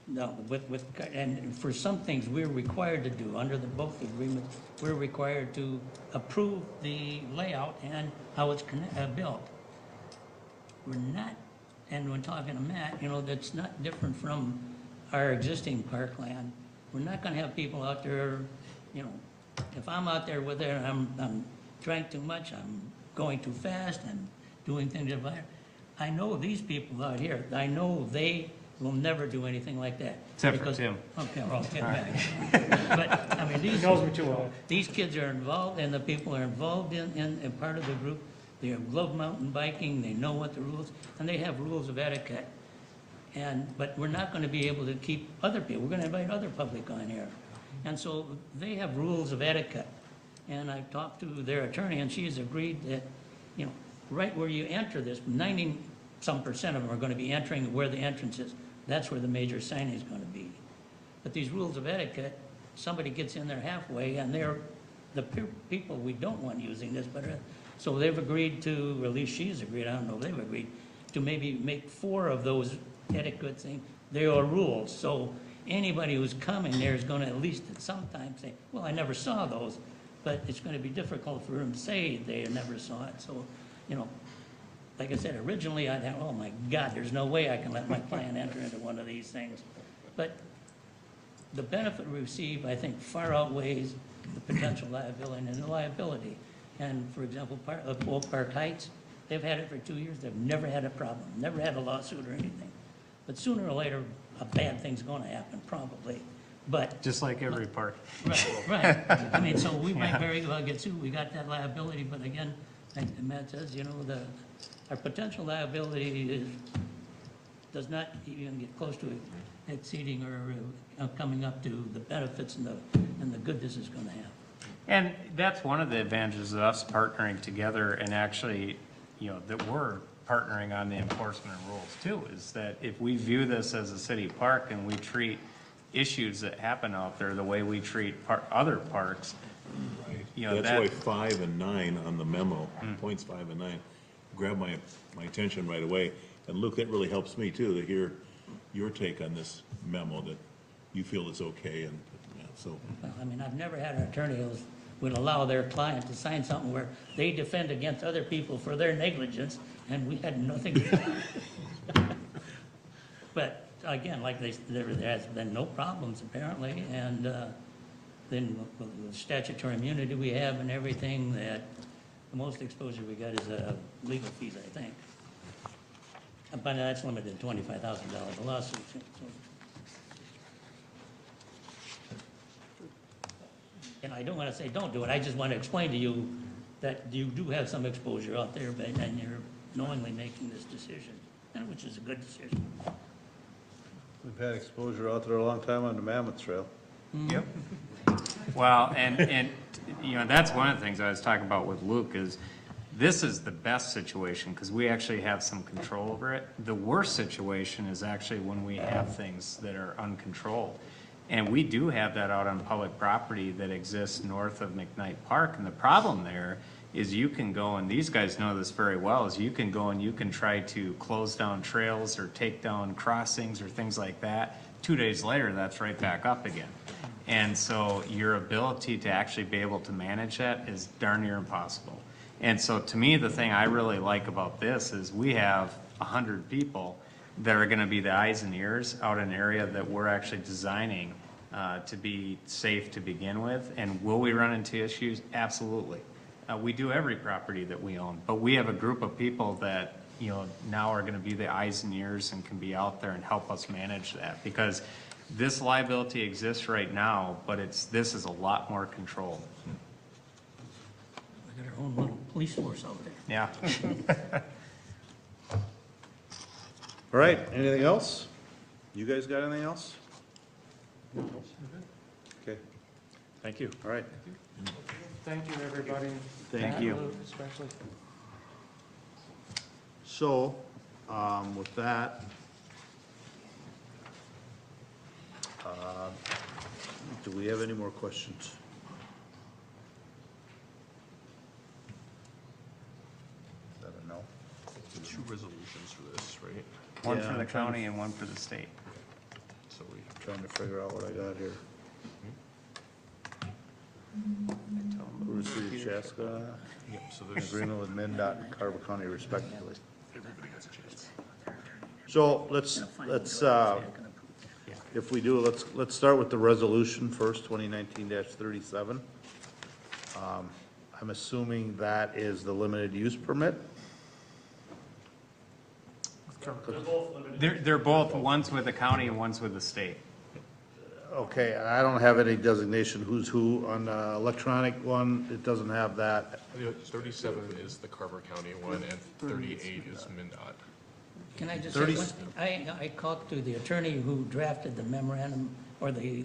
no, and for some things we're required to do under both agreements, we're required to approve the layout and how it's built. We're not, and when talking to Matt, you know, that's not different from our existing parkland. We're not going to have people out there, you know, if I'm out there with it, I'm drank too much, I'm going too fast, I'm doing things that I know these people out here, I know they will never do anything like that. Except for Tim. Okay, well, Tim back. But, I mean, these kids are involved, and the people are involved in part of the group. They love mountain biking, they know what the rules, and they have rules of etiquette. But we're not going to be able to keep other people, we're going to invite other public on here. And so they have rules of etiquette. And I talked to their attorney, and she has agreed that, you know, right where you enter this, 90-some% of them are going to be entering where the entrance is. That's where the major sign is going to be. But these rules of etiquette, somebody gets in there halfway, and they're the people we don't want using this, but so they've agreed to, or at least she's agreed, I don't know, they've agreed to maybe make 4 of those etiquette things. They are rules, so anybody who's coming there is going to at least at some time say, well, I never saw those, but it's going to be difficult for them to say they never saw it. So, you know, like I said, originally I thought, oh my God, there's no way I can let my client enter into one of these things. But the benefit we receive, I think, far outweighs the potential liability and the liability. And for example, Oak Park Heights, they've had it for 2 years, they've never had a problem, never had a lawsuit or anything. But sooner or later, a bad thing's gonna happen, probably. But just like every park. Right. I mean, so we might very well get sued, we got that liability, but again, like Matt says, you know, our potential liability does not even get close to exceeding or coming up to the benefits and the good this is going to have. And that's one of the advantages of us partnering together, and actually, you know, that we're partnering on the enforcement of rules too, is that if we view this as a city park and we treat issues that happen out there the way we treat other parks, you know, That's why 5 and 9 on the memo, points 5 and 9, grabbed my attention right away. And Luke, that really helps me too, to hear your take on this memo, that you feel is okay, and so. Well, I mean, I've never had an attorney who would allow their client to sign something where they defend against other people for their negligence, and we had nothing to do. But again, like there has been no problems apparently, and then the statutory immunity we have and everything, that the most exposure we got is legal fees, I think. But that's limited to $25,000 a lawsuit. So. and I don't want to say don't do it, I just want to explain to you that you do have some exposure out there, but, and you're knowingly making this decision, and which is a good decision. We've had exposure out there a long time on the Mammoth Trail. Yep. Well, and, you know, that's one of the things I was talking about with Luke is this is the best situation because we actually have some control over it. The worst situation is actually when we have things that are uncontrolled. And we do have that out on public property that exists north of McKnight Park. And the problem there is you can go, and these guys know this very well, is you can go and you can try to close down trails or take down crossings or things like that. 2 days later, that's right back up again. And so your ability to actually be able to manage that is darn near impossible. And so to me, the thing I really like about this is we have 100 people that are gonna be the eyes and ears out in an area that we're actually designing to be safe to begin with. And will we run into issues? Absolutely. We do every property that we own, but we have a group of people that, you know, now are gonna be the eyes and ears and can be out there and help us manage that. Because this liability exists right now, but this is a lot more controlled. We got our own little police force out there. Yeah. All right, anything else? You guys got anything else? Okay, Thank you. all right. Thank you, everybody. Thank you. Luke especially. So, with that, do we have any more questions? Is that a no? 2 resolutions for this, right? One Yeah, for I'm the trying to- county and one for the state. So we, Trying to figure out what I got here. For the city of Chaska, yep, so there's, agreement with MnDOT and Carver County respectively. everybody has a chance. So let's, if we do, let's start with the resolution first, 2019-37. I'm assuming that is the limited use permit? They're both, one's with the county and one's with the state. Okay, and I don't have any designation who's who on the electronic one, it doesn't have that. 37 is the Carver County one, and 38 is MnDOT. Can I just 30 say, I talked to the attorney who drafted the memorandum, or the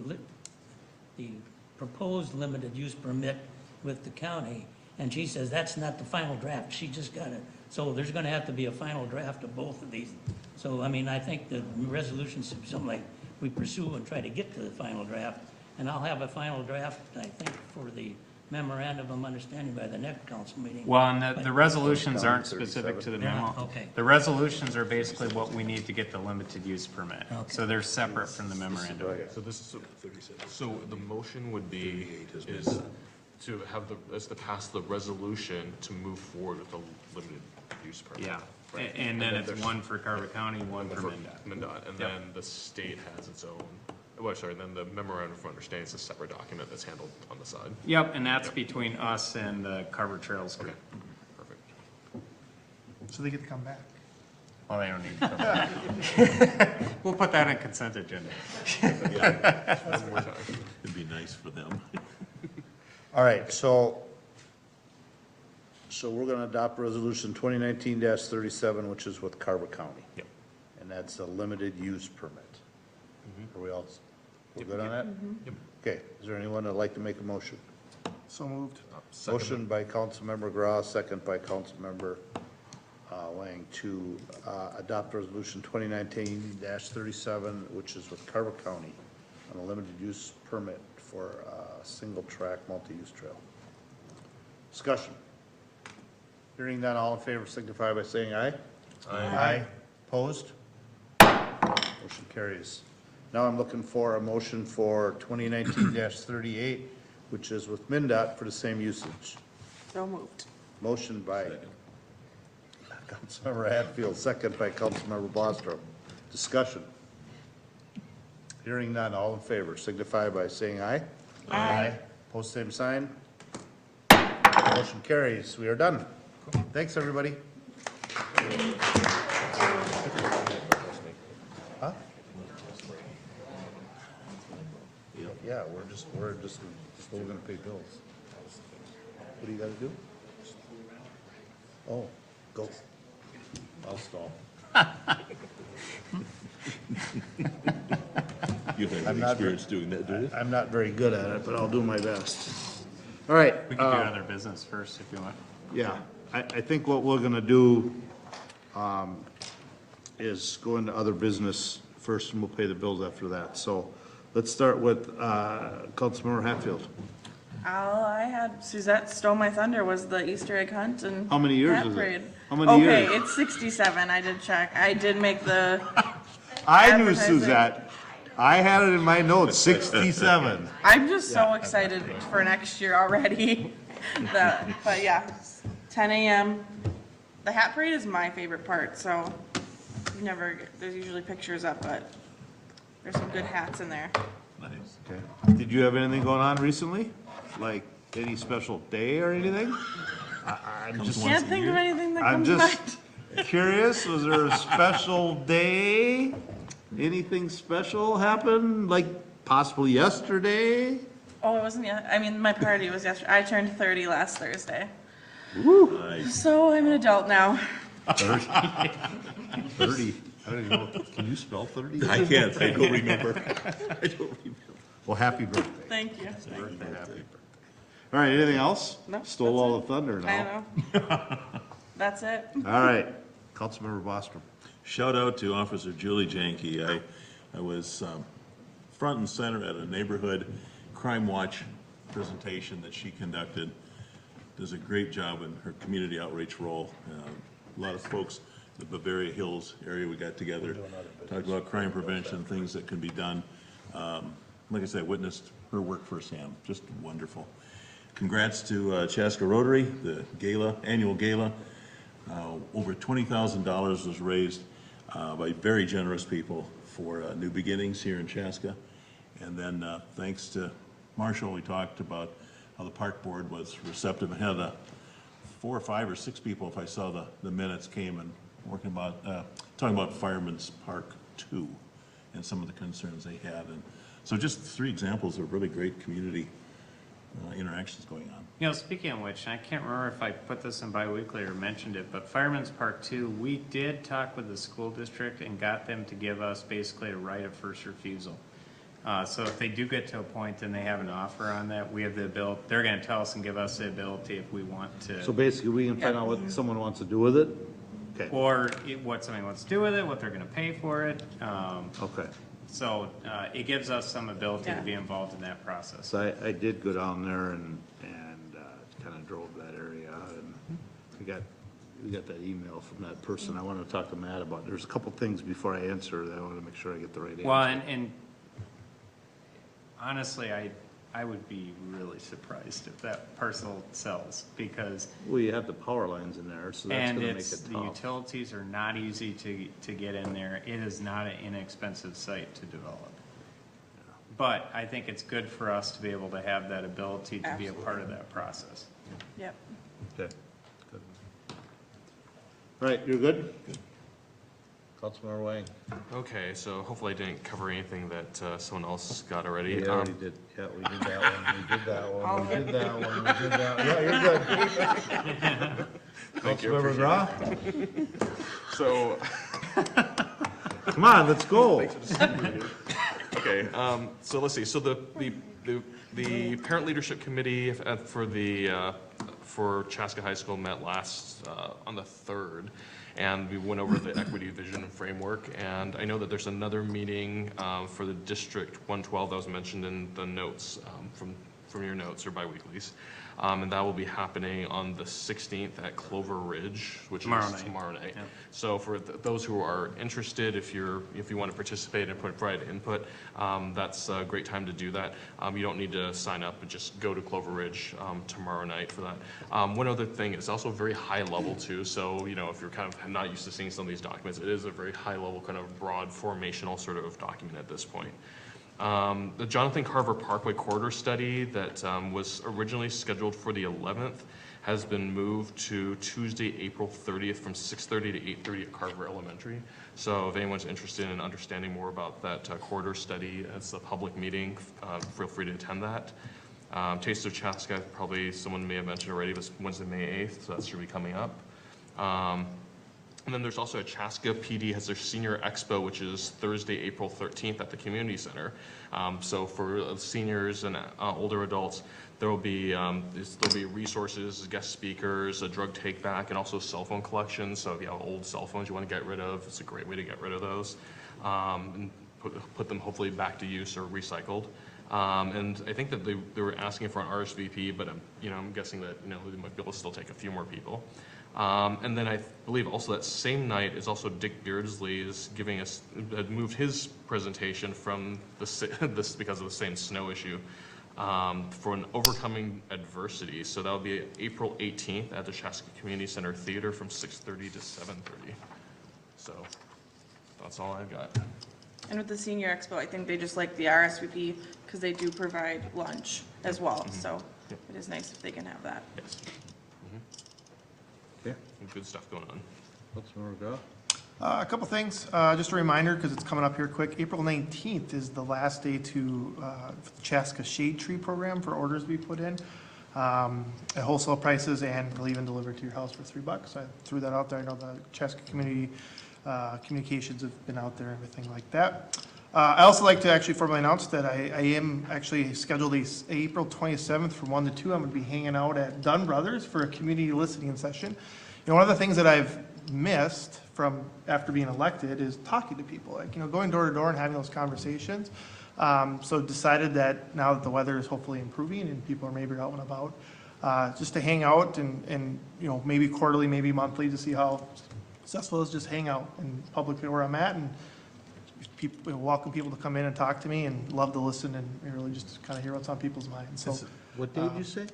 proposed limited use permit with the county, and she says that's not the final draft, she just got it. So there's gonna have to be a final draft of both of these. So, I mean, I think the resolution should be something like we pursue and try to get to the final draft, and I'll have a final draft, I think, for the memorandum of understanding by the next council meeting. Well, and the resolutions aren't specific to the They're memo. not, okay. The resolutions are basically what we need to get the limited use permit. Okay. So they're separate from the memorandum. So this is, so the motion would be, is to have is to pass the resolution to move forward with the limited use permit. Yeah. Right. And then it's there's- one for Carver County, one for for MnDOT. MnDOT, and Yep. then the state has its own, well, sorry, then the memorandum of understanding is a separate document that's handled on the side. Yep, and that's between us and the Carver Trails group. Perfect. So they get to come back. Well, they don't need to come back. We'll put that in consent agenda. One more time. It'd be nice for them. All right, so we're gonna adopt resolution 2019-37, which is with Carver County. Yep. And that's a limited use permit. Are we all, we're good on that? Yep. Okay, is there anyone that'd like to make a motion? So moved. Second. Motion by Councilmember Grau, second by Councilmember Lang to adopt resolution 2019-37, which is with Carver County on a limited use permit for a single track multi-use trail. Discussion. Hearing none, all in favor signify by saying aye. Aye. Opposed? Motion carries. Now I'm looking for a motion for 2019-38, which is with MnDOT for the same usage. So moved. Motion by Councilmember Hatfield, second by Councilmember Bostrom. Discussion. Hearing none, all in favor signify by saying aye. Aye. Post same sign. Motion carries. We are done. Thanks, everybody. Huh? Yeah, we're just still gonna pay bills. What do you gotta do? Oh, go. I'll stall. You've had I'm any not experience doing that, do you? I'm not very good at it, but I'll do my best. All right. We can do other business first if you want. Yeah, I think what we're gonna do, is go into other business first, and we'll pay the bills after that. So let's start with, Councilmember Hatfield. All I had, Suzette stole my thunder, was the Easter egg hunt and How many years hat is it? parade. How many years? Okay, it's 67, I did check. I did make the I knew advertising. Suzette. I had it in my notes, 67. I'm just so excited for next year already. But yeah, 10 a.m. The hat parade is my favorite part, so there's usually pictures up, but there's some good hats in there. Nice. Okay. Did you have anything going on recently? Like any special day or anything? I'm just. Can't think of anything that I'm comes to mind. just curious, was there a special day? Anything special happen, like possibly yesterday? Oh, it wasn't yet. I mean, my party was yesterday. I turned 30 last Thursday. Woo! Nice. So I'm an adult now. 30. 30. I don't even know, can you spell 30? I can't, I don't remember. I don't remember. Well, happy birthday. Thank you. Happy birthday. All right, anything else? No, Stole that's all it. the thunder now. I know. That's it. All right, Councilmember Bostrom. Shout out to Officer Julie Janke. I was front and center at a neighborhood crime watch presentation that she conducted. Does a great job in her community outreach role. A lot of folks, the Bavaria Hills area, we got together, talked about crime prevention, things that can be done. Like I said, I witnessed her work firsthand, just wonderful. Congrats to Chaska Rotary, the gala, annual gala. Over $20,000 was raised by very generous people for New Beginnings here in Chaska. And then thanks to Marshall, we talked about how the park board was receptive and had 4 or 5 or 6 people, if I saw the minutes, came and talking about Fireman's Park 2 and some of the concerns they had. And so just 3 examples of really great community interactions going on. You know, speaking of which, I can't remember if I put this in biweekly or mentioned it, but Fireman's Park 2, we did talk with the school district and got them to give us basically a right of first refusal. So if they do get to a point and they have an offer on that, we have the ability, they're gonna tell us and give us the ability if we want to. So basically, we can find out what someone wants to do with it? Okay. Or what somebody wants to do with it, what they're gonna pay for it. Okay. So it gives us some ability to be involved in that process. So I did go down there and kind of drove that area, and we got that email from that person. I want to talk to Matt about, there's a couple things before I answer that I want to make sure I get the right answer. Well, and honestly, I would be really surprised if that parcel sells, because. Well, you have the power lines in there, so that's gonna make it the tough. utilities are not easy to get in there. It is not an inexpensive site to develop. But I think it's good for us to be able to have that ability to be a part of that process. Yep. Okay, good. All right, you're good? Good. Councilmember Wang. Okay, so hopefully I didn't cover anything that someone else got already. We already did, yeah, we did that one, we did that one, we did that one, we did that, yeah, you're good. Thank you, Councilmember appreciate Gra? So, Come on, let's go. okay, so let's see, so the Parent Leadership Committee for Chaska High School met last, on the 3rd, and we went over the equity vision and framework, and I know that there's another meeting for the District 112 that was mentioned in the notes, from your notes or biweeklies, and that will be happening on the 16th at Clover Ridge, which is tomorrow night. Yeah. So for those who are interested, if you want to participate and provide input, that's a great time to do that. You don't need to sign up, but just go to Clover Ridge tomorrow night for that. One other thing, it's also very high level too. So if you're kind of not used to seeing some of these documents, it is a very high level, kind of broad formational sort of document at this point. The Jonathan Carver Parkway Corridor Study that was originally scheduled for the 11th has been moved to Tuesday, April 30th from 6:30 to 8:30 at Carver Elementary. So if anyone's interested in understanding more about that corridor study, it's a public meeting. Feel free to attend that. Taste of Chaska, probably someone may have mentioned already, was Wednesday, May 8th, so that should be coming up. And then there's also a Chaska PD has their senior expo, which is Thursday, April 13th at the community center. So for seniors and older adults, there will be resources, guest speakers, a drug take back, and also cell phone collections. So if you have old cell phones you want to get rid of, it's a great way to get rid of those, and put them hopefully back to use or recycled. And I think that they were asking for an RSVP, but I'm guessing that they might be able to still take a few more people. And then I believe also that same night is also Dick Beardsley is giving us, moved his presentation from this because of the same snow issue, for an overcoming adversity. So that'll be April 18th at the Chaska Community Center Theater from 6:30 to 7:30. So that's all I've got. And with the senior expo, I think they just like the RSVP because they do provide lunch as well. So it is nice if they can have that. Yes. Okay. Good stuff going on. What's more go? A couple things, just a reminder, because it's coming up here quick. April 19th is the last day to Chaska Shade Tree Program for orders to be put in at wholesale prices and they'll even deliver to your house for $3. I threw that out there. I know the Chaska community communications have been out there and everything like that. I also like to actually formally announce that I am actually scheduled April 27th from 1 to 2. I'm going to be hanging out at Dunn Brothers for a community listening session. One of the things that I've missed from after being elected is talking to people, like, going door to door and having those conversations. So decided that now that the weather is hopefully improving and people are maybe out and about, just to hang out and maybe quarterly, maybe monthly, to see how successful is just hang out in publicly where I'm at and welcome people to come in and talk to me and love to listen and really just kind of hear what's on people's minds. So What day did you say?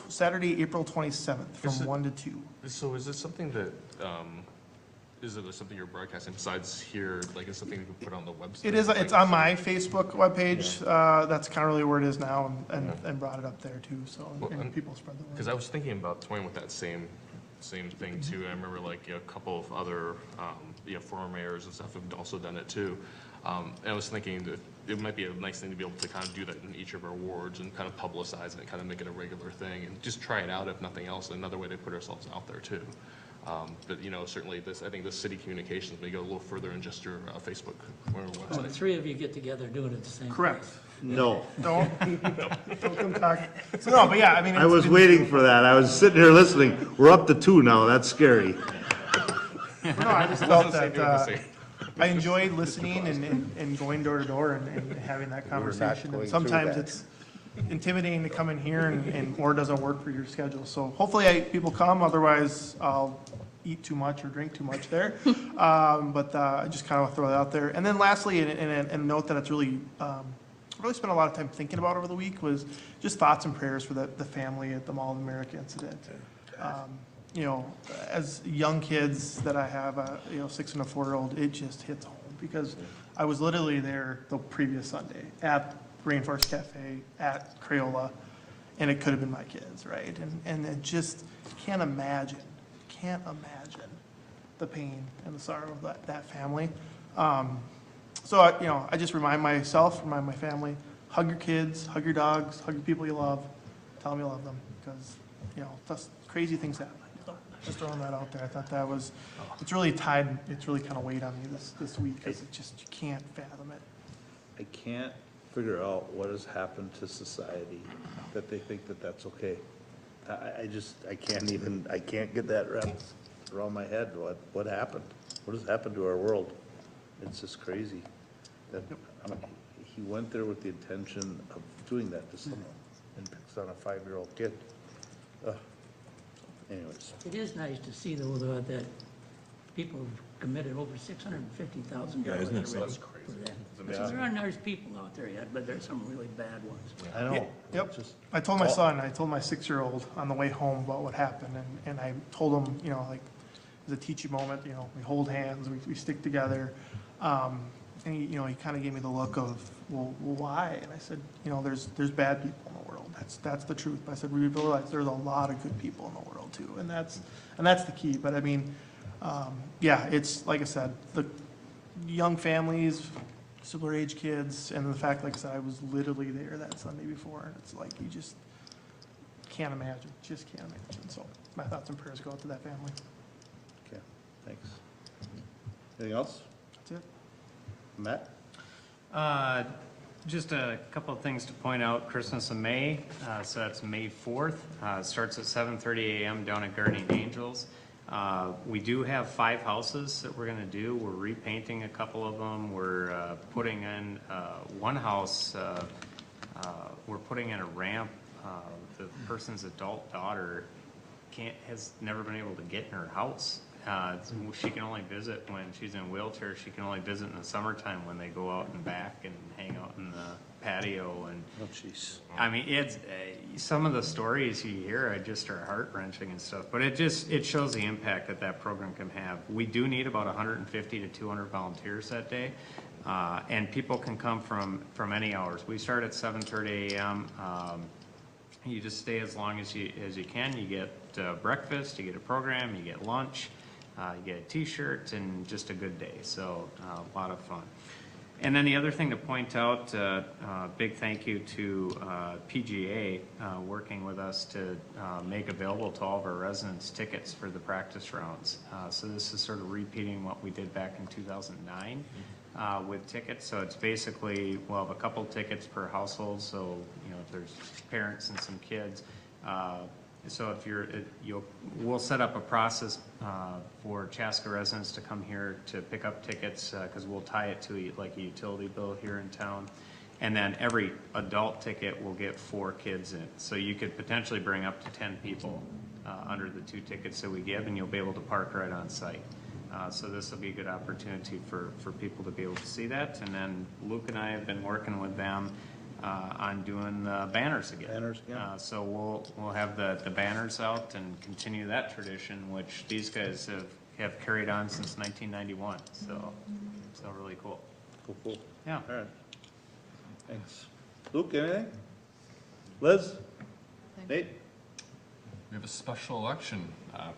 Saturday, April 27th from 1 to 2. So is this something that, is it something you're broadcasting besides here, like is something you can put on the website? It is, it's on my Facebook webpage. That's kind of really where it is now and brought it up there too, so, and people spread the word. Because I was thinking about toying with that same thing too. I remember like a couple of other, former mayors and stuff have also done it too. And I was thinking that it might be a nice thing to be able to kind of do that in each of our wards and kind of publicize it and kind of make it a regular thing and just try it out, if nothing else, another way to put ourselves out there too. But certainly I think the city communications may go a little further than just your Facebook or website. The three of you get together doing it at the same time. Correct. No. Don't come talk. So no, but yeah, I mean. I was waiting for that. I was sitting here listening. We're up to 2 now. That's scary. No, I just felt that I enjoyed listening and going door to door and having that conversation. going And through sometimes that. it's intimidating to come in here or it doesn't work for your schedule. So hopefully people come, otherwise I'll eat too much or drink too much there. But I just kind of throw that out there. And then lastly, and note that it's really spent a lot of time thinking about over the week was just thoughts and prayers for the family at the Mall of America incident. As young kids that I have, 6 and a 4-year-old, it just hits home because I was literally there the previous Sunday at Rainforest Cafe, at Crayola, and it could have been my kids, right? And it just can't imagine the pain and the sorrow of that family. So, I just remind myself, remind my family, hug your kids, hug your dogs, hug your people you love, tell them you love them, because, just crazy things happen. Just throwing that out there. I thought that was, it's really kind of weighed on me this week, because it just, you can't fathom it. I can't figure out what has happened to society that they think that that's okay. I can't get that wrapped around my head. What happened? What has happened to our world? It's just crazy. He went there with the intention of doing that to someone and picks on a 5-year-old kid. Anyways. It is nice to see though that people have committed over $650,000 Yeah, isn't it? already That's for that. Yeah. So there aren't nice people out there yet, but there's some really bad ones. I know. Yep. I told my son, I told my 6-year-old on the way home about what happened, and I told him, like, it's a teaching moment, we hold hands, we stick together. And he kind of gave me the look of, well, why? And I said, there's bad people in the world. That's the truth. But I said, we realize there's a lot of good people in the world too, and that's the key. But I mean, yeah, it's like I said, the young families, similar age kids, and the fact, like I said, I was literally there that Sunday before, and it's like you just can't imagine, So my thoughts and prayers go out to that family. Okay, thanks. Anything else? That's it. Matt? Just a couple of things to point out. Christmas in May, so that's May 4th. Starts at 7:30 a.m. down at Guardian Angels. We do have 5 houses that we're gonna do. We're repainting a couple of them. We're putting in one house, we're putting in a ramp. The person's adult daughter has never been able to get in her house. She can only visit when she's in a wheelchair. She can only visit in the summertime when they go out and back and hang out in the patio. And oh, jeez. I mean, it's some of the stories you hear are heart-wrenching and stuff. But it shows the impact that program can have. We do need about 150 to 200 volunteers that day, and people can come from any hours. We start at 7:30 a.m. You just stay as long as you can. You get breakfast, you get a program, you get lunch, you get a t-shirt, and just a good day. So a lot of fun. And then the other thing to point out, big thank you to PGA working with us to make available to all of our residents tickets for the practice rounds. So this is sort of repeating what we did back in 2009 with tickets. So it's basically, we'll have a couple tickets per household. So, if there's parents and some kids, so if we'll set up a process for Chaska residents to come here to pick up tickets, because we'll tie it to like a utility bill here in town. And then every adult ticket will get 4 kids in. So you could potentially bring up to 10 people under the 2 tickets that we give, and you'll be able to park right on site. So this will be a good opportunity for people to be able to see that. And then Luke and I have been working with them on doing banners again. Banners, yeah. So we'll have the banners out and continue that tradition, which these guys have carried on since 1991. So really cool. Cool. Yeah. All right. Thanks. Luke, anything? Liz? Nate? We have a special election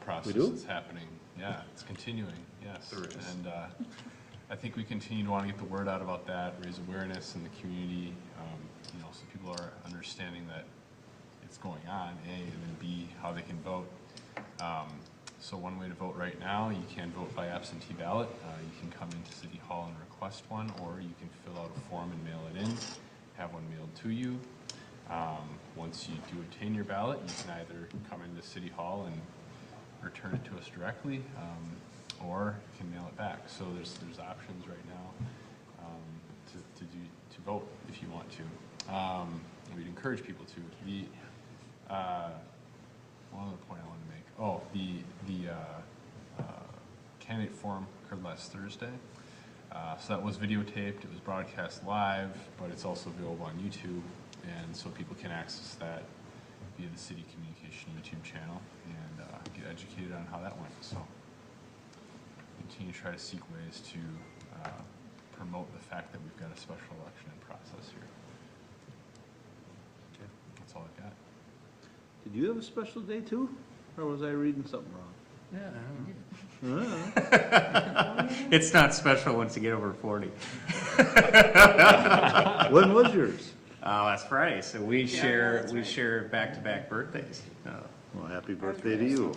process We do? that's happening. Yeah, it's continuing, yes. There is. And I think we continue to want to get the word out about that, raise awareness in the community, so people are understanding that it's going on, A, and then B, how they can vote. So one way to vote right now, you can vote by absentee ballot. You can come into City Hall and request one, or you can fill out a form and mail it in, have one mailed to you. Once you do obtain your ballot, you can either come into City Hall and return it to us directly, or you can mail it back. So there's options right now to vote if you want to. We'd encourage people to. One other point I want to make. Oh, the candidate forum occurred last Thursday. So that was videotaped. It was broadcast live, but it's also available on YouTube, and so people can access that via the City Communication YouTube channel and get educated on how that went. So continue to try to seek ways to promote the fact that we've got a special election in process here. Okay. That's all I've got. Did you have a special day too? Or was I reading something wrong? It's not special once you get over 40. When was yours? Last Friday. So we share back-to-back birthdays. Well, happy birthday to you.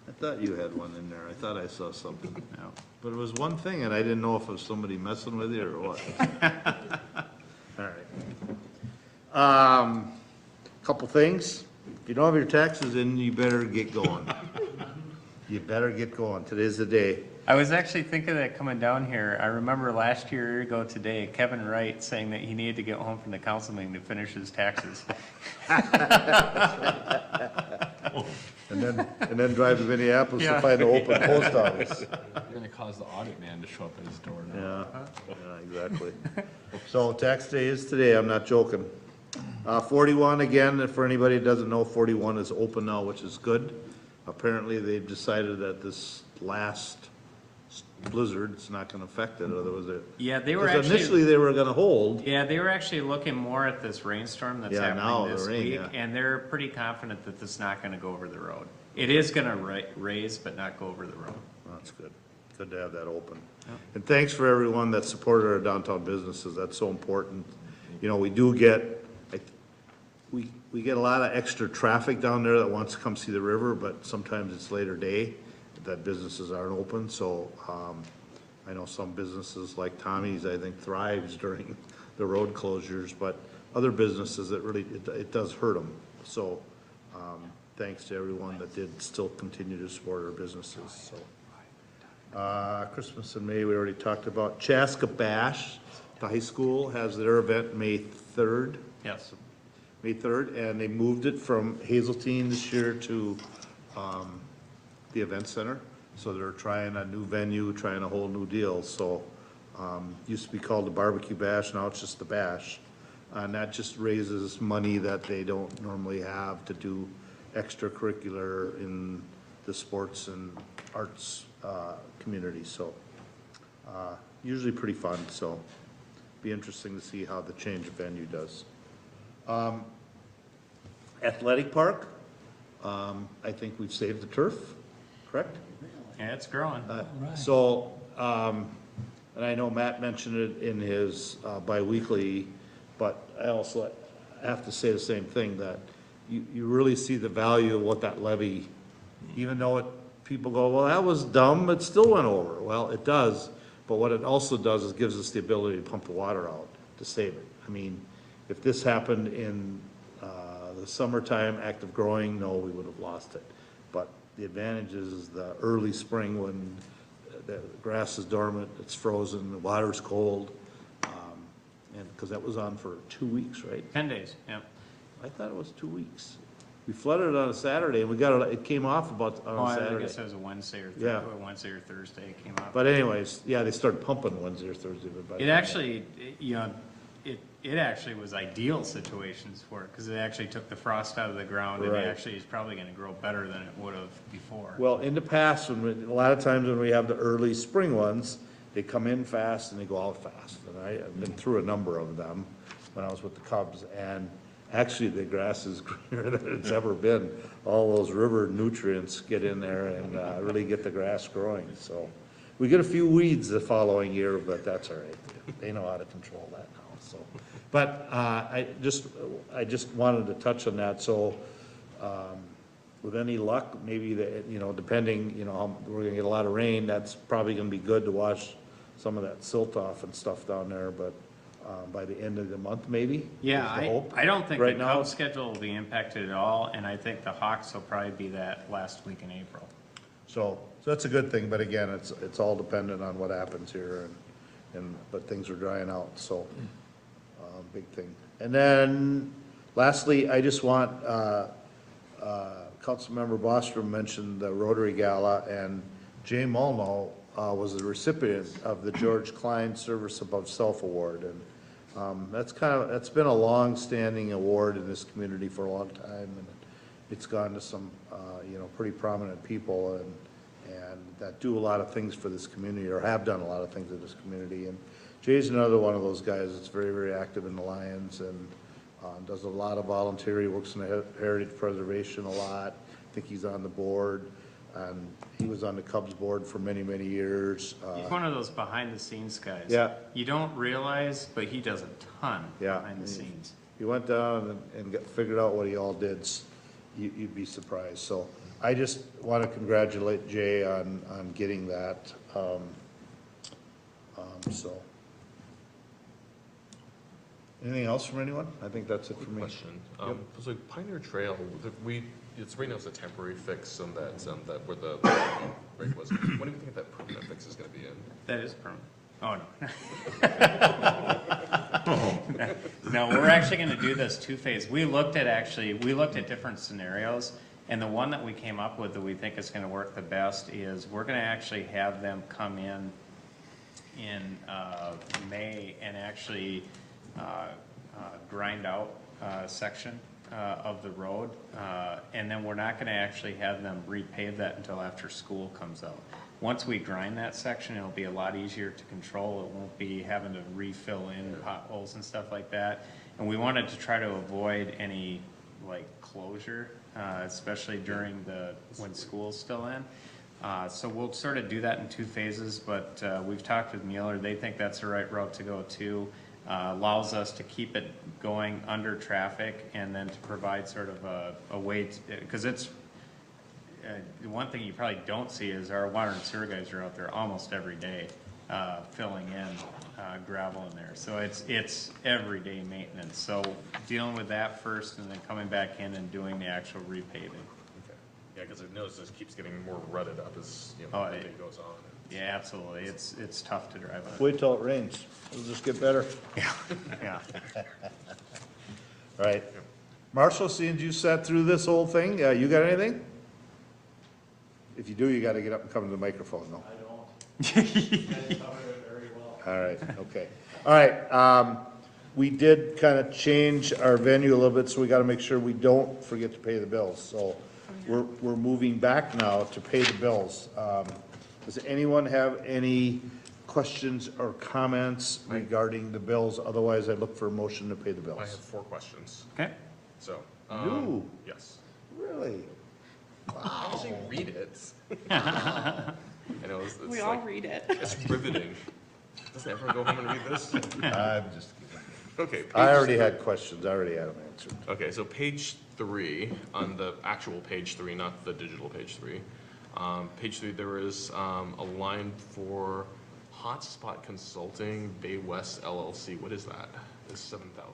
I thought you had one in there. I thought I saw something. No. But it was one thing, and I didn't know if it was somebody messing with you or what. All right. Couple things. If you don't have your taxes in, you better get going. You better get going. Today's the day. I was actually thinking that coming down here. I remember last year ago today, Kevin Wright saying that he needed to get home from the council meeting to finish his taxes. And then drive to Minneapolis to find an open post office. You're going to cause the audit man to show up at his door now. Yeah, exactly. So tax day is today, I'm not joking. 41, again, for anybody that doesn't know, 41 is open now, which is good. Apparently, they've decided that this last blizzard, it's not gonna affect it, otherwise it. Yeah, they were 'cause actually. initially they were gonna hold. Yeah, they were actually looking more at this rainstorm that's Yeah, now happening the this rain, week, yeah. and they're pretty confident that this is not gonna go over the road. It is gonna raise, but not go over the road. That's good. Good to have that open. And thanks for everyone that supported our downtown businesses. That's so important. You know, we do get, we get a lot of extra traffic down there that wants to come see the river, but sometimes it's later day that businesses aren't open. So, I know some businesses like Tommy's, I think thrives during the road closures, but other businesses, it does hurt them. So, thanks to everyone that did still continue to support our businesses, so. Christmas in May, we already talked about. Chaska Bash, the high school has their event May 3rd. Yes. May 3rd, and they moved it from Hazeltine this year to the event center. So they're trying a new venue, trying a whole new deal. So used to be called the Barbecue Bash, now it's just the Bash. And that just raises money that they don't normally have to do extracurricular in the sports and arts community. So usually pretty fun, so be interesting to see how the change of venue does. Athletic park, I think we've saved the turf, correct? Yeah, it's growing. So, and I know Matt mentioned it in his biweekly, but I also have to say the same thing, that you really see the value of what that levy, even though people go, well, that was dumb, it still went over. Well, it does, but what it also does is gives us the ability to pump the water out to save it. I mean, if this happened in the summertime, active growing, no, we would have lost it. But the advantage is the early spring when the grass is dormant, it's frozen, the water's cold, and, because that was on for 2 weeks, right? 10 days, yeah. I thought it was 2 weeks. We flooded it on a Saturday, and we got it, it came off about on Oh, a I Saturday. guess it was a Wednesday or Yeah. Wednesday or Thursday it came out. But anyways, yeah, they started pumping Wednesday or Thursday. But by the It time- actually, you know, it actually was ideal situations for it, because it actually took the frost out of the ground, and Right. it actually is probably gonna grow better than it would have before. Well, in the past, a lot of times when we have the early spring ones, they come in fast and they go out fast. And I've been through a number of them when I was with the Cubs, and actually the grass is greener than it's ever been. All those river nutrients get in there and really get the grass growing, so. We get a few weeds the following year, but that's all right. They know how to control that now, so. But I just wanted to touch on that, so with any luck, maybe depending, how we're gonna get a lot of rain, that's probably gonna be good to wash some of that silt off and stuff down there, but by the end of the month, maybe? Yeah, is the hope. I don't think the Right now, Cubs schedule will be impacted at all, and I think the Hawks will probably be that last week in April. So that's a good thing, but again, it's all dependent on what happens here, but things are drying out, so, big thing. And then, lastly, I just want, Councilmember Bostrom mentioned the Rotary Gala, and Jay Mulno was the recipient of the George Klein Service Above Self Award, and that's been a long-standing award in this community for a long time, and it's gone to some, pretty prominent people and that do a lot of things for this community, or have done a lot of things for this community. And Jay's another one of those guys that's very, very active in the Lions and does a lot of volunteer. He works in the heritage preservation a lot. I think he's on the board, and he was on the Cubs board for many, many years. He's one of those behind-the-scenes guys. Yeah. You don't realize, but he does a ton Yeah. behind the scenes. He went down and figured out what he all did. You'd be surprised. So I just want to congratulate Jay on getting that. So. Anything else from anyone? I think that's it for me. Question. Yep. So Pioneer Trail, it's right now it's a temporary fix on that where the break was. When do you think that permanent fix is going to be in? That is permanent. Oh, no. No, we're actually gonna do this two-phase. We looked at different scenarios, and the one that we came up with that we think is gonna work the best is we're gonna actually have them come in May and actually grind out a section of the road, and then we're not gonna actually have them repave that until after school comes out. once we grind that section, it'll be a lot easier to control. It won't be having to refill in potholes and stuff like that. And we wanted to try to avoid any like closure, especially during when school's still in. So we'll sort of do that in 2 phases, but we've talked with Mueller. They think that's the right route to go too. Allows us to keep it going under traffic and then to provide sort of a way to, because it's, the one thing you probably don't see is our water and sewer guys are out there almost every day, filling in, gravel in there. So it's everyday maintenance. So dealing with that first and then coming back in and doing the actual repaving. Okay. Yeah, because I've noticed this keeps getting more rutted up as, you know, the day goes on. Yeah, absolutely. It's tough to drive on. Wait till it rains. It'll just get better. Yeah, yeah. Right. Marshall, seeing you sat through this whole thing, you got anything? If you do, you gotta get up and come to the microphone, though. I don't. You guys covered it very well. All right, okay. All right, we did kind of change our venue a little bit, so we gotta make sure we don't forget to pay the bills. So we're moving back now to pay the bills. Does anyone have any questions or comments regarding the bills? Otherwise, I'd look for a motion to pay the bills. I have 4 questions. Okay. So, You? yes. Really? I'll actually read it. I know, it's We all read it. It's riveting. Doesn't everyone go home and read this? I'm just kidding. Okay. I already had questions, I already had them answered. Okay, so page 3, on the actual page 3, not the digital page 3. Page 3, there is a line for Hotspot Consulting Bay West LLC. What is that? It's 7,000.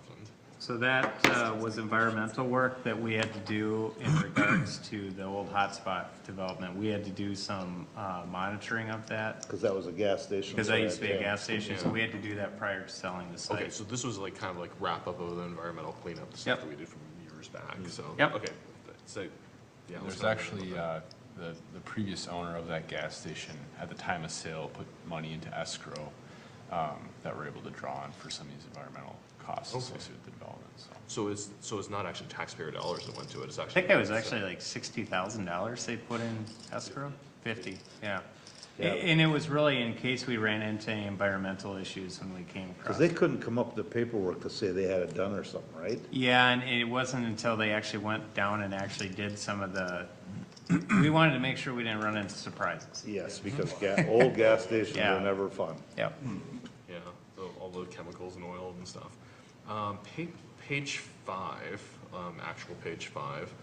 So that was environmental work that we had to do in regards to the old hotspot development. We had to do some monitoring of that. Because that was a gas station. Because that used to be a Yeah. gas station, so we had to do that prior to selling the site. Okay, so this was like kind of like wrap up of the environmental cleanup stuff Yep. that we did from years back. So Yep. Okay, so yeah. let's There's talk actually, about the previous owner of that gas station, at the time of sale, put money into escrow that we're able to draw on for some of these environmental costs Okay. associated with the development, so. So it's not actually taxpayer dollars that went to it. It's I actually. think it was actually like $60,000 they put in escrow, 50, yeah. Yeah. And it was really in case we ran into any environmental issues when we came across. Because they couldn't come up with the paperwork to say they had it done or something, right? Yeah, and it wasn't until they actually went down and actually did some of the, we wanted to make sure we didn't run into surprises. Yes, because old gas stations Yeah. are never fun. Yep. Yeah, all the chemicals and oil and stuff. Page 5, actual page 5,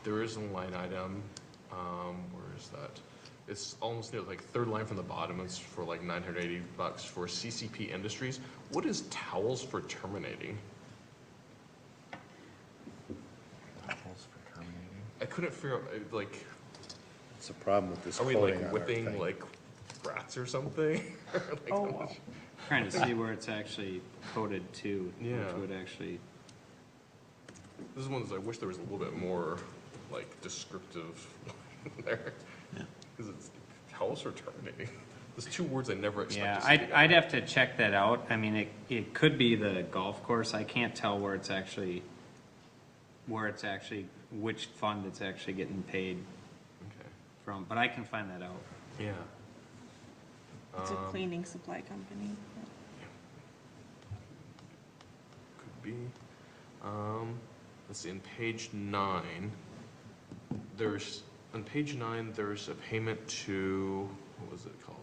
there is a line item, where is that? It's almost near, like, 3rd line from the bottom, it's for like $980 for CCP Industries. What is towels for terminating? Towels for terminating? I couldn't figure out, like, It's a problem with this are we coding like on our whipping thing. like rats or something? Like, Oh, wow. Trying to see where it's actually coded to, Yeah. which would actually, This is one that I wish there was a little bit more, like, descriptive there. Because it's towels for terminating. There's 2 words I never expected yeah, to see. I'd have to check that out. I mean, it could be the golf course. I can't tell where it's actually, which fund it's actually getting paid Okay. from, but I can find that out. Yeah. It's a cleaning supply company. Could be. Let's see, on page 9, on page 9, there's a payment to, what was it called?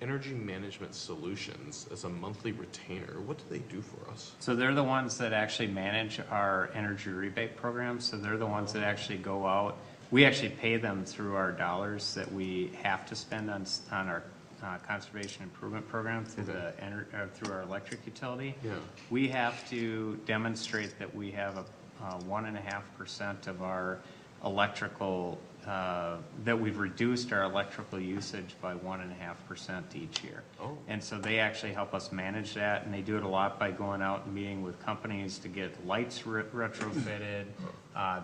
Energy Management Solutions as a monthly retainer. What do they do for us? So they're the ones that actually manage our energy rebate program, so they're the ones that actually go out. We actually pay them through our dollars that we have to spend on our conservation improvement program through through our electric utility. Yeah. We have to demonstrate that we have a 1.5% of our electrical, that we've reduced our electrical usage by 1.5% each year. Oh. And so they actually help us manage that, and they do it a lot by going out and meeting with companies to get lights retrofitted,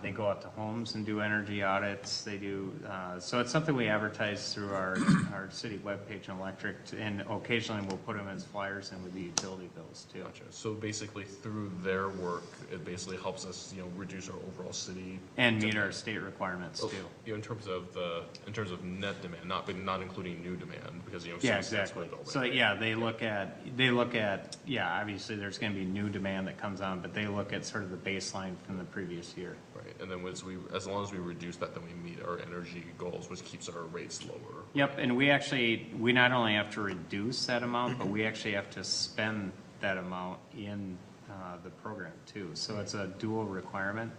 They go out to homes and do energy audits. They do, so it's something we advertise through our city webpage and electric, and occasionally we'll put them as flyers in with the utility bills too. Gotcha. So basically, through their work, it basically helps us, reduce our overall city And meet our state requirements too. In terms of net demand, not including new demand, because Yeah, cities exactly. split all So, that. yeah, they look at, yeah, obviously there's gonna be new demand that comes on, but they look at sort of the baseline from the previous year. Right, and then as long as we reduce that, then we meet our energy goals, which keeps our rates lower. Yep, and we not only have to reduce that amount, but we actually have to spend that amount in the program too. So it's a dual requirement.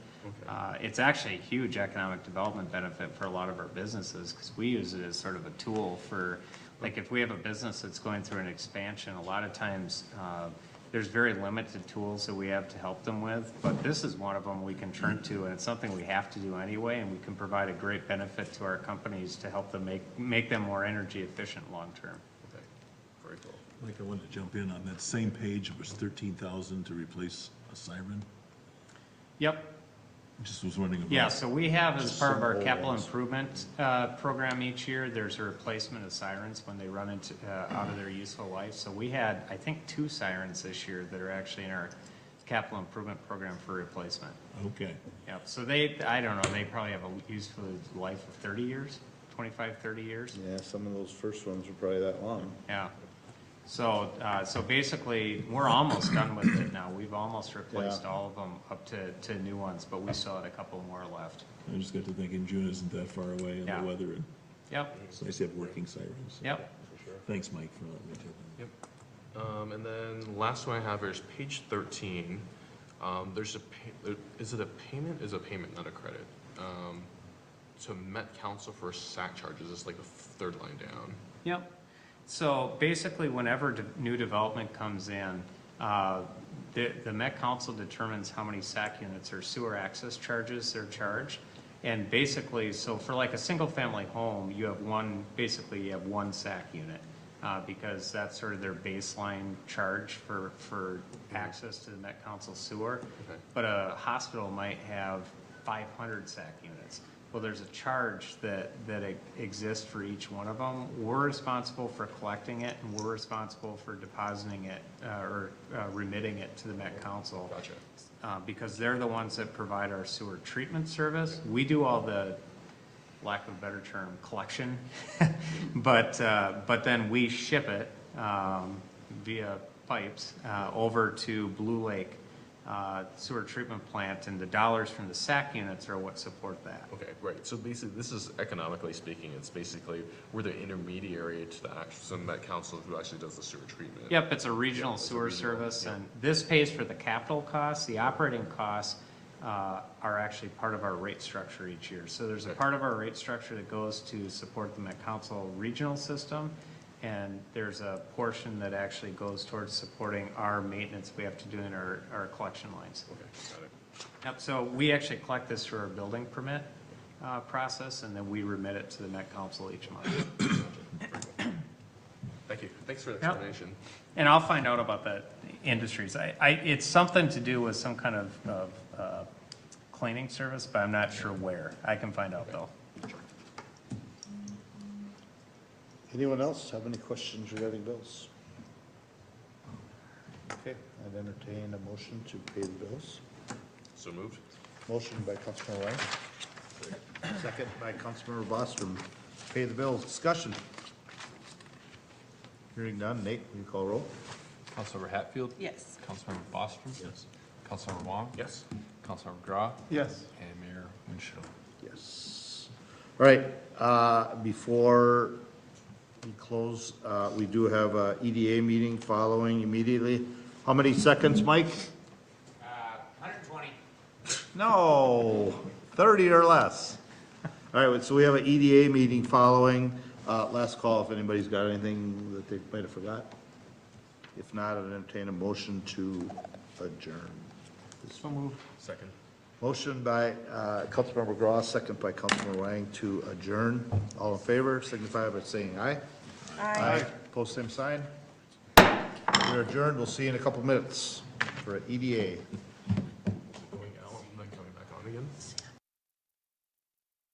It's actually a huge economic development benefit for a lot of our businesses, because we use it as sort of a tool for, like, if we have a business that's going through an expansion, a lot of times, there's very limited tools that we have to help them with, but this is one of them we can turn to, and it's something we have to do anyway, and we can provide a great benefit to our companies to help them make them more energy efficient long-term. Okay, very cool. Mike, I wanted to jump in on that same page. It was 13,000 to replace a siren. Yep. Just was wondering about. Yeah, so we have, as just part of some our old capital ones. improvement program each year, there's a replacement of sirens when they run into out of their useful life. So we had, I think, 2 sirens this year that are actually in our capital improvement program for replacement. Okay. Yep, so I don't know, they probably have a useful life of 30 years, 25, 30 years. Yeah, some of those first ones were probably that long. Yeah. So basically, we're almost done with it now. We've almost replaced all of them up to new ones, but we still had a couple more left. I just got to thinking June isn't that far away, and Yeah. the weather, and Yep. it's nice to have working sirens. Yep. For sure. Thanks, Mike, for letting me take that. Yep. And then last one I have is page 13. There's is it a payment? Is a payment, not a credit? To Met Council for SAC charges. It's like the 3rd line down. Yep. So basically, whenever new development comes in, the Met Council determines how many SAC units or sewer access charges they're charged. And basically, so for like a single-family home, you have one SAC unit, because that's sort of their baseline charge for access to the Met Council sewer. Okay. But a hospital might have 500 SAC units. Well, there's a charge that exists for each one of them. We're responsible for collecting it, and we're responsible for depositing it or remitting it to the Met Council. Gotcha. Because they're the ones that provide our sewer treatment service. We do all the, lack of a better term, collection, but then we ship it via pipes over to Blue Lake sewer treatment plant, and the dollars from the SAC units are what support that. Okay, great. So basically, this is economically speaking, it's basically we're the intermediary to the actual Met Council who actually does the sewer treatment. Yep, it's a regional it's a sewer regional, service, yeah. and this pays for the capital costs. The operating costs are actually part of our rate structure each year. So there's a part of our rate structure that goes to support the Met Council regional system, and there's a portion that actually goes towards supporting our maintenance we have to do in our collection lines. Okay, got it. Yep, so we actually collect this through our building permit process, and then we remit it to the Met Council each month. Thank you. Thanks for the Yep. explanation. And I'll find out about the industries. It's something to do with some kind of cleaning service, but I'm not sure where. I can find out though. Anyone else have any questions regarding bills? Okay, I'd entertain a motion to pay the bills. So moved. Motion by Councilmember Ryan. Second by Councilmember Bostrom. Pay the bills. Discussion. Hearing none. Nate, will you call roll? Councilmember Hatfield? Yes. Councilmember Bostrom? Yes. Councilmember Wong? Yes. Councilmember Grau? Yes. And Mayor Winchell? Yes. All right, before we close, we do have a EDA meeting following immediately. How many seconds, Mike? 120. No, 30 or less. All right, so we have an EDA meeting following. Last call if anybody's got anything that they might have forgot. If not, I'd entertain a motion to adjourn. So moved. Second. Motion by Councilmember Gross, second by Councilmember Wang to adjourn. All in favor, signify by saying aye. Aye. Post same sign. We're adjourned. We'll see you in a couple minutes for an EDA.